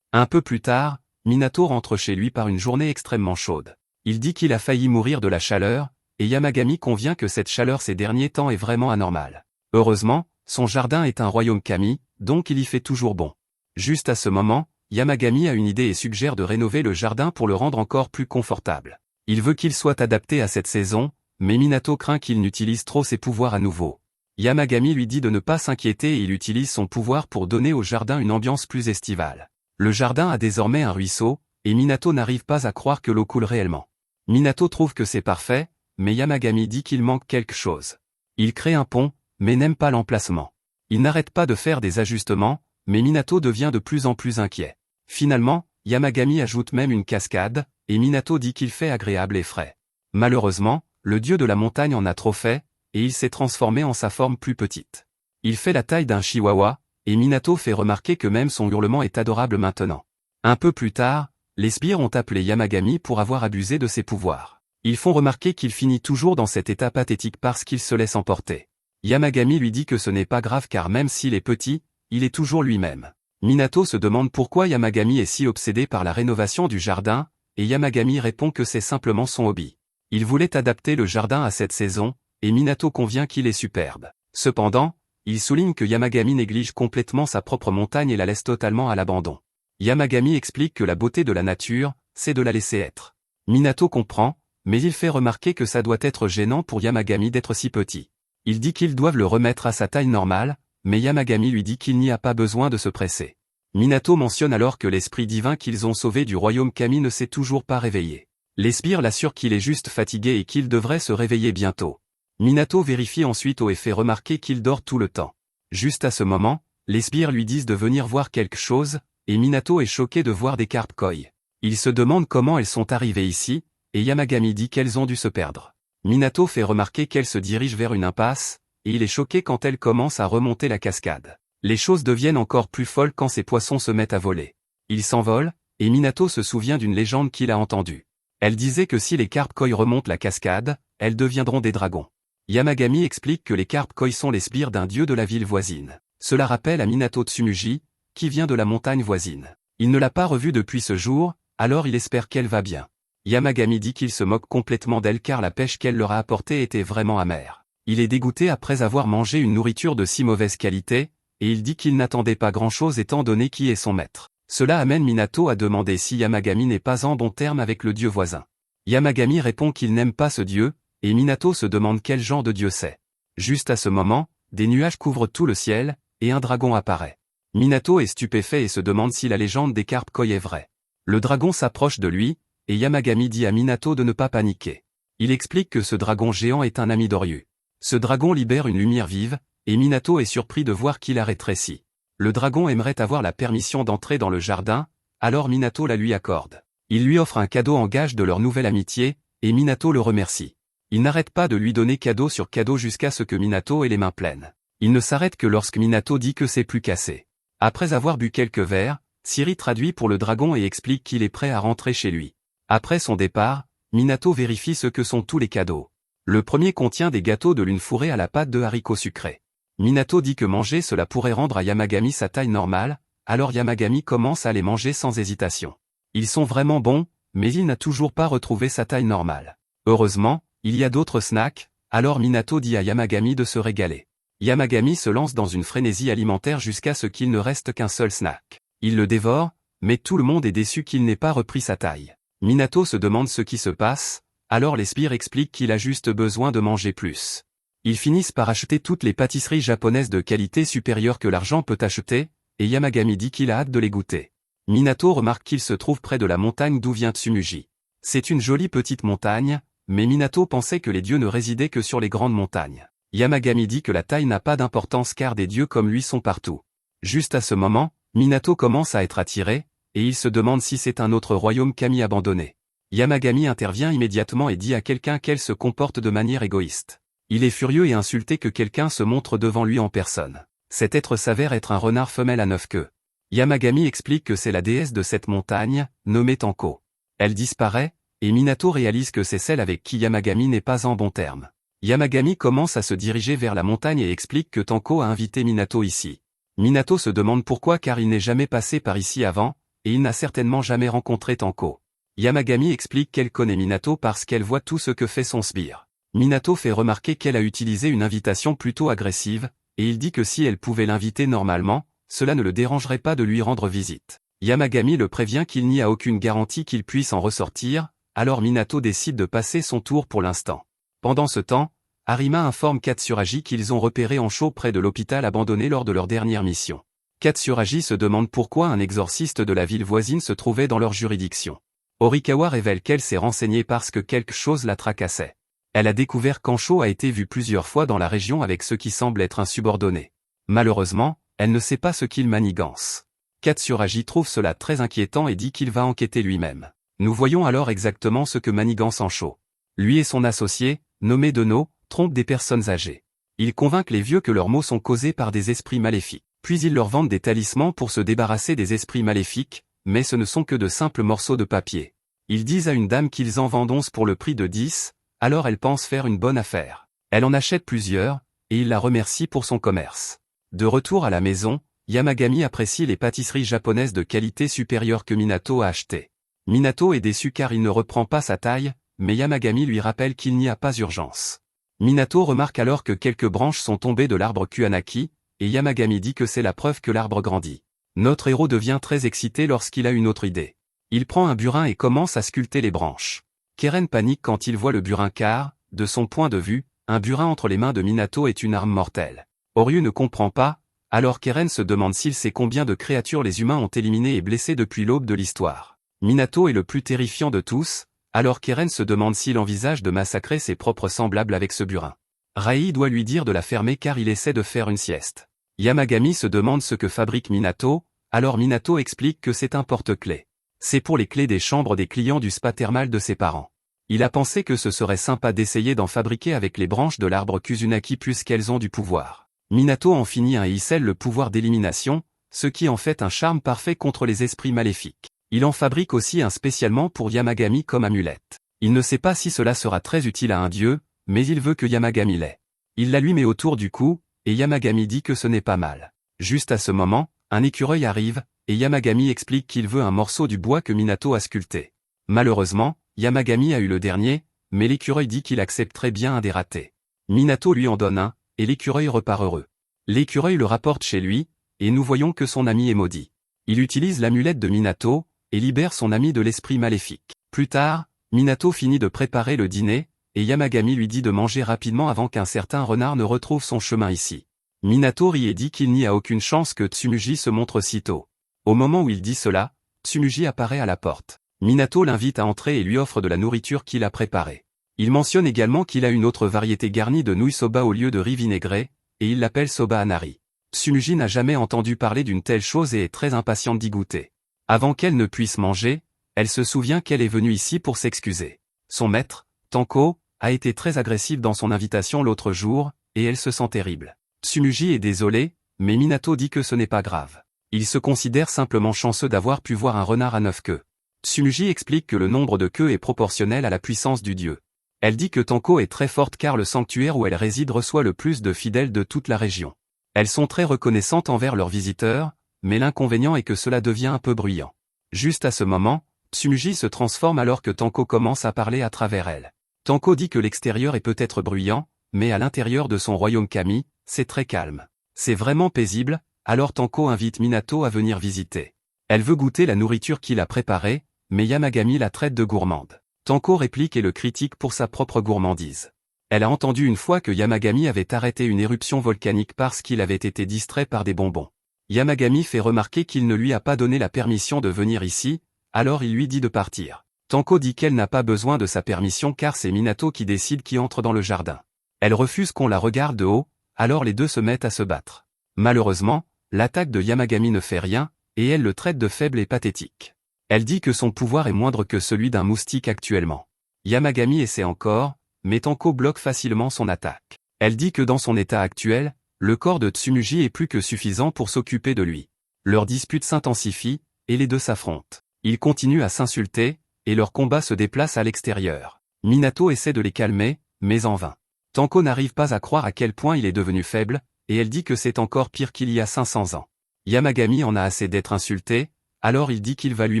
Un peu plus tard, Minato rentre chez lui par une journée extrêmement chaude. Il dit qu'il a failli mourir de la chaleur, et Yamagami convient que cette chaleur ces derniers temps est vraiment anormale. Heureusement, son jardin est un royaume Kami, donc il y fait toujours bon. Juste à ce moment, Yamagami a une idée et suggère de rénover le jardin pour le rendre encore plus confortable. Il veut qu'il soit adapté à cette saison, mais Minato craint qu'il n'utilise trop ses pouvoirs à nouveau. Yamagami lui dit de ne pas s'inquiéter et il utilise son pouvoir pour donner au jardin une ambiance plus estivale. Le jardin a désormais un ruisseau, et Minato n'arrive pas à croire que l'eau coule réellement. Minato trouve que c'est parfait, mais Yamagami dit qu'il manque quelque chose. Il crée un pont, mais n'aime pas l'emplacement. Il n'arrête pas de faire des ajustements, mais Minato devient de plus en plus inquiet. Finalement, Yamagami ajoute même une cascade, et Minato dit qu'il fait agréable et frais. Malheureusement, le dieu de la montagne en a trop fait, et il s'est transformé en sa forme plus petite. Il fait la taille d'un chihuahua, et Minato fait remarquer que même son hurlement est adorable maintenant. Un peu plus tard, les sbires ont appelé Yamagami pour avoir abusé de ses pouvoirs. Ils font remarquer qu'il finit toujours dans cet état pathétique parce qu'il se laisse emporter. Yamagami lui dit que ce n'est pas grave car même s'il est petit, il est toujours lui-même. Minato se demande pourquoi Yamagami est si obsédé par la rénovation du jardin, et Yamagami répond que c'est simplement son hobby. Il voulait adapter le jardin à cette saison, et Minato convient qu'il est superbe. Cependant, il souligne que Yamagami néglige complètement sa propre montagne et la laisse totalement à l'abandon. Yamagami explique que la beauté de la nature, c'est de la laisser être. Minato comprend, mais il fait remarquer que ça doit être gênant pour Yamagami d'être si petit. Il dit qu'ils doivent le remettre à sa taille normale, mais Yamagami lui dit qu'il n'y a pas besoin de se presser. Minato mentionne alors que l'esprit divin qu'ils ont sauvé du royaume Kami ne s'est toujours pas réveillé. Les sbires l'assurent qu'il est juste fatigué et qu'il devrait se réveiller bientôt. Minato vérifie ensuite et fait remarquer qu'il dort tout le temps. Juste à ce moment, les sbires lui disent de venir voir quelque chose, et Minato est choqué de voir des carpes koi. Il se demande comment elles sont arrivées ici, et Yamagami dit qu'elles ont dû se perdre. Minato fait remarquer qu'elles se dirigent vers une impasse, et il est choqué quand elles commencent à remonter la cascade. Les choses deviennent encore plus folles quand ces poissons se mettent à voler. Ils s'envolent, et Minato se souvient d'une légende qu'il a entendue. Elle disait que si les carpes koi remontent la cascade, elles deviendront des dragons. Yamagami explique que les carpes koi sont les sbires d'un dieu de la ville voisine. Cela rappelle à Minato Tsumugi, qui vient de la montagne voisine. Il ne l'a pas revue depuis ce jour, alors il espère qu'elle va bien. Yamagami dit qu'il se moque complètement d'elle car la pêche qu'elle leur a apportée était vraiment amère. Il est dégoûté après avoir mangé une nourriture de si mauvaise qualité, et il dit qu'il n'attendait pas grand-chose étant donné qui est son maître. Cela amène Minato à demander si Yamagami n'est pas en bon terme avec le dieu voisin. Yamagami répond qu'il n'aime pas ce dieu, et Minato se demande quel genre de dieu c'est. Juste à ce moment, des nuages couvrent tout le ciel, et un dragon apparaît. Minato est stupéfait et se demande si la légende des carpes koi est vraie. Le dragon s'approche de lui, et Yamagami dit à Minato de ne pas paniquer. Il explique que ce dragon géant est un ami d'Oryu. Ce dragon libère une lumière vive, et Minato est surpris de voir qu'il a rétréci. Le dragon aimerait avoir la permission d'entrer dans le jardin, alors Minato la lui accorde. Il lui offre un cadeau en gage de leur nouvelle amitié, et Minato le remercie. Il n'arrête pas de lui donner cadeau sur cadeau jusqu'à ce que Minato ait les mains pleines. Il ne s'arrête que lorsque Minato dit que c'est plus cassé. Après avoir bu quelques verres, Siri traduit pour le dragon et explique qu'il est prêt à rentrer chez lui. Après son départ, Minato vérifie ce que sont tous les cadeaux. Le premier contient des gâteaux de lune fourrés à la pâte de haricots sucrés. Minato dit que manger cela pourrait rendre à Yamagami sa taille normale, alors Yamagami commence à les manger sans hésitation. Ils sont vraiment bons, mais il n'a toujours pas retrouvé sa taille normale. Heureusement, il y a d'autres snacks, alors Minato dit à Yamagami de se régaler. Yamagami se lance dans une frénésie alimentaire jusqu'à ce qu'il ne reste qu'un seul snack. Il le dévore, mais tout le monde est déçu qu'il n'ait pas repris sa taille. Minato se demande ce qui se passe, alors les sbires expliquent qu'il a juste besoin de manger plus. Ils finissent par acheter toutes les pâtisseries japonaises de qualité supérieure que l'argent peut acheter, et Yamagami dit qu'il a hâte de les goûter. Minato remarque qu'il se trouve près de la montagne d'où vient Tsumugi. C'est une jolie petite montagne, mais Minato pensait que les dieux ne résidaient que sur les grandes montagnes. Yamagami dit que la taille n'a pas d'importance car des dieux comme lui sont partout. Juste à ce moment, Minato commence à être attiré, et il se demande si c'est un autre royaume Kami abandonné. Yamagami intervient immédiatement et dit à quelqu'un qu'elle se comporte de manière égoïste. Il est furieux et insulté que quelqu'un se montre devant lui en personne. Cet être s'avère être un renard femelle à 9 queues. Yamagami explique que c'est la déesse de cette montagne, nommée Tanko. Elle disparaît, et Minato réalise que c'est celle avec qui Yamagami n'est pas en bon terme. Yamagami commence à se diriger vers la montagne et explique que Tanko a invité Minato ici. Minato se demande pourquoi car il n'est jamais passé par ici avant, et il n'a certainement jamais rencontré Tanko. Yamagami explique qu'elle connaît Minato parce qu'elle voit tout ce que fait son sbire. Minato fait remarquer qu'elle a utilisé une invitation plutôt agressive, et il dit que si elle pouvait l'inviter normalement, cela ne le dérangerait pas de lui rendre visite. Yamagami le prévient qu'il n'y a aucune garantie qu'il puisse en ressortir, alors Minato décide de passer son tour pour l'instant. Pendant ce temps, Harima informe Katsuragi qu'ils ont repéré Ancho près de l'hôpital abandonné lors de leur dernière mission. Katsuragi se demande pourquoi un exorciste de la ville voisine se trouvait dans leur juridiction. Horikawa révèle qu'elle s'est renseignée parce que quelque chose la tracassait. Elle a découvert qu'Ancho a été vu plusieurs fois dans la région avec ce qui semble être un subordonné. Malheureusement, elle ne sait pas ce qu'il manigance. Katsuragi trouve cela très inquiétant et dit qu'il va enquêter lui-même. Nous voyons alors exactement ce que manigance Ancho. Lui et son associé, nommé Deno, trompent des personnes âgées. Ils convainquent les vieux que leurs maux sont causés par des esprits maléfiques. Puis ils leur vendent des talismans pour se débarrasser des esprits maléfiques, mais ce ne sont que de simples morceaux de papier. Ils disent à une dame qu'ils en vendent 11 pour le prix de 10, alors elle pense faire une bonne affaire. Elle en achète plusieurs, et il la remercie pour son commerce. De retour à la maison, Yamagami apprécie les pâtisseries japonaises de qualité supérieure que Minato a achetées. Minato est déçu car il ne reprend pas sa taille, mais Yamagami lui rappelle qu'il n'y a pas urgence. Minato remarque alors que quelques branches sont tombées de l'arbre Kuanaki, et Yamagami dit que c'est la preuve que l'arbre grandit. Notre héros devient très excité lorsqu'il a une autre idée. Il prend un burin et commence à sculpter les branches. Keren panique quand il voit le burin car, de son point de vue, un burin entre les mains de Minato est une arme mortelle. Oryu ne comprend pas, alors Keren se demande s'il sait combien de créatures les humains ont éliminées et blessées depuis l'aube de l'histoire. Minato est le plus terrifiant de tous, alors Keren se demande s'il envisage de massacrer ses propres semblables avec ce burin. Rai doit lui dire de la fermer car il essaie de faire une sieste. Yamagami se demande ce que fabrique Minato, alors Minato explique que c'est un porte-clés. C'est pour les clés des chambres des clients du spa thermal de ses parents. Il a pensé que ce serait sympa d'essayer d'en fabriquer avec les branches de l'arbre Kusunaki puisqu'elles ont du pouvoir. Minato en finit un et y scelle le pouvoir d'élimination, ce qui en fait un charme parfait contre les esprits maléfiques. Il en fabrique aussi un spécialement pour Yamagami comme amulette. Il ne sait pas si cela sera très utile à un dieu, mais il veut que Yamagami l'ait. Il la lui met autour du cou, et Yamagami dit que ce n'est pas mal. Juste à ce moment, un écureuil arrive, et Yamagami explique qu'il veut un morceau du bois que Minato a sculpté. Malheureusement, Yamagami a eu le dernier, mais l'écureuil dit qu'il accepterait bien un des ratés. Minato lui en donne un, et l'écureuil repart heureux. L'écureuil le rapporte chez lui, et nous voyons que son ami est maudit. Il utilise l'amulette de Minato, et libère son ami de l'esprit maléfique. Plus tard, Minato finit de préparer le dîner, et Yamagami lui dit de manger rapidement avant qu'un certain renard ne retrouve son chemin ici. Minato rit et dit qu'il n'y a aucune chance que Tsumugi se montre si tôt. Au moment où il dit cela, Tsumugi apparaît à la porte. Minato l'invite à entrer et lui offre de la nourriture qu'il a préparée. Il mentionne également qu'il a une autre variété garnie de nouilles soba au lieu de riz vinaigré, et il l'appelle soba anari. Tsumugi n'a jamais entendu parler d'une telle chose et est très impatiente d'y goûter. Avant qu'elle ne puisse manger, elle se souvient qu'elle est venue ici pour s'excuser. Son maître, Tanko, a été très agressif dans son invitation l'autre jour, et elle se sent terrible. Tsumugi est désolé, mais Minato dit que ce n'est pas grave. Il se considère simplement chanceux d'avoir pu voir un renard à 9 queues. Tsumugi explique que le nombre de queues est proportionnel à la puissance du dieu. Elle dit que Tanko est très forte car le sanctuaire où elle réside reçoit le plus de fidèles de toute la région. Elles sont très reconnaissantes envers leurs visiteurs, mais l'inconvénient est que cela devient un peu bruyant. Juste à ce moment, Tsumugi se transforme alors que Tanko commence à parler à travers elle. Tanko dit que l'extérieur est peut-être bruyant, mais à l'intérieur de son royaume Kami, c'est très calme. C'est vraiment paisible, alors Tanko invite Minato à venir visiter. Elle veut goûter la nourriture qu'il a préparée, mais Yamagami la traite de gourmande. Tanko réplique et le critique pour sa propre gourmandise. Elle a entendu une fois que Yamagami avait arrêté une éruption volcanique parce qu'il avait été distrait par des bonbons. Yamagami fait remarquer qu'il ne lui a pas donné la permission de venir ici, alors il lui dit de partir. Tanko dit qu'elle n'a pas besoin de sa permission car c'est Minato qui décide qui entre dans le jardin. Elle refuse qu'on la regarde de haut, alors les deux se mettent à se battre. Malheureusement, l'attaque de Yamagami ne fait rien, et elle le traite de faible et pathétique. Elle dit que son pouvoir est moindre que celui d'un moustique actuellement. Yamagami essaie encore, mais Tanko bloque facilement son attaque. Elle dit que dans son état actuel, le corps de Tsumugi est plus que suffisant pour s'occuper de lui. Leur dispute s'intensifie, et les deux s'affrontent. Ils continuent à s'insulter, et leur combat se déplace à l'extérieur. Minato essaie de les calmer, mais en vain. Tanko n'arrive pas à croire à quel point il est devenu faible, et elle dit que c'est encore pire qu'il y a 500 ans. Yamagami en a assez d'être insulté, alors il dit qu'il va lui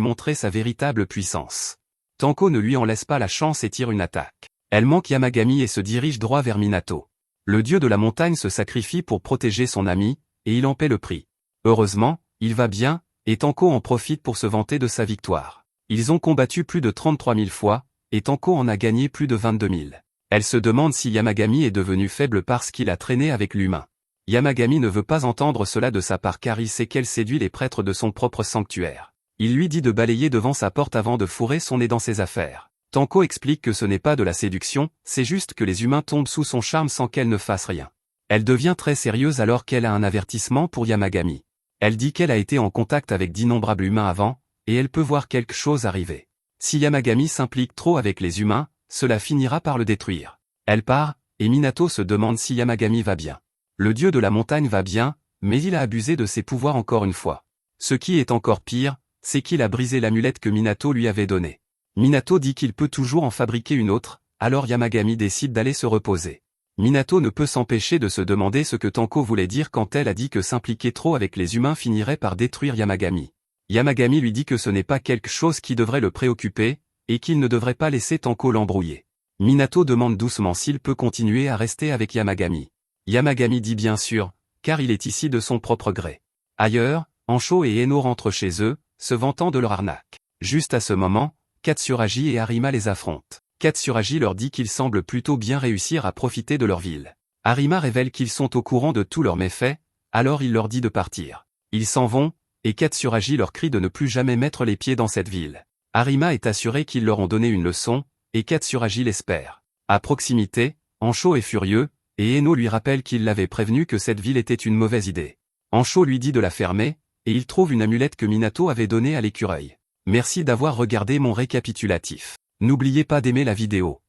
montrer sa véritable puissance. Tanko ne lui en laisse pas la chance et tire une attaque. Elle manque Yamagami et se dirige droit vers Minato. Le dieu de la montagne se sacrifie pour protéger son ami, et il en paie le prix. Heureusement, il va bien, et Tanko en profite pour se vanter de sa victoire. Ils ont combattu plus de 33 000 fois, et Tanko en a gagné plus de 22 000. Elle se demande si Yamagami est devenu faible parce qu'il a traîné avec l'humain. Yamagami ne veut pas entendre cela de sa part car il sait qu'elle séduit les prêtres de son propre sanctuaire. Il lui dit de balayer devant sa porte avant de fourrer son nez dans ses affaires. Tanko explique que ce n'est pas de la séduction, c'est juste que les humains tombent sous son charme sans qu'elle ne fasse rien. Elle devient très sérieuse alors qu'elle a un avertissement pour Yamagami. Elle dit qu'elle a été en contact avec d'innombrables humains avant, et elle peut voir quelque chose arriver. Si Yamagami s'implique trop avec les humains, cela finira par le détruire. Elle part, et Minato se demande si Yamagami va bien. Le dieu de la montagne va bien, mais il a abusé de ses pouvoirs encore une fois. Ce qui est encore pire, c'est qu'il a brisé l'amulette que Minato lui avait donnée. Minato dit qu'il peut toujours en fabriquer une autre, alors Yamagami décide d'aller se reposer. Minato ne peut s'empêcher de se demander ce que Tanko voulait dire quand elle a dit que s'impliquer trop avec les humains finirait par détruire Yamagami. Yamagami lui dit que ce n'est pas quelque chose qui devrait le préoccuper, et qu'il ne devrait pas laisser Tanko l'embrouiller. Minato demande doucement s'il peut continuer à rester avec Yamagami. Yamagami dit bien sûr, car il est ici de son propre gré. Ailleurs, Ancho et Eno rentrent chez eux, se vantant de leur arnaque. Juste à ce moment, Katsuragi et Harima les affrontent. Katsuragi leur dit qu'ils semblent plutôt bien réussir à profiter de leur ville. Harima révèle qu'ils sont au courant de tous leurs méfaits, alors il leur dit de partir. Ils s'en vont, et Katsuragi leur crie de ne plus jamais mettre les pieds dans cette ville. Harima est assuré qu'ils leur ont donné une leçon, et Katsuragi l'espère. À proximité, Ancho est furieux, et Eno lui rappelle qu'il l'avait prévenu que cette ville était une mauvaise idée. Ancho lui dit de la fermer, et il trouve une amulette que Minato avait donnée à l'écureuil. Merci d'avoir regardé mon récapitulatif. N'oubliez pas d'aimer la vidéo.